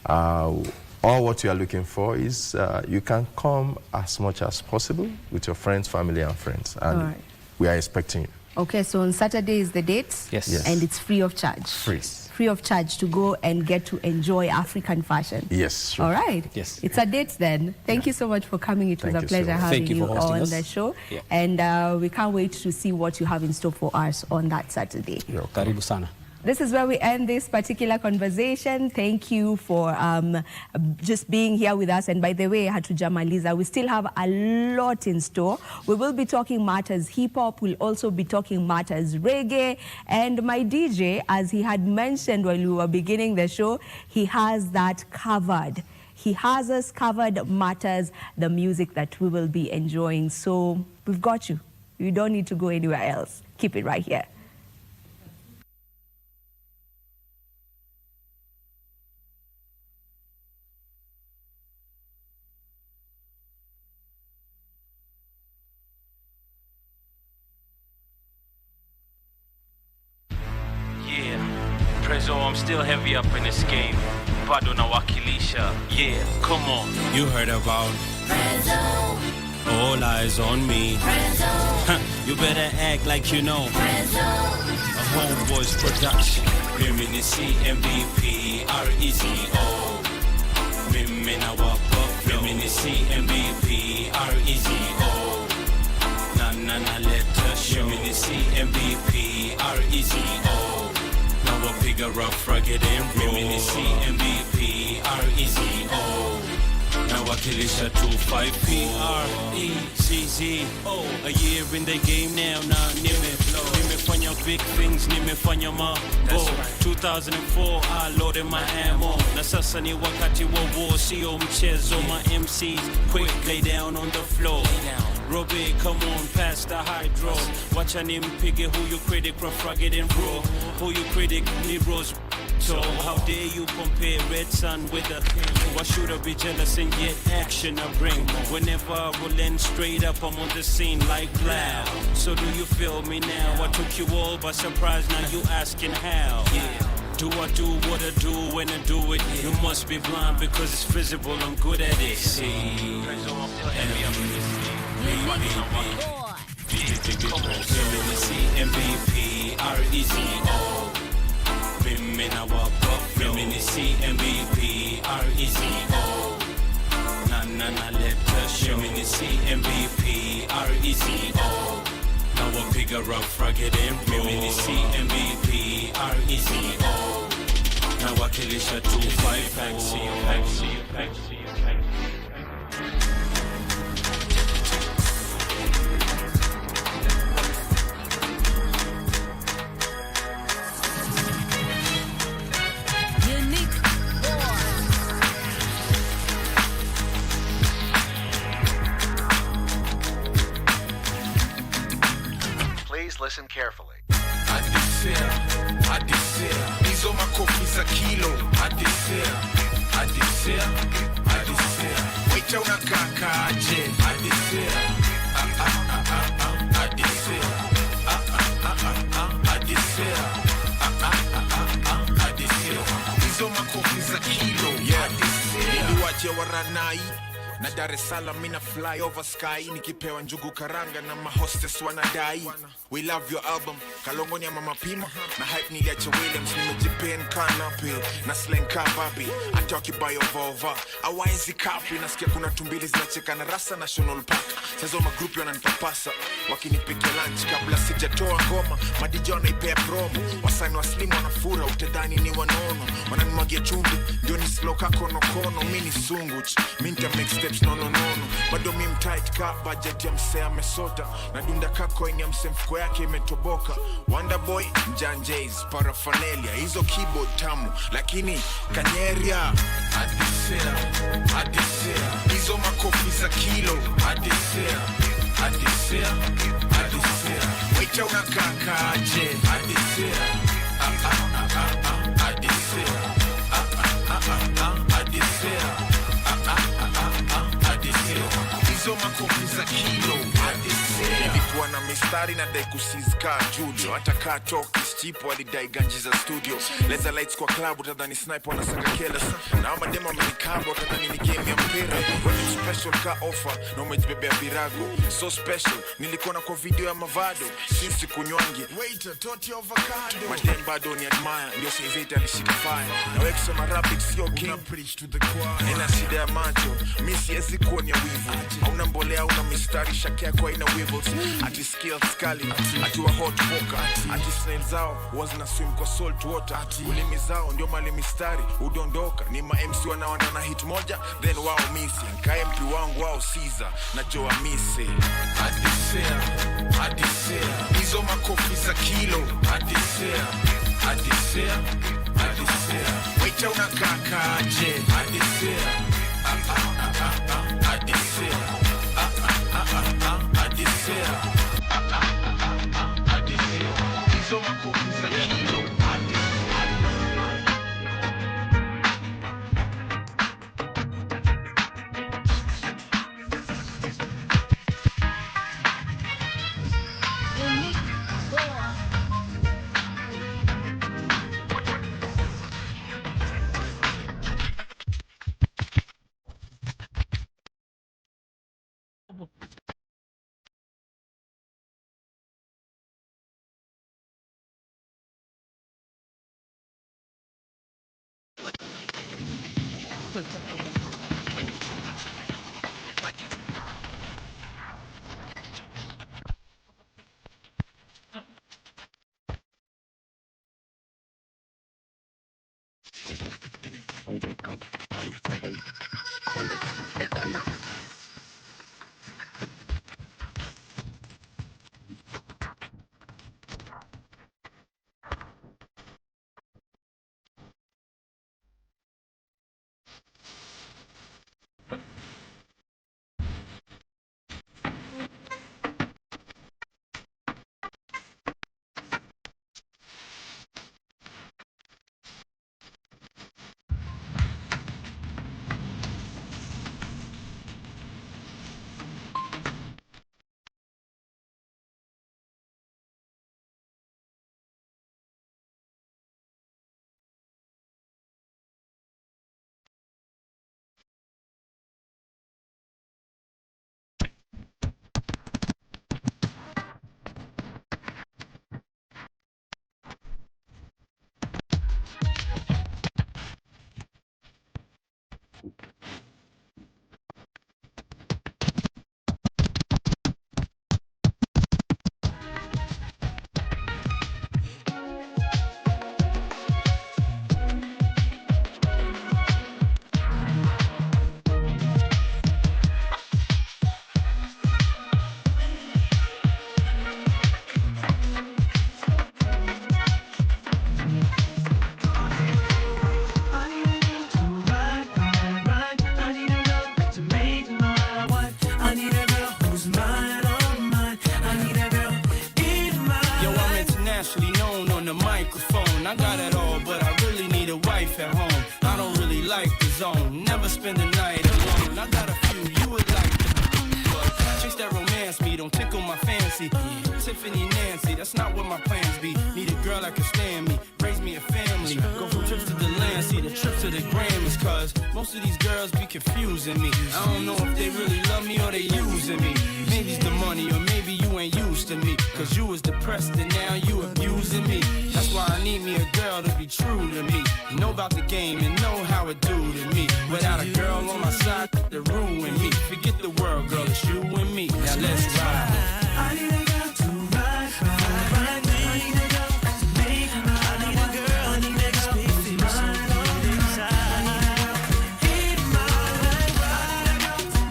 All what you are looking for is you can come as much as possible with your friends, family, and friends, and we are expecting you. Okay, so on Saturday is the date? Yes. And it's free of charge? Free of charge to go and get to enjoy African fashion? Yes, sure. All right. Yes. It's a date then. Thank you so much for coming. It was a pleasure having you on the show. Yeah. And we can't wait to see what you have in store for us on that Saturday. Karibu sana. This is where we end this particular conversation. Thank you for just being here with us. And by the way, hatujamaliza, we still have a lot in store. We will be talking matters hip-hop. We'll also be talking matters reggae. And my DJ, as he had mentioned while we were beginning the show, he has that covered. He has us covered, matters, the music that we will be enjoying. So we've got you. You don't need to go anywhere else. Keep it right here. I'm still heavy up in this game. Bado na wakilisha. Yeah, come on. You heard about all eyes on me. You better act like you know. A homeboys production. Reminisce MVP REZO. Mimina wapa. Reminisce MVP REZO. Na let us show. Reminisce MVP REZO. Now a bigger, rough, rugged and raw. Reminisce MVP REZO. Now I kill it at 25PREZO. A year in the game now, nah, nimefanya big things, nimefanya mambo. 2004 I loaded my ammo. Na sasa ni wakati wa war, sio mchezo. My MCs quick, lay down on the floor. Robbie, come on, pass the hydro. Watch an impige, who you critic, rough, rugged and raw. Who you critic, Nero's. So how dare you compare Red Sun with a why should I be jealous and yet action I bring? Whenever I roll in straight up, I'm on the scene like Blau. So do you feel me now? I took you all by surprise, now you asking how? Do I do what I do when I do it? You must be blind because it's visible, I'm good at it. See, MVP REZO. Mimina wapa. Reminisce MVP REZO. Na let us show. Reminisce MVP REZO. Now a bigger, rough, rugged and raw. Reminisce MVP REZO. Now I kill it at 25 pack. See you pack, see you pack, see you pack. Listen carefully. Adisea. Hizo makofi za kilo. Adisea. Waita unakaa aje. Adisea. Hizo makofi za kilo. Adisea. Niliwache waranai. Na Dar es Salaam mina fly over sky. Nikipewa njugu karanga na mahostess wanadai. We love your album, Kalongoni ya Mama Pima. Na hype niliacha Williams, nimejipen kanape. Na slang kababi, ata wakibayo vova. Awaenzi kapi, nasikia kuna tumbili zinacheka na Rasa National Park. Sazo magrupi wananipapasa, wakinipikia lunch kabla sijatoa ngoma. Madija wanaipea promo, wasani wa slim wanafura, utedhani ni wanono. Wananimwagia chumbi, ndio ni slow kako no kono. Mini sunguch, minta mixed steps nono bado mi mtight ka budget ya msee amesota na dunda ka coin ya msee mfuko yake imetoboka Wonderboy Mjanjays paraphernalia hizo keyboard tamu lakini kanyeria adisea hizo makofi za kilo adisea waita unakakaje adisea hizo makofi za kilo nilikuwa na mistari na dai kusizika Julio hata kaa toki stipo alidai ganji za studio leza lights kwa club utadhani sniper wanasaka killers na mademo amenikabo utadhani ni game ya mpira when special ka offer na umejibebea virago so special nilikuwa kwa video ya Mavado since kunywangi waiter toti avocado madem bado ni admire ndio saizi alishika fire na wewe kusema rap sio king preach to the choir ina shida ya macho mimi siwezi kuonya wivu hauna mbolea una mistari shakia kwa ina weevils ati skills kali ati wa hot poker ati snails zao wazina swim kwa salt water ulimi zao ndio mali mistari udondoka ni ma MC wanaona na hit moja then wao missing ka MP wangu wao Caesar na Joa Misi adisea hizo makofi za kilo adisea waita unakakaje adisea hizo makofi za kilo I got it all, but I really need a wife at home. I don't really like the zone, never spend the night alone. I got a few you would like to but chase that romance me, don't tickle my fancy. Tiffany Nancy, that's not what my plans be. Need a girl that can stand me, raise me a family. Go from trips to the land, see the trips to the Grammys. Cause most of these girls be confusing me. I don't know if they really love me or they using me. Maybe it's the money or maybe you ain't used to me. Cause you was depressed and now you abusing me. That's why I need me a girl to be true to me. Know about the game and know how it do to me. Without a girl on my side, they ruin me. Forget the world, girl, it's you and me. Now let's ride. I need a girl to ride. I need a girl to make me ride. I need a girl to speak to me. Ride on the inside. Hit my life, ride.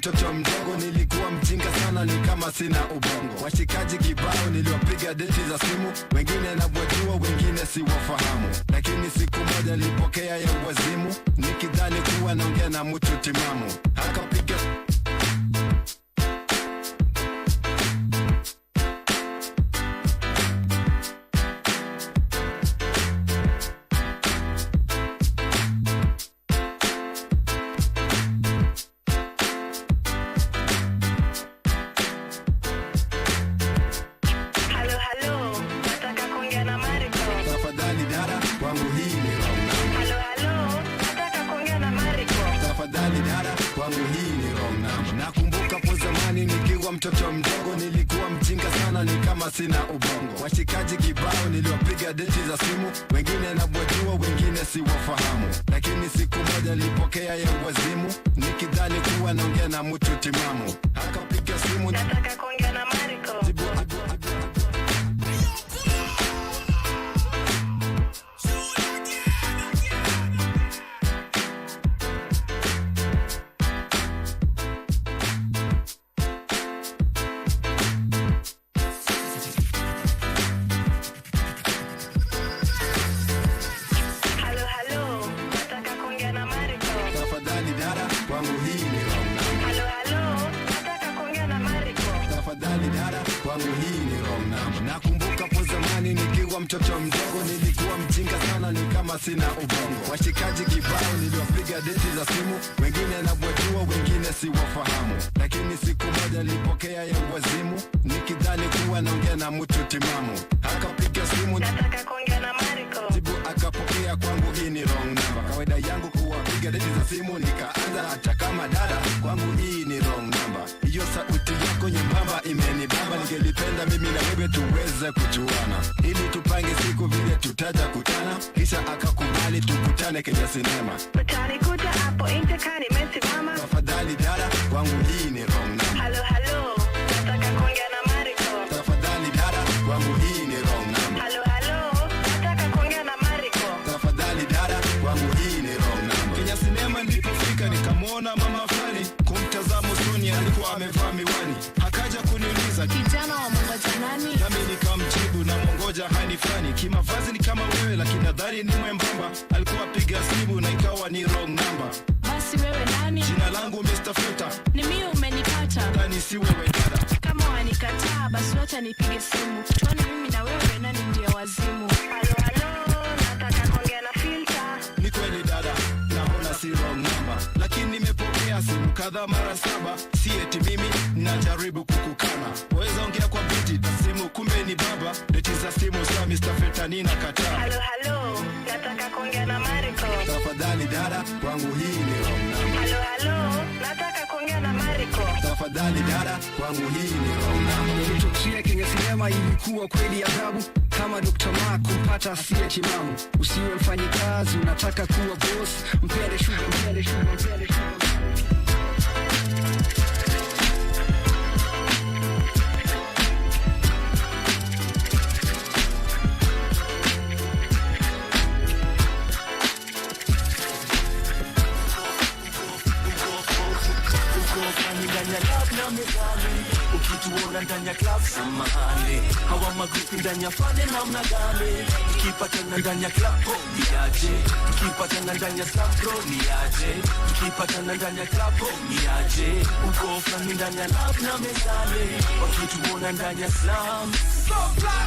mtoto mdogo nilikuwa mjinga sana ni kama sina ubongo. Washikaji kibao niliwapiga deti za simu, wengine nabwajua wengine siwafahamu. Lakini siku moja nilipokea ya wazimu, nikidhani kuwa naongea na mtu timamu. Akapiga mtoto mdogo nilikuwa mjinga sana ni kama sina ubongo. Washikaji kibao niliwapiga deti za simu, wengine nabwajua wengine siwafahamu. Lakini siku moja nilipokea ya wazimu, nikidhani kuwa naongea na mtu timamu. Akapiga simu, nataka kuongea na Mariko. Mtoto mdogo nilikuwa mjinga sana ni kama sina ubongo. Washikaji kibao niliwapiga deti za simu, wengine nabwajua wengine siwafahamu. Lakini siku moja nilipokea ya wazimu, nikidhani kuwa naongea na mtu timamu. Akapiga simu, nataka kuongea na Mariko. Jibu akapokea, kwangu hii ni wrong number. Kawaida yangu kuwapiga deti za simu, nikaanza hata kama dada, kwangu hii ni wrong number. Hiyo sauti yako nyembamba imenibamba, ningelipenda mimi na wewe tuweze kujuana, ili tupange siku vile tutaja kutana. Kisha akakubali tukutane kwenye sinema. Utanikuta hapo Intercani mesimama. Tafadhali dada, kwangu hii ni wrong number. Hello hello, nataka kuongea na Mariko. Tafadhali dada, kwangu hii ni wrong number. Hello hello, nataka kuongea na Mariko. Tafadhali dada, kwangu hii ni wrong number. Kwenye sinema nilipofika nikamwona mama fulani, kumtazama usoni alikuwa amevaa miwani. Akaja kuniuliza, kijana wa mongoja nani? Nami nikamjibu na mongoja hani fulani. Kimavazi ni kama wewe lakini nadhani ni mwembamba. Alikuwa piga simu na ikawa ni wrong number. Basi wewe nani? Jina langu Mr. Filter. Ni mimi umenipata. Ndani si wewe dada. Kama wanikataa basi wacha nipige simu. Tuone mimi na wewe nani ndiye wazimu. Halo halo, nataka kuongea na Filter. Ni kweli dada, naona si wrong number. Lakini nimepokea simu kadhaa mara 7. Si eti mimi najaribu kukukana. Waweza ongea kwa biti simu kumbe ni baba. Deti za simu sa Mr. Filter nina kataa. Halo halo, nataka kuongea na Mariko. Tafadhali dada, kwangu hii ni wrong number. Halo halo, nataka kuongea na Mariko. Tafadhali dada, kwangu hii ni wrong number. Kutokea kwenye sinema ilikuwa kweli adhabu, kama Dr. Mark kumpata asiye timamu. Usiwe mfanyikazi unataka kuwa boss, mpende sugar, mpende sugar, mpende sugar. Ukituona ndani ya club samahani, hawa magrupi ndani ya fane namna gani? Tukipatana ndani ya club ni aje, tukipatana ndani ya sampro ni aje, tukipatana ndani ya club ni aje. Uko fulani ndani ya lab na mezani, wakituona ndani ya slum.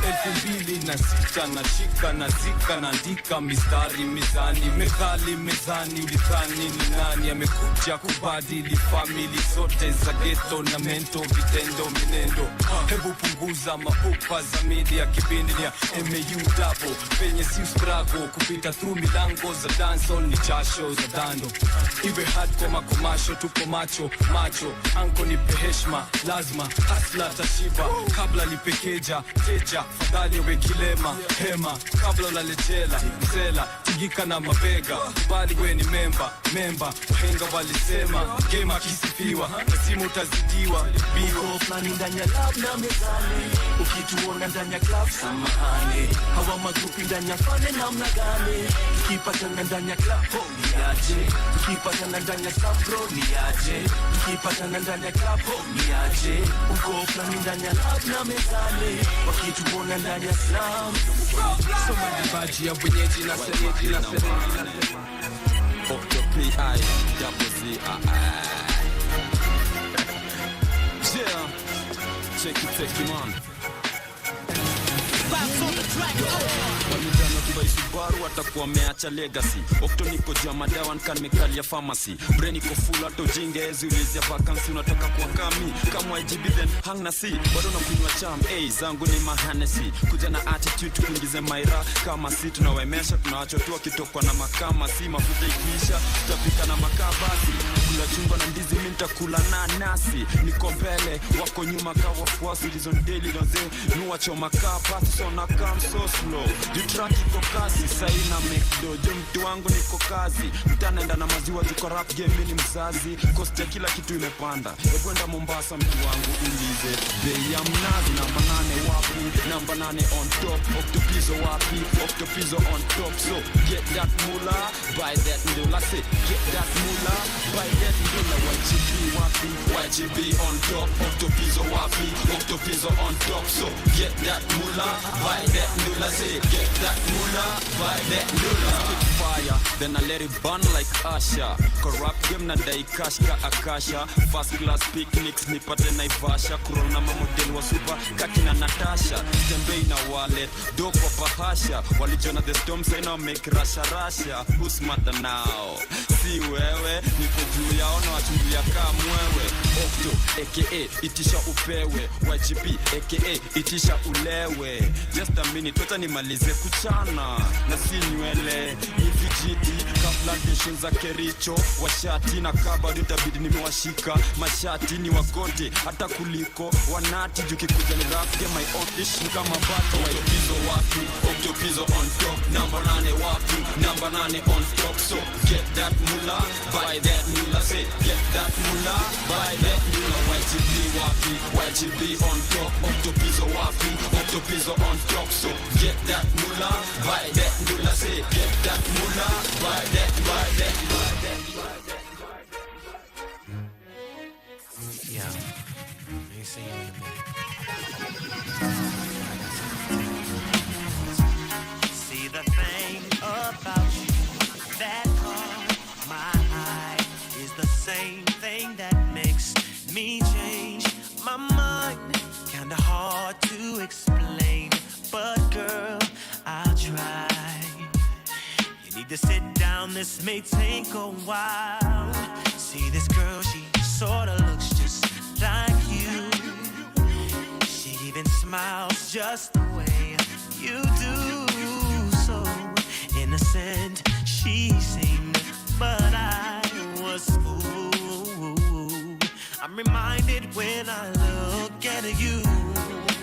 2006 nashika nazika naandika mistari mizani, methali mezani, ulidhani ni nani? Amekuja kubadili famili zote za ghetto na mento, vitendo minendo. Hebu punguza mapupa za media, kipindi ni ya MAU double, penye si struggle kupita through milango za dancehall ni jasho za dando. Iwe hardcore makomasho tuko macho macho, anko nipe heshima lazima hasla tashiba, kabla lipekeja teja fadhali we kilema hema, kabla ulalejela msela tigika na mabega, kubali we ni memba wahenga walisema game akisifiwa lazima utazidiwa. Biko flani ndani ya lab na mezani, mezani, ukituona ndani ya club samahani, hawa magrupi ndani ya fane namna gani, tukipatana ndani ya club ho niaje, tukipatana ndani ya sabro niaje, tukipatana ndani ya club ho niaje, uko flani ndani ya club na mezani, wakituona ndani ya slam soma dibaji ya wenyeji na sereji na sereji na sereji P.I. double Z-I-I. Yeah, take him on. Walijana kibai Subaru watakuwa meacha legacy. Okto niko jama dawan kan mekalia pharmacy. Brain iko full ato jinge ezi ulizia vacancy. Unataka kuwa kami kama IGB then hang na si. Bado na kunywa cham, zangu ni mahanesi. Kuja na attitude kuingize maira kama si. Tunawemesha tunawachotua kitokwa na makama si. Mafuta ikiisha tutapika na makabasi. Kula chungwa na ndizi minta kula na nasi. Niko mbele wako nyuma kawa fuasi. Lizon daily doze nuwa choma kapasi. So na come so slow. You track iko kasi. Saina mekdo jo mtu wangu niko kazi. Mtanaenda na maziwa juko rap game mini mzazi. Cost ya kila kitu imepanda. Ekwenda Mombasa mtu wangu ulize. Bei ya mnazi namba 8 wapi. Namba 8 on top. Octopizo wapi. Octopizo on top. So get that mula. Buy that ndula. Say get that mula. Buy that ndula. YGB wapi. YGB on top. Octopizo wapi. Octopizo on top. So get that mula. Buy that ndula. Say get that mula. Buy that ndula. Spit fire. Then I let it burn like Asha. Corrupt game na dai cash ka Akasha. First class picnics nipate naivasha. Kurona mamodel wa super kakina Natasha. Stembei na wallet. Dope wa pahasha. Walijona the storm say now make rasha. Who's smarter now? Si wewe. Niko juu yao na wachungulia kama mwewe. Okto aka itisha upewe. YGB aka itisha ulewe. Just a minute wacha nimalize kuchana. Na si nywele hivi jiti kabla dishin za Kericho. Washati na kabado itabidi nimewashika. Mashati ni wagote hata kuliko wanati juki kuja ni rap get my own ish kama bato. Octopizo wapi. Octopizo on top. Number 8 wapi. Number 8 on top. So get that mula. Buy that mula. Say get that mula. Buy that mula. YGB wapi. YGB on top. Octopizo wapi. Octopizo on top. So get that mula. Buy that mula. Say get that mula. Buy that. Buy that. Buy that. Buy that. Yeah. I ain't seen you in a minute. See the thing about you that caught my eye is the same thing that makes me change my mind. Kinda hard to explain, but girl, I'll try. You need to sit down, this may take a while. See this girl, she sorta looks just like you. She even smiles just the way you do. So innocent she seemed, but I was fooled. I'm reminded when I look at you,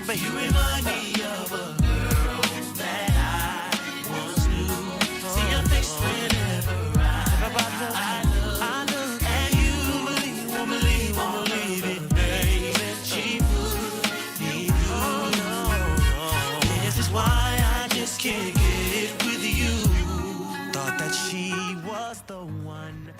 but you remind me of a girl that I once knew. See your face whenever I look at you. Won't believe it, baby. She put me through. No. This is why I just can't get it with you. Thought that she was the one.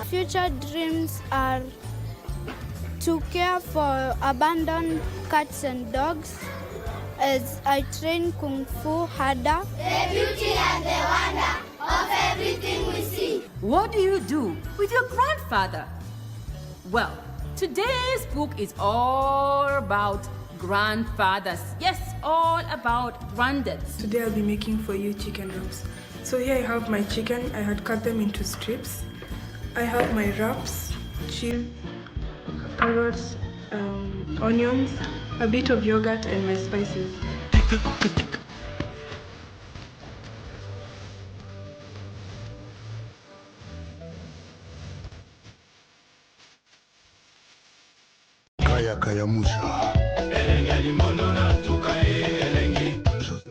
Future dreams are to care for abandoned cats and dogs as I train Kung Fu harder. The beauty and the wonder of everything we see. What do you do with your grandfather? Well, Today's book is all about grandfathers. Yes, all about granddads. Today I'll be making for you chicken wraps. So here I have my chicken. I had cut them into strips. I have my wraps, cheese, carrots, onions, a bit of yogurt, and my spices.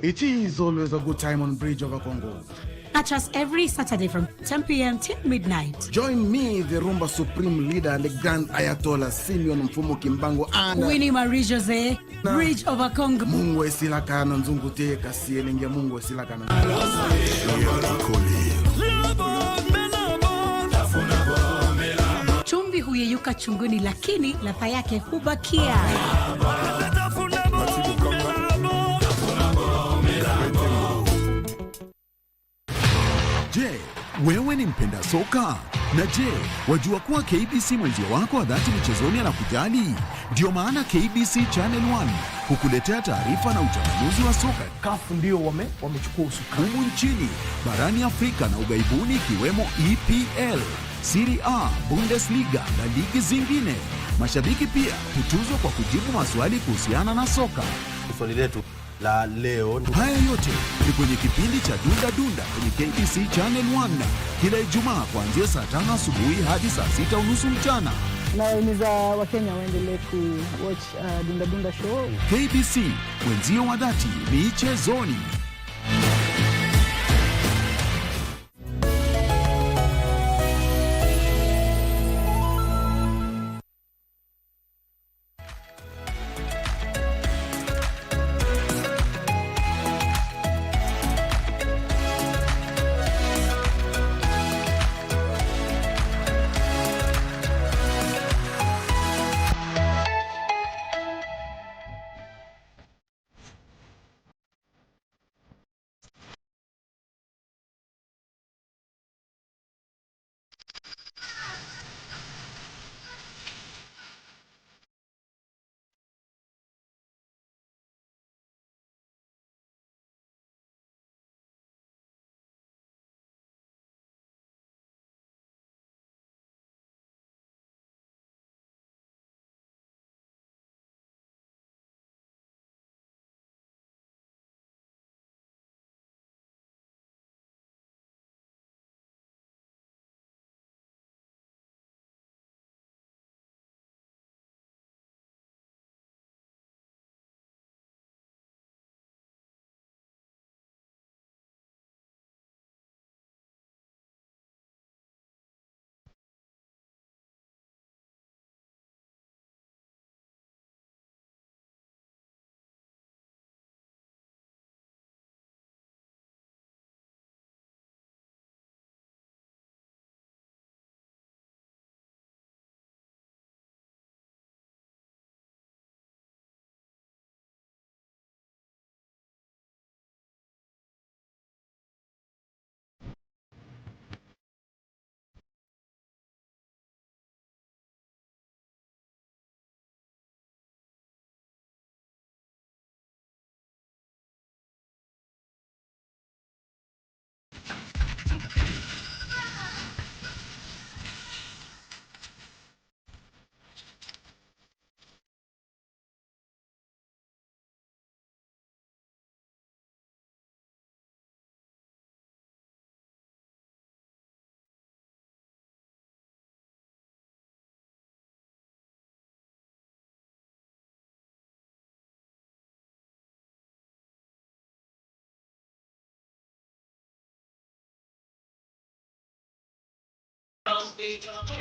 It is always a good time on Bridge over Congo. Catch us every Saturday from 10 p.m. till midnight. Join me, the Rumba Supreme Leader and the Grand Ayatollah Simeon Mfumo Kimbango and Winnie Marie Jose, Bridge over Congo. Mungu esilakana nzungute kasielenge Mungu esilakana. Chumvi huyeyuka chunguni, lakini ladha yake hubakia. Je, wewe ni mpenda soka? Na je, wajua kuwa KBC mwenzio wako wa dhati michezoni anakujali? Ndio maana KBC Channel 1 hukuletea taarifa na uchambuzi wa soka. CAF ndio wamechukua usukani humu nchini, barani Afrika na ugaibuni, ikiwemo EPL, Serie A, Bundesliga na ligi zingine. Mashabiki pia hutuzwa kwa kujibu maswali kuhusiana na soka. Swali letu la leo. Haya yote ni kwenye kipindi cha Dunda Dunda kwenye KBC Channel 1 kila Ijumaa kuanzia saa 5 asubuhi hadi saa 6:30 mchana. Nawahimiza Wakenya waendelee watch Dunda Dunda show. KBC, mwenzio wa dhati michezoni.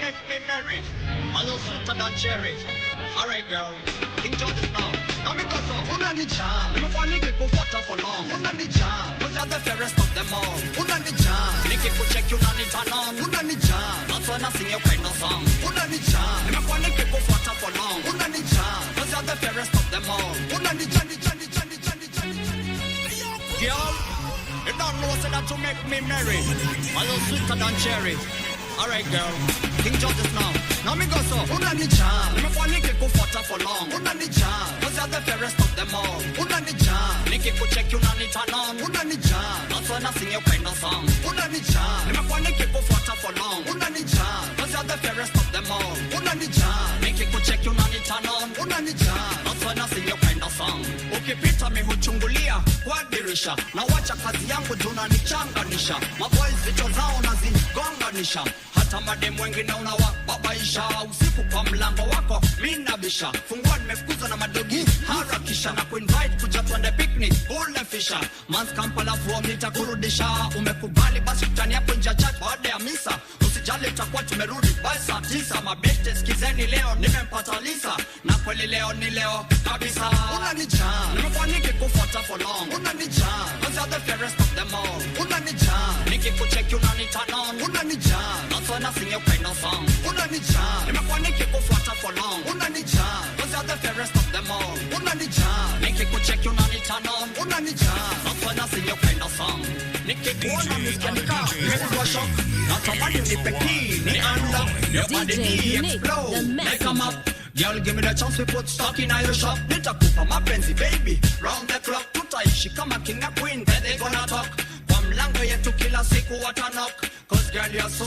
Make me merry, a little sweeter than cherry. Alright girl, enjoy this now. Now me cause una ni jam, me finally get go water for long. Una ni jam, cause you're the fairest of them all. Una ni jam, make it go check you na ni turn on. Una ni jam, that's when I sing your kind of song. Una ni jam, me finally get go water for long. Una ni jam, cause you're the fairest of them all. Una ni jam, girl, you don't know so that to make me merry, a little sweeter than cherry. Alright girl, King George's now. Now me go so, unani jam. Me for Nicky go fought for long. Unani jam, cause you're the fairest of them all. Unani jam, Nicky go check you nani turn on. Unani jam, that's when I sing your kind of song. Unani jam, me for Nicky go fought for long. Unani jam, cause you're the fairest of them all. Unani jam, Nicky go check you nani turn on. Unani jam, that's when I sing your kind of song. Ukipita mi huchungulia kwa dirisha, na wacha kazi yangu juna nichanganisha. Maboys vichwa zao nazigonganisha, hata mademu wengine unawababaisha. Usiku kwa mlango wako minabisha, fungua nimefukuza na madogi harakisha, na kuinvite kuja tuende picnic ule fisha. Mans Kampala fuo nitakurudisha, umekubali basi tutani hapo nje chat baada ya misa. Usijali utakuwa tumerudi by saa 9. Mabete skizeni leo nimempata Lisa, na kweli leo ni leo kabisa. Unani jam, nimekuwa nikikufuata for long. Unani jam, cause you're the fairest of them all. Unani jam, nikikucheck unani turn on. Unani jam, that's when I sing your kind of song. Unani jam, nimekuwa nikikufuata for long. Unani jam, cause you're the fairest of them all. Unani jam, nikikucheck unani turn on. Unani jam, that's when I sing your kind of song. Nikikuona miskanika, nimekuwa shock. Natamani nipe key, ni unlock. Your body ni explode, make 'em up. Girl, give me the chance to put stock in your shop. Nitakupa mapenzi baby, round the clock. Tutaishi kama king and queen, where they gonna talk. Kwa mlango yetu kila siku watanok, cause girl you're so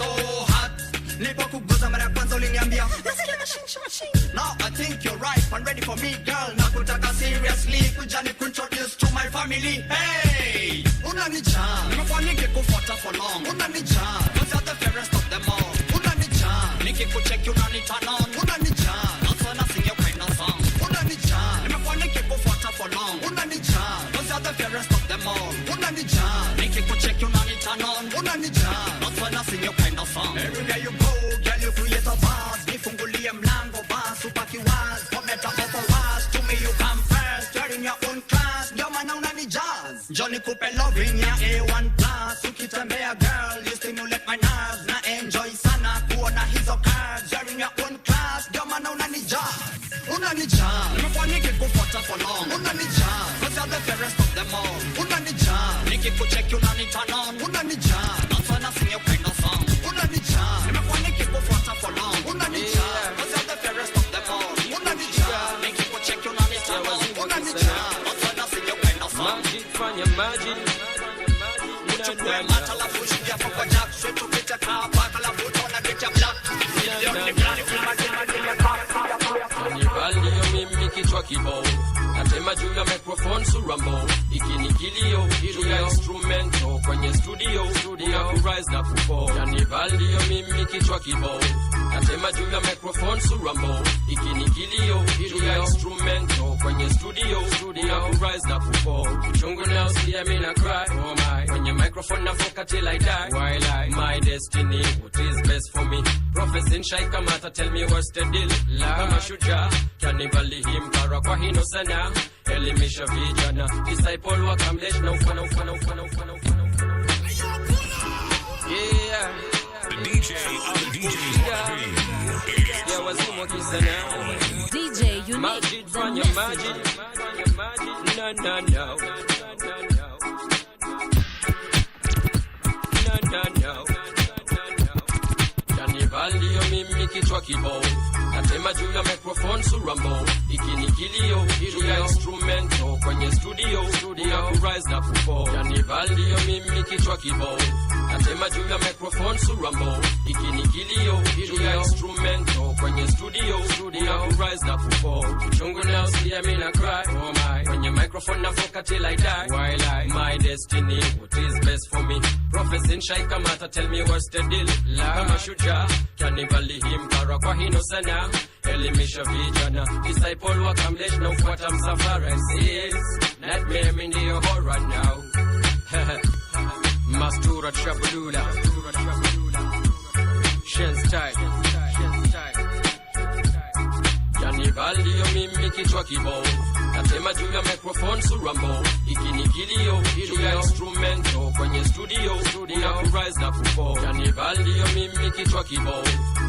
hot. Nipo kuguza mara kwanza uliniambia nasile machine. Now I think you're right and ready for me girl. Nakutaka seriously, kuja ni kuintroduce to my family. Hey, unani jam, nimekuwa nikikufuata for long. Unani jam, cause you're the fairest of them all. Unani jam, nikikucheck unani turn on. Unani jam, that's when I sing your kind of song. Unani jam, nimekuwa nikikufuata for long. Unani jam, cause you're the fairest of them all. Unani jam, nikikucheck unani turn on. Unani jam, that's when I sing your kind of song. Everywhere you go, girl you create a vase. Nifungulie mlango basi upaki wazi. For better or for worse, to me you come first. You're in your own class, ndio maana unani jazz. Johnny Coupe loving ya A1 plus. Ukitembea girl, you stimulate my nerves. Na enjoy sana kuona hizo cards. You're in your own class, ndio maana unani jazz. Unani jam, nimekuwa nikikufuata for long. Unani jam, cause you're the fairest of them all. Unani jam, nikikucheck unani turn on. Unani jam, that's when I sing your kind of song. Unani jam, nimekuwa nikikufuata for long. Unani jam, cause you're the fairest of them all. Unani jam, nikikucheck unani turn on. Unani jam, that's when I sing your kind of song. Magic, fanya magic. Uchukue mata la fushi ya papa jack. Swetu pita kaa baka la futo na kicha black. Nivalio mimi kichwa kibao, natema juu ya microphone surambo. Ikini kilio, juu ya instrumento kwenye studio kurise na kufall. Nivalio mimi kichwa kibao, natema juu ya microphone surambo. Ikini kilio, juu ya instrumento kwenye studio kurise na kufall. Chungu now see me na cry, oh my. Kwenye microphone na foka till I die. While I, my destiny, what is best for me. Prophecy in Shai Kamata, tell me what's the deal. Kama shujaa, kanibali himkara kwa hino sana. Elimisha vijana, disciple wakamlesh na ufana. Yeah, the DJ of the DJs wanna be. Yeah, wazimu kisana. DJ Unique, fanya magic. No. Kanivalio mimi kichwa kibao, natema juu ya microphone surambo. Ikini kilio, juu ya instrumento kwenye studio kurise na kufall. Kanivalio mimi kichwa kibao, natema juu ya microphone surambo. Ikini kilio, juu ya instrumento kwenye studio kurise na kufall. Chungu now see me na cry, oh my. Kwenye microphone na foka till I die. While I, my destiny, what is best for me. Prophecy in Shai Kamata, tell me what's the deal. Kama shujaa, kanibali himkara kwa hino sana. Elimisha vijana, disciple wakamlesh na ufuata msafara. Yes, nightmare mindi yo horror now. Mastura Trabulula, Shen's tight. Kanivalio mimi kichwa kibao, natema juu ya microphone surambo. Ikini kilio, juu ya instrumento kwenye studio kurise na kufall. Kanivalio mimi kichwa kibao,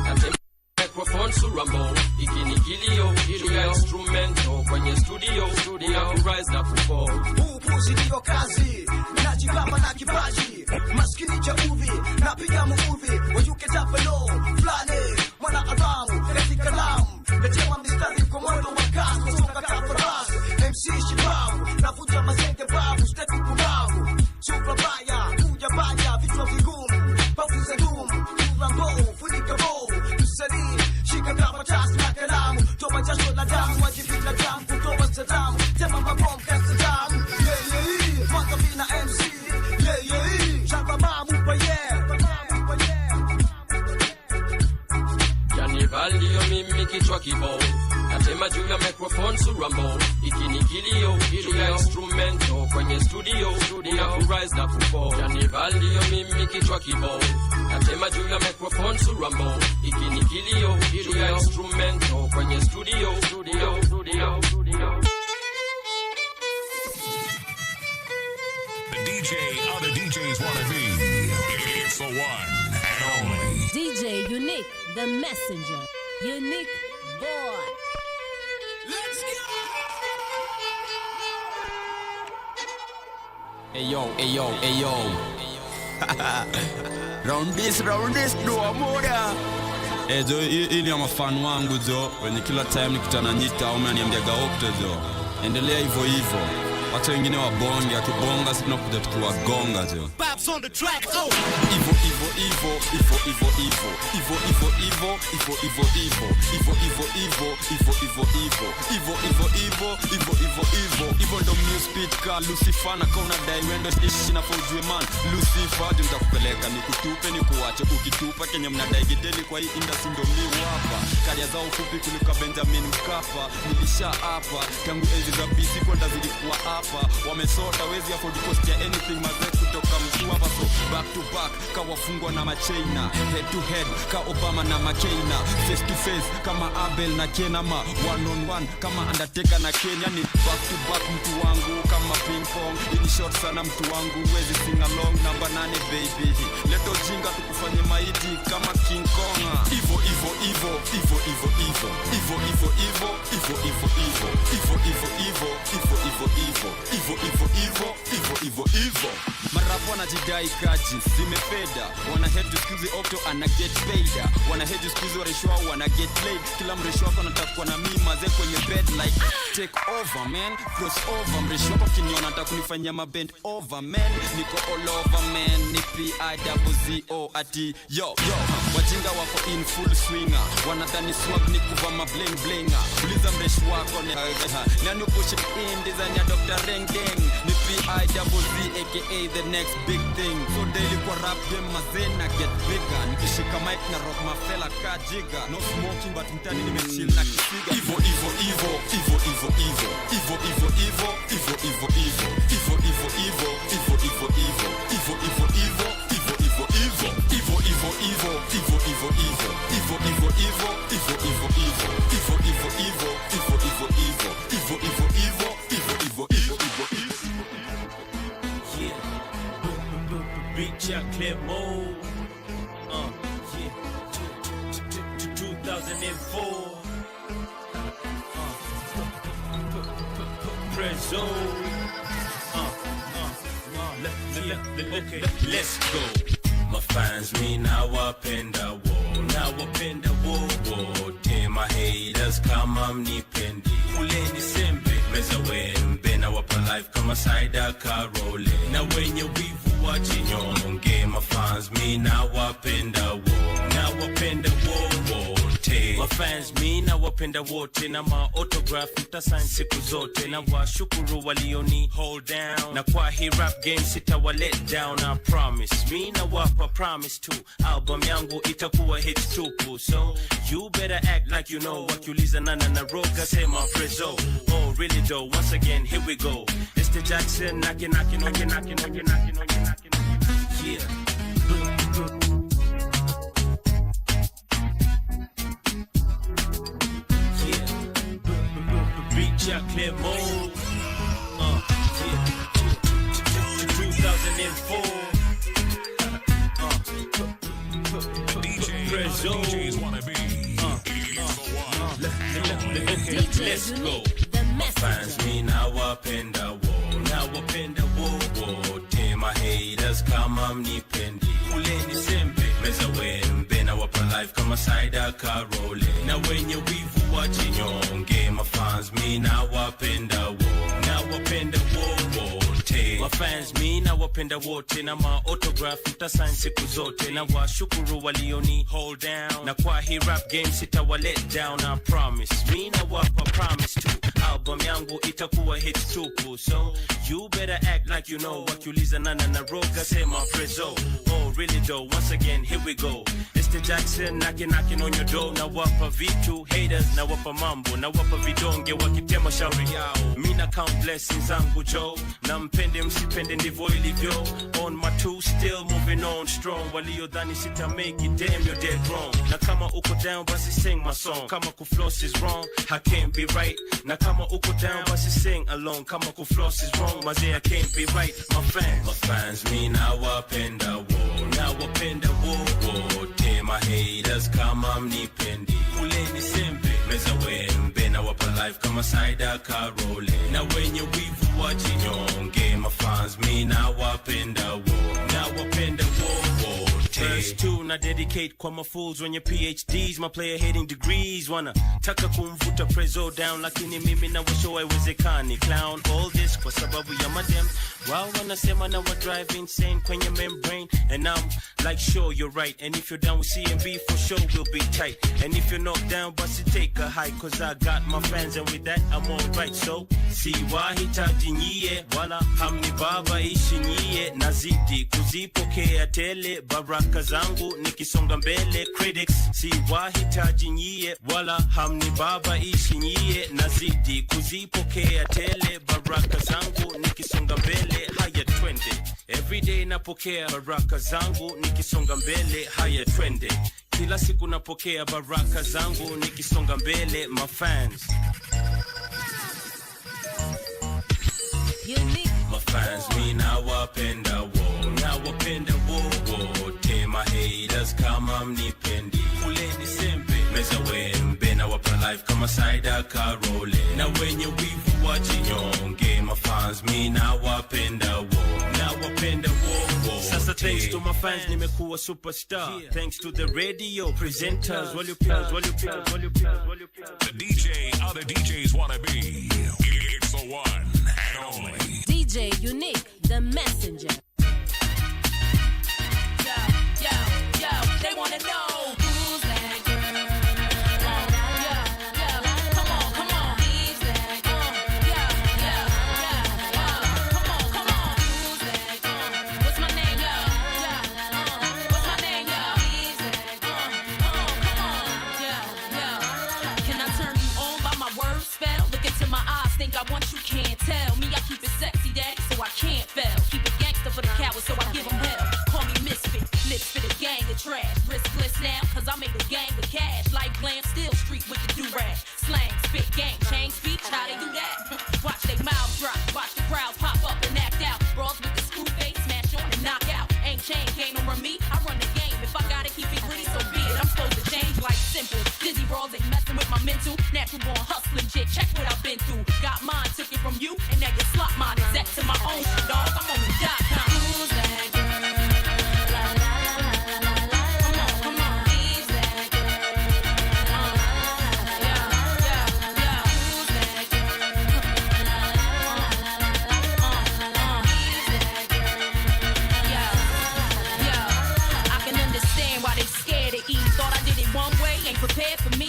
natema microphone surambo. Ikini kilio, juu ya instrumento kwenye studio kurise na kufall. Upuzi ndio kazi, najigamba na kipaji maskini cha uvi napiga muvi wajuke tapelo flani mwana adamu katika kalamu natema mistari kwa mwendo wa kasi kutoka kafaras MC Shibabu navuja mazenge babu steki kubabu super baya kuja baya vichwa vigumu pafu za dumu kurango funika bovu msanii shika kama tasi na kalamu toba jasho la damu wajibika damu kutoba sadamu tema mabom kasa damu Mwanza vina MC Shamba mamu pa Janivalio mimi kichwa kibao natema juu ya microphone surambo ikinikilio juu ya instrumento kwenye studio una kurise na kufall Janivalio mimi kichwa kibao natema juu ya microphone surambo ikinikilio juu ya instrumento kwenye studio The DJ other DJs wanna be. It's the one and only DJ Unique, the messenger. Unique boy. Let's go! Hey yo. round this do moda. Jo ili ya mafanu wangu jo wenye kila time nikutana nyita au mnaniambiaga okta jo. Endelea hivyo. Watu wengine wabonge akibonga sisi tunakuja tukiwagonga jo. Babs on the track. Oh. Ivo. Ivo ndo music ka Lucifer na kona dai wendo ishi na fojue man. Lucifer ndio nitakupeleka nikutupe nikuache ukitupa Kenya mnadai gideli kwa hii industry ndo mimi hapa. Karia zao fupi kuliko Benjamin Mkapa. Nilisha hapa tangu enzi za busy kwenda zilikuwa hapa. Wamesota wezi afford cost ya anything mazee kutoka mtu hapa so back to back ka wafungwa na machaina head to head ka Obama na McCain face to face kama Abel na Kenama one on one kama Undertaker na Kenya ni back to back mtu wangu kama ping pong in short sana mtu wangu wezi sing along number 8 baby leto jinga tukufanye maiti kama King Kong Ivo marapo wanajidai kaji zimefeda wana head to excuse octo ana get paid wana head to excuse wareshwa wana get laid kila mresho wako anataka na mimi maze kwenye bed like take over man cross over mresho wako kiniona anataka kunifanyia mabend over man niko all over man ni PIWZO ati yo wajinga wako in full swinger wanadhani swag ni kuva ma bling blinga uliza mresho wako nani push it in design ya Dr. Rengdeng ni PIWZ aka the next big thing so daily kwa rap game mazena get bigger nikishika mic na rock mafela ka jiga no smoking but mtani nimechill na kisiga Ivo Big Jack Clip Mode. Yeah. 2004. Prezzo. Okay, let's go. My fans me now up in the wall. My haters come amnipendi. Kuleni sembe meza wembe na wapa life kama Saida Karole. Na wenye wivu wachinyonge. My fans me now up in the wall. My fans me na wapenda wote na ma autograph mtasign siku zote na washukuru walioni hold down na kwa hii rap game sitawa let down I promise me na wapa promise too album yangu itakuwa hits tupu so you better act like you know wakiuliza nana na roga sema Prezzo oh really though once again here we go it's the Jackson knocking on you yeah Chocolate mode, yeah. 2004. DJs wanna be. Okay, let's go. My fans me now up in the wall. my haters kama mnipendi. Kuleni sembe, meza wembe na wapa life kama Saida Karole. Na wenye wivu wajinyonge, my fans mi na wapenda wo. Na wapenda wote, my fans mi na wapenda wote. Na ma autograph mtasign siku zote. Na washukuru walioni hold down. Na kwa hii rap game sitawa let down, I promise. Mi na wapa promise too. Album yangu itakuwa hits tupu. So you better act like you know. Wakiuliza nana na roga sema prezo. Oh really though, once again here we go. It's the Jackson knocking on your door. Na wapa vitu haters, na wapa mambo. Na wapa vidonge wakitema shauri yao. Mina count blessings zangu Joe. Na mpende msipende ndivyo ilivyo. On my two still moving on strong. Waliodhani sita make it, damn you're dead wrong. Na kama uko down basi sing my song. Kama kufloss is wrong, I can't be right. Na kama uko down basi sing along. Kama kufloss is wrong, mazee I can't be right. My fans mi na wapenda wo. Na wapenda wote. My haters kama mnipendi. Kuleni sembe, meza wembe na wapa life kama Saida Karole. Na wenye wivu wajinyonge, my fans mi na wapenda wo. Na wapenda wote. Verse 2 na dedicate kwa my fools wenye PhDs, my player hating degrees. Wanna taka kumvuta prezo down, lakini mimi na washo haiwezekani. Clown all this kwa sababu ya madem. Wao wanasema na wa drive insane kwenye membrane. And I'm like sure you're right. And if you're down with CMB for sure we'll be tight. And if you're not down basi take a hike. Cause I got my fans and with that I'm alright. So si wahitaji nyie wala hamni baba ishi nyie. Nazidi kuzipokea tele baraka zangu nikisonga mbele. Critics si wahitaji nyie wala hamni baba ishi nyie. Nazidi kuzipokea tele baraka zangu nikisonga mbele. Haya twende everyday napokea baraka zangu nikisonga mbele. Haya twende kila siku napokea baraka zangu nikisonga mbele. My fans, my fans mi na wapenda wo. Na wapenda wote. My haters kama mnipendi. Kuleni sembe, meza wembe na wapa life kama Saida Karole. Na wenye wivu wajinyonge, my fans mi na wapenda wo. Na wapenda wo. Sasa thanks to my fans nimekuwa superstar. Thanks to the radio presenters. The DJ other DJs wanna be. It's the one and only DJ Unique, the messenger. Yo, they wanna know who's that girl. Come on. Who's that girl? Come on. Who's that girl? What's my name, yo? What's my name, yo? Who's that girl? Come on. Can I turn you on by my word spell? Look into my eyes, think I want you, can't tell. Me, I keep it sexy, daddy, so I can't fail. Keep it gangster for the cowards, so I give them hell. Call me misfit, lips for the gang of trash. Riskless now, cause I make a gang of cash. Like glam, still street with the do-rag. Slang, spit, gang, change speech, how they do that? Watch they mouths drop, watch the crowds pop up and act out. Brawls with the screw face, smash on and knock out. Ain't chain, can't run me, I run the game. If I gotta keep it gritty, so be it. I'm supposed to change like simple. Dizzy brawls ain't messing with my mental. Natural born hustling shit, check what I've been through. Got mine, took it from you, and now you slot mine. Exact to my own shit, dog, I'm on the .com. Who's that girl? Prepared for me,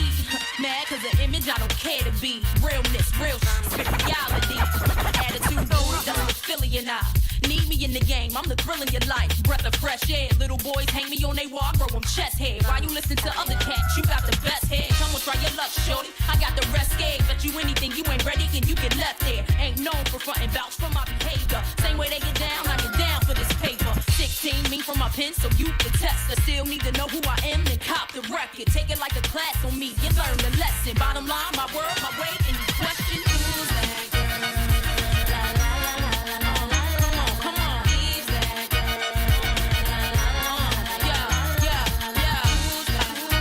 mad cause the image I don't care to be. Realness, real spit reality. Attitude, that's the Philly and I. Need me in the game, I'm the thrill in your life. Breath of fresh air, little boys hang me on they wall, grow them chest hair. While you listen to other cats, you got the best head. Come on, try your luck, shorty. I got the rest scared, bet you anything, you ain't ready and you get left there. Ain't known for frontin' vouch for my behavior. Same way they get down, I get down for this paper. 16, me from my pen, so you can test. I still need to know who I am, then cop the record. Take it like a class on me, you learn the lesson. Bottom line, my word, my way, and you question who's that girl? Come on, who's that girl? Who's that?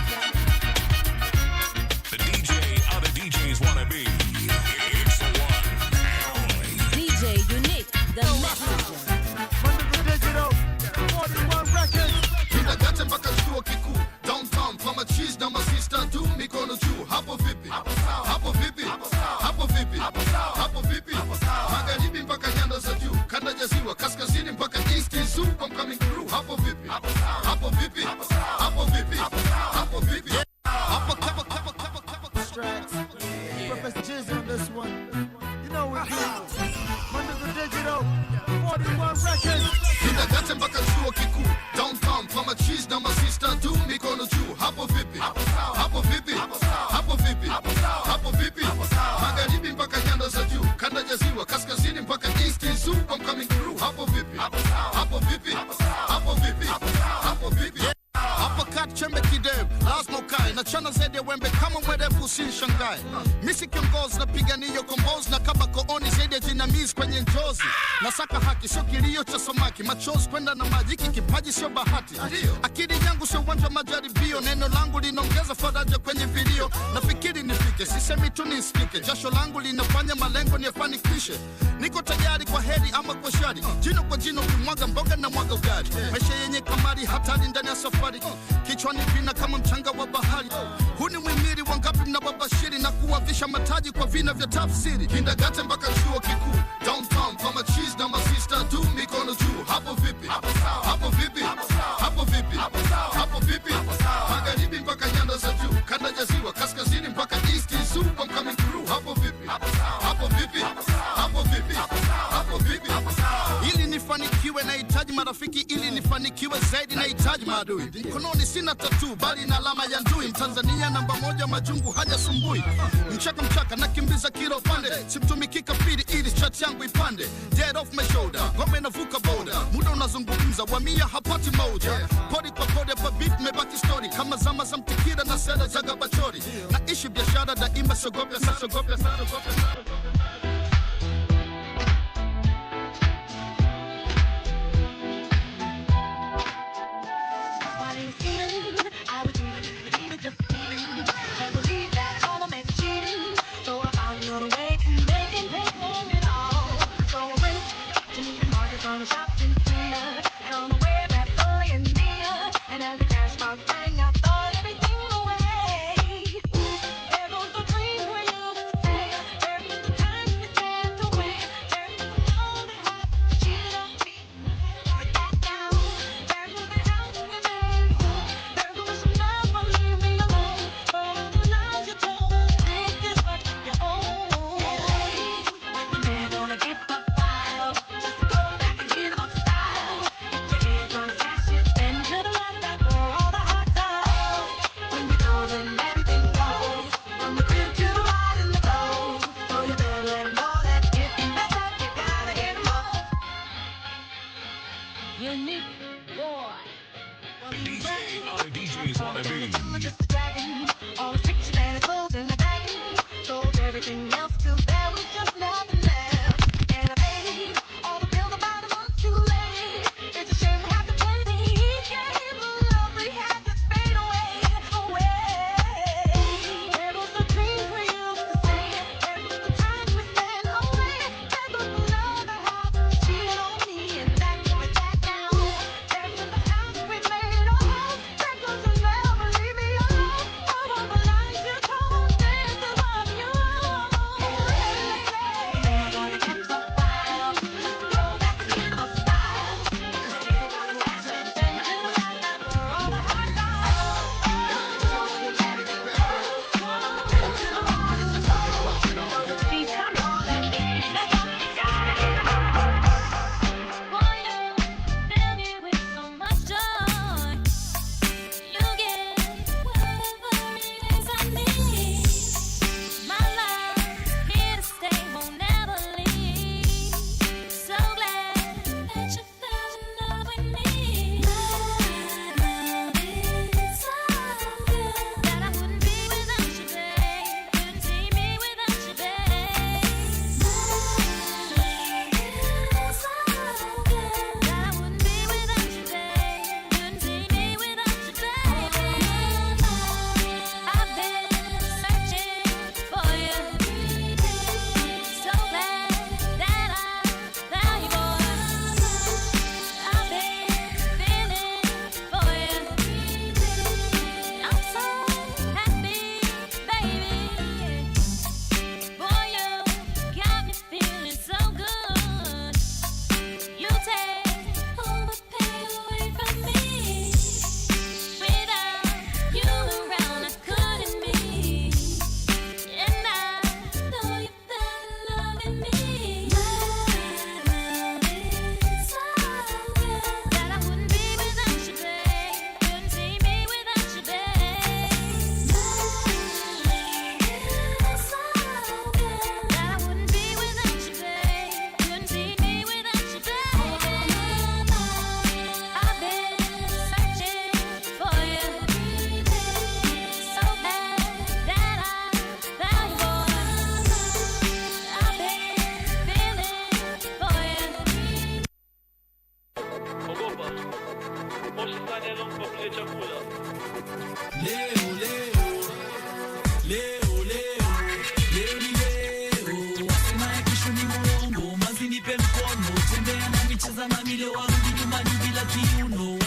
the DJ other DJs wanna be. It's the one and only DJ Unique, the messenger. Kindagate mpaka chuo kikuu downtown kwa machizi na masista tu mikono juu. Hapo vipi? Hapo vipi? Hapo vipi? Hapo vipi? Magharibi mpaka nyanda za juu, kanda ya ziwa, kaskazini mpaka east is I'm coming through. Hapo vipi? Hapo vipi? Hapo vipi? Hapo vipi? Hapo kat chembe kidevu, lazima ukae na chana zaidi ya wembe kama mwerevu usishangae. Misi kiongozi na pigania kombozi na kaba kooni zaidi ya jinamizi kwenye njozi. Nasaka haki sio kilio cha samaki, machozi kwenda na maji, kipaji sio bahati. Akili yangu sio uwanja majaribio, neno langu linaongeza faraja kwenye vilio. Nafikiri nifike, sisemi tu nisikike, jasho langu linafanya malengo niyafanikishe. Niko tayari kwa heri ama kwa shari, jino kwa jino kumwaga mboga na mwaga ugali. Maisha yenye kamari hatari ndani ya safari, kichwani vina kama mchanga wa bahari. Huu ni mwimiri wangapi mnawabashiri na kuwavisha mataji kwa vina vya tafsiri. Kindagate mpaka chuo kikuu downtown kwa machizi na masista tu mikono juu. Hapo vipi? Hapo vipi? Hapo vipi? Hapo vipi? Magharibi mpaka nyanda za juu, kanda ya ziwa, kaskazini mpaka east is I'm coming through. Hapo vipi? Hapo vipi? Hapo vipi? Hapo vipi? Ili nifanikiwe nahitaji marafiki, ili nifanikiwe zaidi nahitaji maadui. Mkononi sina tattoo bali na alama ya ndui. Mtanzania namba 1 majungu hajasumbui. Mchaka nakimbiza kilo pande, simtumiki kapiri ili chat yangu ipande. Dead off my shoulder, ngome navuka boda, muda unazungumza wamia hapati moja. Podi kwa podi hapa beat mebaki story, kama zama za mtikira na seda za gabachori. Naishi biashara daima sogope sogope sogope. And as the cash box rang, I thought everything away. There goes the dream for you to stay. There goes the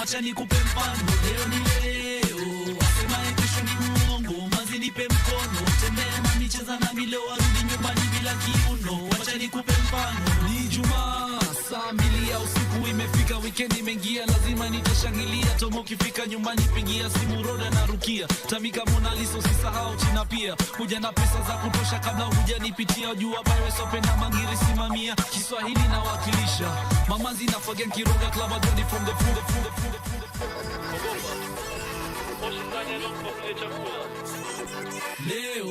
Wacha nikupe mfano, leo ni leo, asemaye kesho ni muongo, mazi nipe mkono, tembea na micheza na milo, warudi nyumbani bila kiuno, wacha nikupe mfano. Ni Ijumaa, saa 2 ya usiku imefika, weekend imeingia, lazima nitashangilia, tomo kifika nyumbani pigia simu Roda na Rukia, Tamika Mona Lisa usisahau China pia, kuja na pesa za kutosha kabla hujanipitia, jua Paris Open na Mangiri simamia, Kiswahili na wakilisha, mamazi na Fagen Kiroga Club Adoni from the food. Leo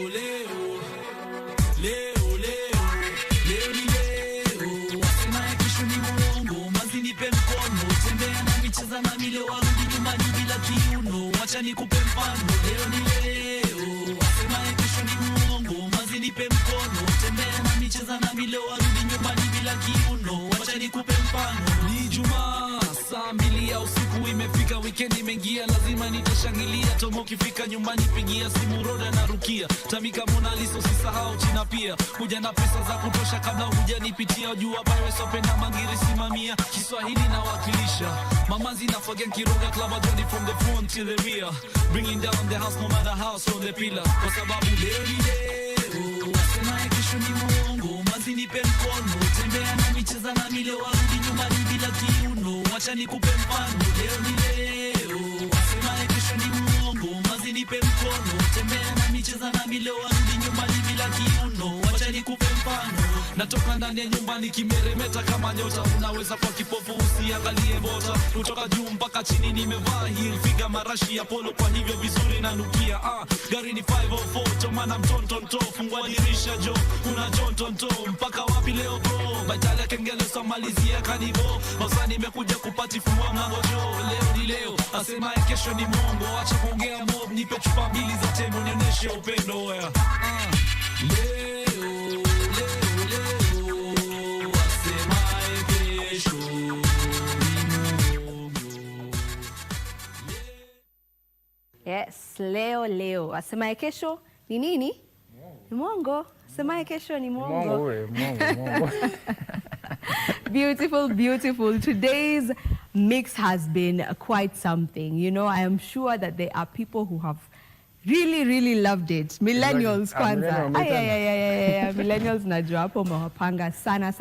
ni leo, asemaye kesho ni muongo, mazi nipe mkono, tembea na micheza na milo, warudi nyumbani bila kiuno, wacha nikupe mfano. Leo ni leo, asemaye kesho ni muongo, mazi nipe mkono, tembea na micheza na milo, warudi nyumbani bila kiuno, wacha nikupe mfano. Ni Ijumaa, saa 2 ya usiku imefika, weekend imeingia, lazima nitashangilia, tomo kifika nyumbani pigia simu Roda na Rukia, Tamika Mona Lisa usisahau China pia, kuja na pesa za kutosha kabla hujanipitia, jua Paris Open na Mangiri simamia, Kiswahili na wakilisha, mamazi na Fagen Kiroga Club Adoni from the front to the rear, bringing down the house no matter how strong the pillar, kwa sababu leo ni leo, asemaye kesho ni muongo, mazi nipe mkono, tembea na micheza na milo, warudi nyumbani bila kiuno, wacha nikupe mfano. Leo ni leo, asemaye kesho ni muongo, mazi nipe mkono, tembea na micheza na milo, warudi nyumbani bila kiuno, wacha nikupe mfano. Natoka ndani ya nyumba nikimeremeta kama nyota, unaweza kwa kipofu usiangalie bota, kutoka juu mpaka chini nimevaa heel, figa marashi ya polo, kwa hivyo vizuri nanukia. Gari ni 504, tomana mtontonto, fungua dirisha jo, kuna jontonto, mpaka wapi leo bro, baitali ya kengele somalizia kanivo, masa nimekuja kupati fungua mlango jo, leo ni leo, asemaye kesho ni mongo, acha kuongea mob, nipe chupa 2 za tembo, nionyeshe upendo wea. Yes, leo. Asemaye kesho ni nini? Ni mongo. Asemaye kesho ni mongo. Mongo. Beautiful. Today's mix has been quite something. You know, I am sure that there are people who have really loved it. Millennials kwanza. Millennials najua hapo mawapanga sana.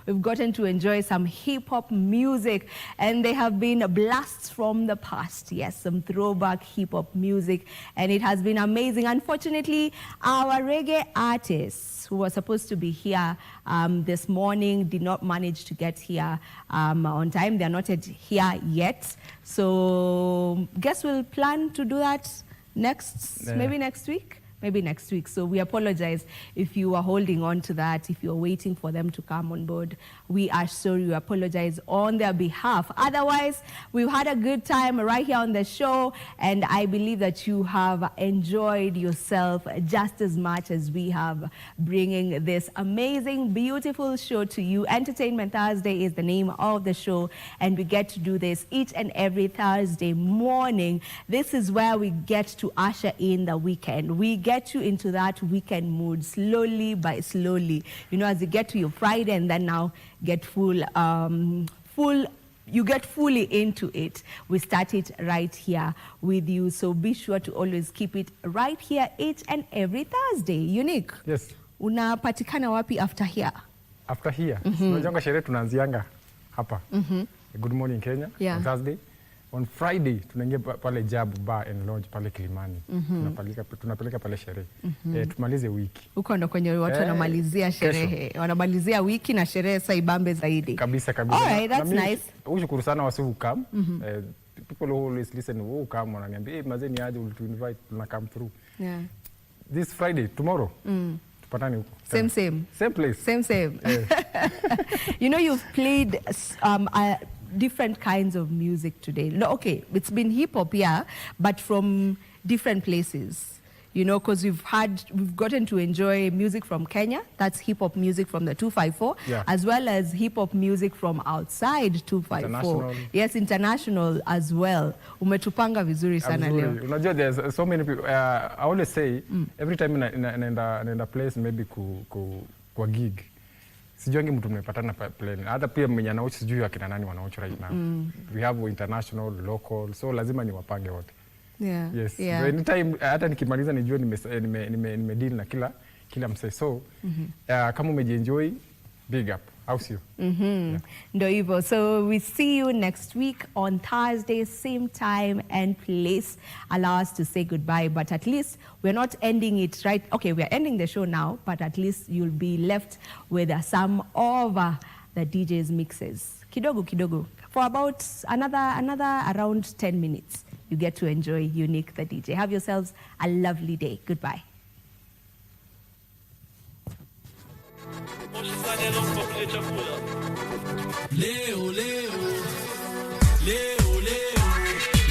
We've gotten to enjoy some hip-hop music and they have been blasts from the past. Yes, some throwback hip-hop music and it has been amazing. Unfortunately, our reggae artists who were supposed to be here this morning did not manage to get here on time. They're not here yet. So guess we'll plan to do that maybe next week. So we apologize if you are holding on to that, if you're waiting for them to come on board. We are sorry, we apologize on their behalf. Otherwise, we've had a good time right here on the show, and I believe that you have enjoyed yourself just as much as we have, bringing this amazing, beautiful show to you. Entertainment Thursday is the name of the show, and we get to do this each and every Thursday morning. This is where we get to usher in the weekend. We get you into that weekend mood slowly by slowly. You know, as you get to your Friday and then now get you get fully into it. We start it right here with you. So be sure to always keep it right here each and every Thursday. Unique. Yes. Unapatikana wapi after here? After here? Unajanga sherehe tunaanzianga hapa. Good Morning Kenya. Yeah. On Thursday. On Friday tunaingia pale Jabu Bar and Lounge pale Kilimani. Tunapeleka pale sherehe. Tumalize wiki. Huko ndo kwenye watu wanamalizia sherehe. Wanamalizia wiki na sherehe sasa ibambe zaidi. Kabisa. Alright, that's nice. Ushukuru sana wasi who come. People who always listen who come wananiambia, mazeni aje will to invite na come through. Yeah. This Friday, tomorrow. Tupatane huko. Same place. Same. You know, you've played different kinds of music today. No, okay, it's been hip hop, yeah, but from different places. you know, because we've gotten to enjoy music from Kenya, that's hip-hop music from the 254, as well as hip-hop music from outside 254. Yes, international as well. Umetupanga vizuri sana leo. Unajua, there's so many people, I always say, every time in a place maybe kwa gig, sijuangi mtu mmepatana plane. Hata pia mwenye anaochi sijui akina nani wanaochi right now. We have international, local, so lazima ni wapange wote. Yes. So anytime hata nikimaliza nijue nimedeal na kila msee. So kama umejienjoy, big up. How's you? Ndo hivyo. So we see you next week on Thursday, same time and place. Allow us to say goodbye, but at least we're not ending it right. Okay, we're ending the show now, but at least you'll be left with some of the DJ's mixes. Kidogo kidogo. For about another around 10 minutes, you get to enjoy Unique the DJ. Have yourselves a lovely day. Goodbye. Leo, leo, leo, leo,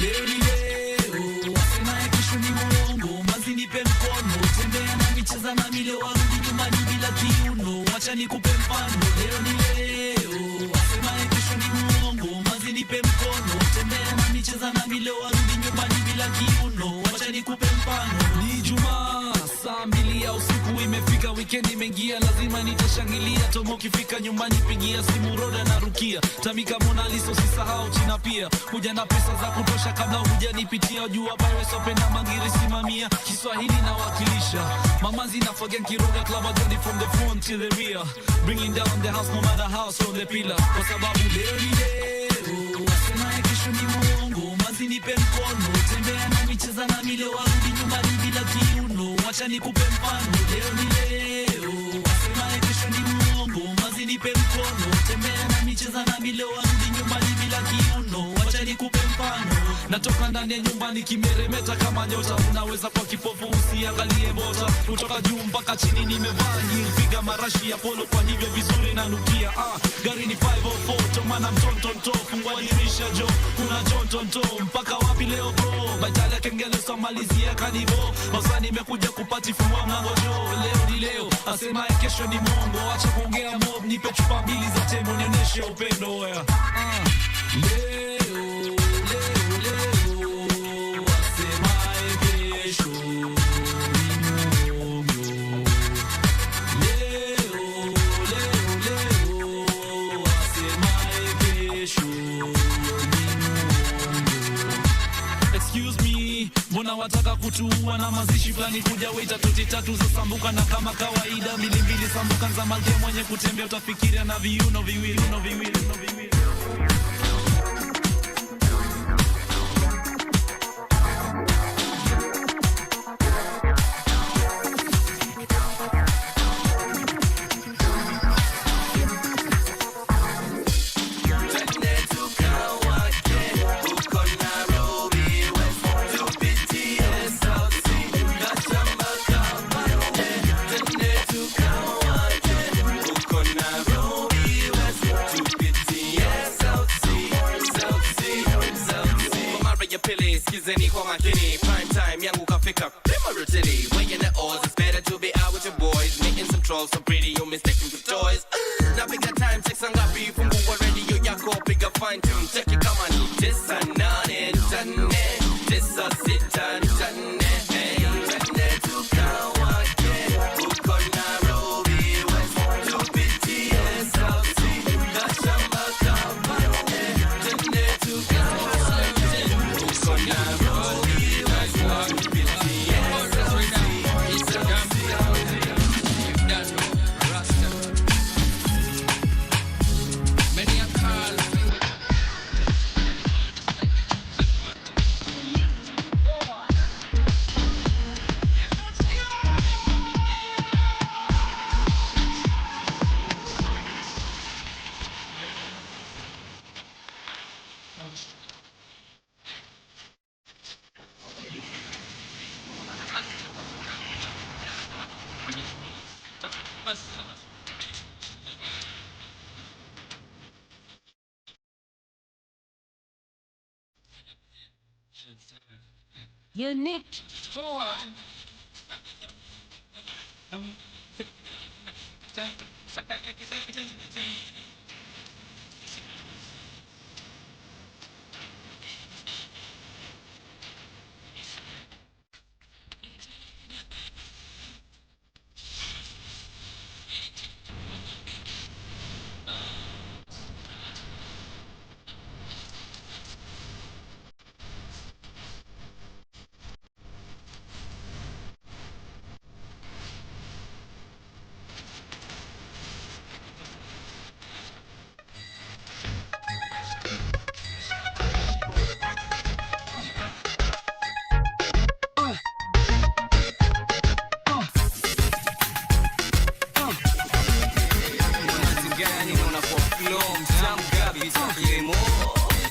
leo ni leo. Wasemaye kesho ni muongo, mazi nipe mkono. Tembea na micheza na mile warudi nyumbani bila kiuno. Wacha nikupe mfano, leo ni leo. Wasemaye kesho ni muongo, mazi nipe mkono. Tembea na micheza na mile warudi nyumbani bila kiuno. Wacha nikupe mfano. Ni Ijumaa, saa 2 ya usiku imefika, weekend imeingia, lazima nitashangilia. Tomo ukifika nyumbani pigia simu Roda na Rukia. Tamika Mona Lisa usisahau China pia. Kuja na pesa za kutosha kabla hujanipitia. Jua Pirates Open na Mangiri simamia. Kiswahili na wakilisha. Mamazi na Fagen Kiroga Club Agani from the front to the rear. Bringing down the house no matter how strong the pillar. Kwa sababu leo ni leo. Wasemaye kesho ni muongo. Mazi nipe mkono. Tembea na micheza na mile warudi nyumbani bila kiuno. Wacha nikupe mfano. Leo ni leo. Wasemaye kesho ni muongo. Mazi nipe mkono. Tembea na micheza na mile warudi nyumbani bila kiuno. Wacha nikupe mfano. Natoka ndani ya nyumba nikimeremeta kama nyota. Unaweza kwa kipofu usiangalie bota. Kutoka juu mpaka chini nimevaa piga marashi ya polo, kwa hivyo vizuri nanukia. Gari ni 504 tomana mtontonto. Fungua dirisha jo, kuna jontonto. Mpaka wapi leo bro? Bajali ya kengele somalizia kanivo. Masa nimekuja kupati fungua mlango jo. Leo ni leo, asemaye kesho ni mongo. Acha kuongea mob, nipe chupa 2 za tembo nionyeshe upendo ya. Leo, leo, leo, asemaye kesho ni mongo. Leo, leo, leo, asemaye kesho ni mongo. Excuse me, mbona wataka kutuua na mazishi fulani kuja weta 23 za sambuka na kama kawaida 2 sambuka za malkia mwenye kutembea utafikiria na viuno viwili. Skizeni kwa makini, prime time yangu kafika. Prima rotini, weighing the odds. It's better to be out with your boys, making some trolls so pretty you mistaken for toys. Na piga time check sangapi, fungua radio yako, piga fine tune check it kama ni tisa nane tane, tisa sita tane. Tane tukawake, uko Nairobi West, tupitie South Sea, kashamba kabane. Tane tukawake, uko Nairobi West, tupitie South Unique.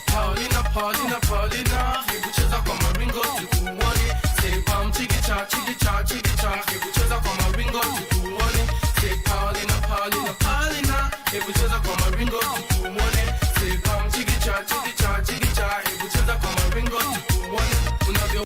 Paulina, Paulina, Paulina, hebu cheza kwa maringo tukuone. Say pam chikicha, chikicha, chikicha, hebu cheza kwa maringo tukuone. Say Paulina, Paulina, Paulina, hebu cheza kwa maringo tukuone. Say pam chikicha, chikicha, chikicha, hebu cheza kwa maringo tukuone. Unavyo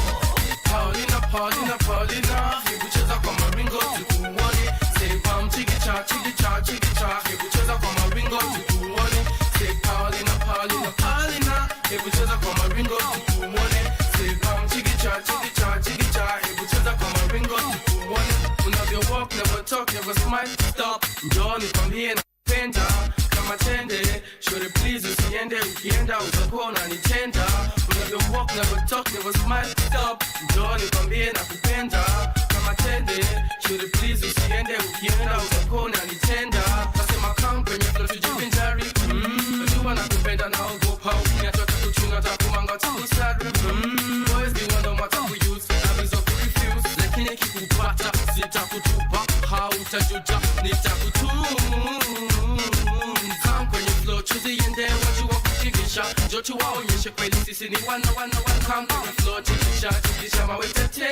Paulina, Paulina, Paulina, hebu cheza kwa maringo tukuone. Say pam chikicha, chikicha, chikicha, hebu cheza kwa maringo tukuone. Say Paulina, Paulina, Paulina, hebu cheza kwa maringo tukuone. Say pam chikicha, chikicha, chikicha, hebu cheza kwa maringo tukuone. Unavyo walk, never talk, never smile, stop. Njoo nikwambie napenda kama tende, shore please usiende, ukienda utakuwa unanitenda. Unavyo walk, never talk, never smile, stop. Njoo nikwambie nakupenda kama tende, shore please usiende, ukienda utakuwa unanitenda. Nasema come kwenye flow tujivinjari, najua nakupenda na ogopa, ukiniacha takuchunga, takumanga, takusari. Boys be wonder what I use, abizo kurefuse, lakini kikupata sitakutupa, hautajuta, nitakutuma. Come kwenye flow tuziende, wajua kutingisha, njoo tuwaonyeshe kweli sisi ni wana. Come kwenye flow tikisha, mawetete,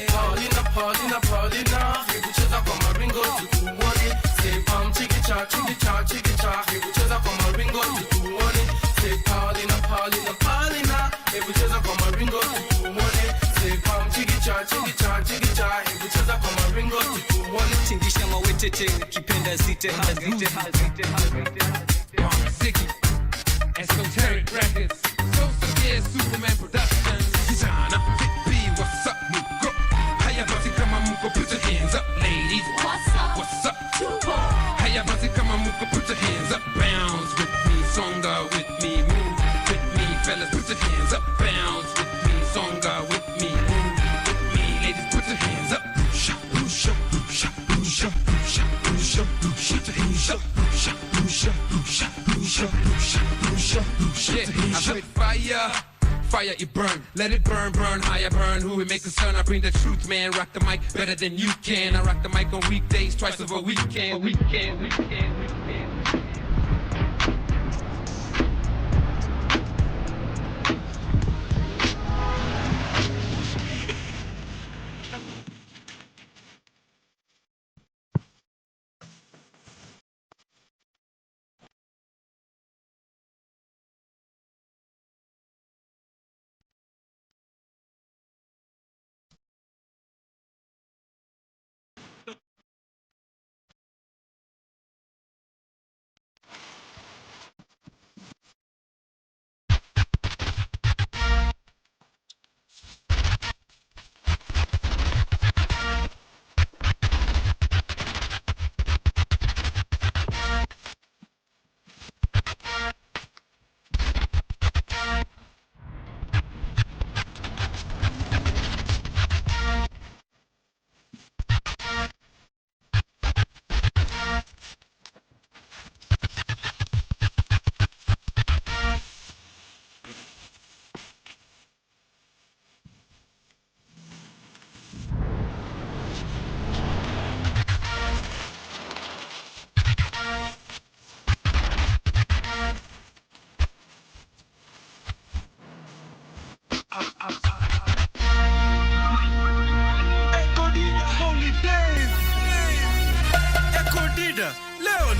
Paulina, Paulina, Paulina, hebu cheza kwa maringo tukuone. Say pam chikicha, chikicha, chikicha, hebu cheza kwa maringo tukuone. Say Paulina, Paulina, Paulina, hebu cheza kwa maringo tukuone. Say pam chikicha, chikicha, chikicha, hebu cheza kwa maringo tukuone. Tingisha mawetete, kipenda zite hazite. Ziggy, Esoteric Records, So Severe Superman Productions. Designer, Fit B, what's up, Muko? Haya basi kama Muko, put your hands up, ladies. What's up? What's up? Haya basi kama Muko, put your hands up, bounce with me, songa with me, move with me, fellas, put your hands up, bounce with me, songa with me, move with me, ladies, put your hands up. Push up, push up, push up, push up, push up, push up, push up, push up, push up, push up, push up, push up, push up, push up, push up. Yeah, I spit fire. Fire it burn, let it burn, burn, higher burn. Who it make a son? I bring the truth, man. Rock the mic better than you can. I rock the mic on weekdays, twice over a weekend.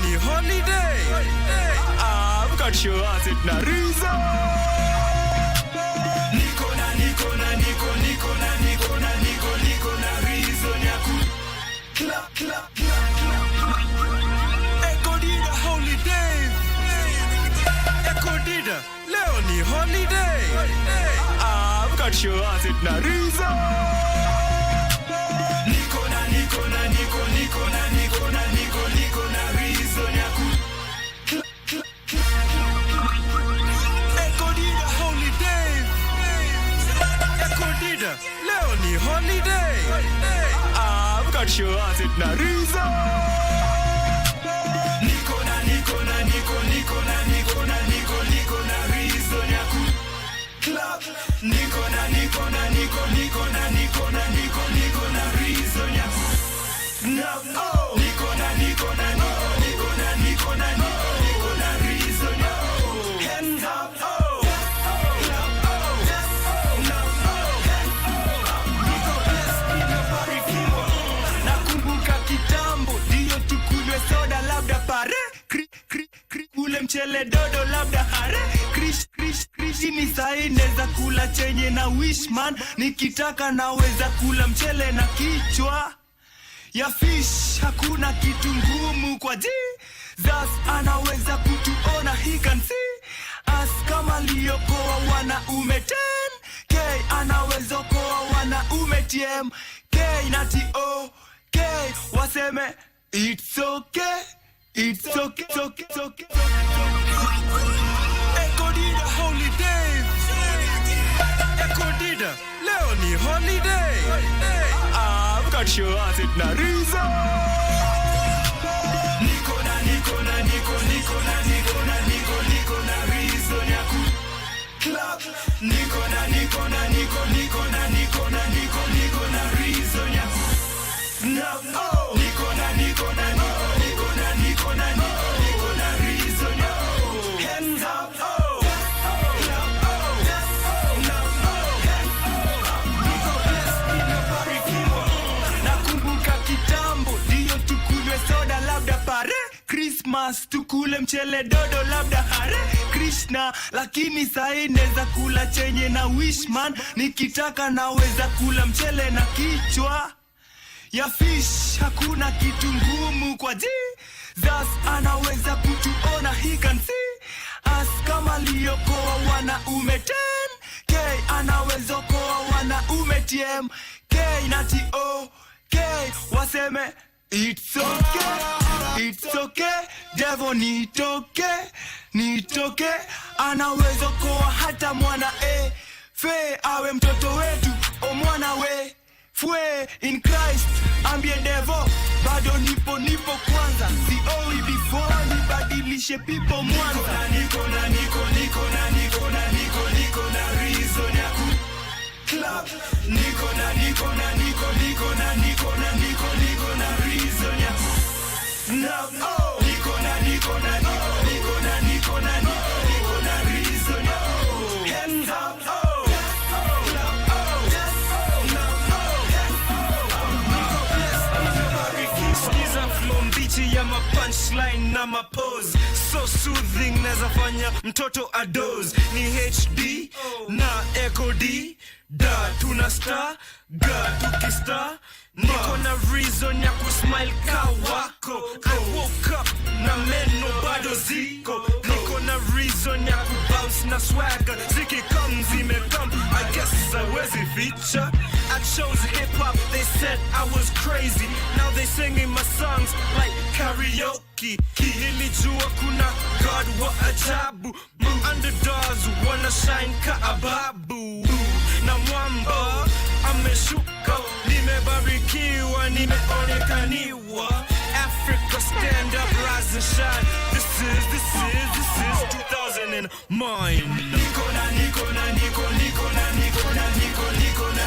ni holiday. I've got your ass in a reason. Niko na reason ya ku clap clap clap. Echo dida holiday. Echo dida leo ni holiday. I've got your ass in a reason. Niko na reason ya ku clap clap. Echo dida holiday. Echo dida leo ni holiday. I've got your ass in a reason. Niko na reason ya ku clap. Niko na reason ya snap. Oh, Niko na reason ya hands up. Oh, clap. Oh, snap. Oh, nakumbuka kitambo ndio tukunywe soda labda pare ule mchele dodo labda hare krish ni sahi neza kula chenye na wishman nikitaka naweza kula mchele na kichwa ya fish. Hakuna kitu ngumu kwa Jesus, anaweza kutuona, he can see us. Kama liokoa wanaume 10K, anaweza koa wanaume TMK na TOK. Waseme it's okay, it's okay, it's okay, it's okay. Echo dida holiday. Echo dida leo ni holiday. I've got your ass in a reason. Niko na reason ya ku clap. Niko na reason ya snap. Oh, Niko na reason ya hands up. Oh, clap. Oh, snap. Nakumbuka kitambo ndio tukunywe soda labda pare Christmas, tukule mchele dodo labda hare Krishna, lakini sahi neza kula chenye na wishman nikitaka naweza kula mchele na kichwa ya fish. Hakuna kitu ngumu kwa Jesus, anaweza kutuona, he can see us. Kama liokoa wanaume 10K, anaweza koa wanaume TMK na TOK. Waseme it's okay, it's okay. Devil nitoke, anaweza koa hata mwana fe awe mtoto wetu o mwana we fue in Christ. Ambie devo bado nipo kwanza, sioi before nibadilishe people Mwanza. Niko na reason ya ku clap. Niko na reason ya snap. Oh, Niko na reason ya hands up. Oh, clap. Oh, skiza flow mbichi ya punchline na pose, so soothing neza fanya mtoto adoze. Ni HD na Echo D da tuna star ga tukistar. Niko na reason ya kusmile ka wako. I woke up na meno bado ziko. Niko na reason ya kubounce na swagger. Ziki come zimekam, I guess I wezi feature. I chose hip-hop, they said I was crazy. Now they singing my songs like karaoke. Nilijua kuna God wa ajabu. Underdogs wanna shine ka ababu. Na mwamba ameshuka, nimebarikiwa, nimeonekaniwa. Africa stand up, rise and shine. This is 2009. Niko na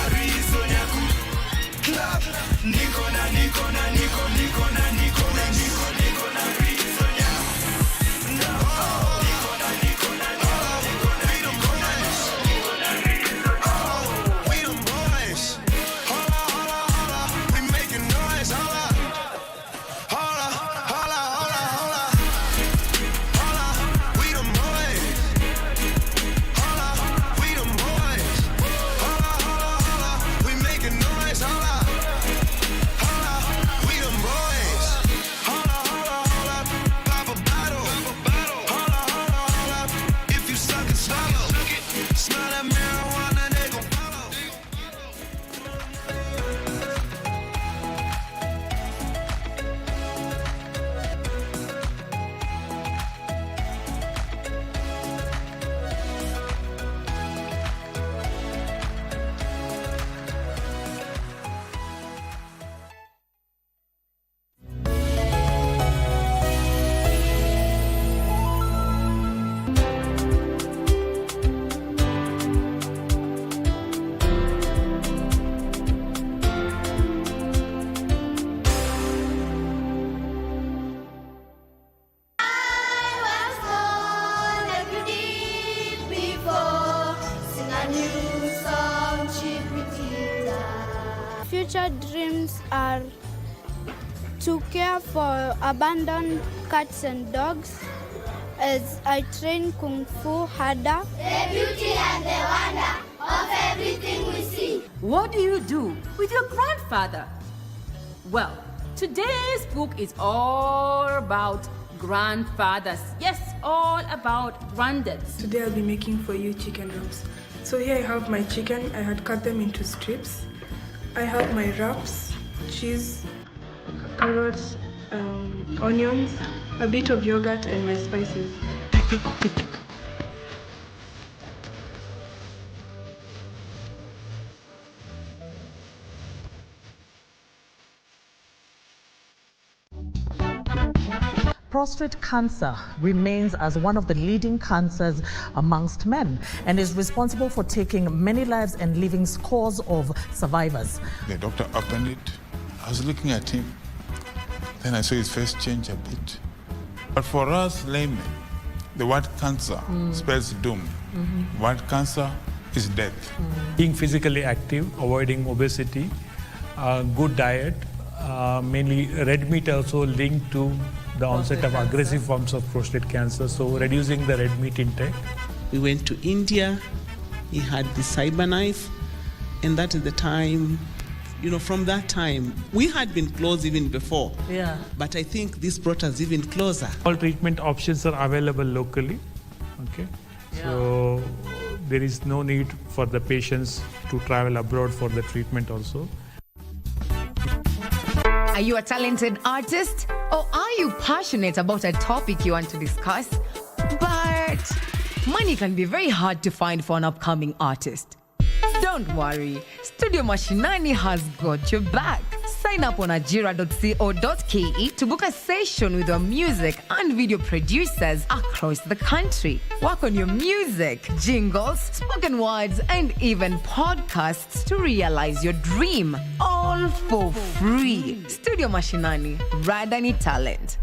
reason ya ku clap. Niko na reason ya future dreams are to care for abandoned cats and dogs as I train Kung Fu harder. The beauty and the wonder of everything we see. What do you do with your grandfather? Well, today's book is all about grandfathers. Yes, all about granddads. Today I'll be making for you chicken wraps. So here I have my chicken. I had cut them into strips. I have my wraps, cheese, carrots, onions, a bit of yogurt, and my spices. Prostate cancer remains as one of the leading cancers amongst men and is responsible for taking many lives and leaving scores of survivors. The doctor opened it. I was looking at him. Then I saw his face change a bit. But for us laymen, the word cancer spells doom. Word cancer is death. Being physically active, avoiding obesity, good diet, mainly red meat also linked to the onset of aggressive forms of prostate cancer, so reducing the red meat intake. We went to India, he had the cyber knife, and that is the time, from that time, we had been close even before. Yeah. But I think this brought us even closer. All treatment options are available locally, okay? Yeah. So there is no need for the patients to travel abroad for the treatment also. Are you a talented artist? Or are you passionate about a topic you want to discuss? But money can be very hard to find for an upcoming artist. Don't worry, Studio Mashinani has got your back. Sign up on ajira.co.ke to book a session with our music and video producers across the country. Work on your music, jingles, spoken words, and even podcasts to realize your dream. All for free. Studio Mashinani, Radani Talent.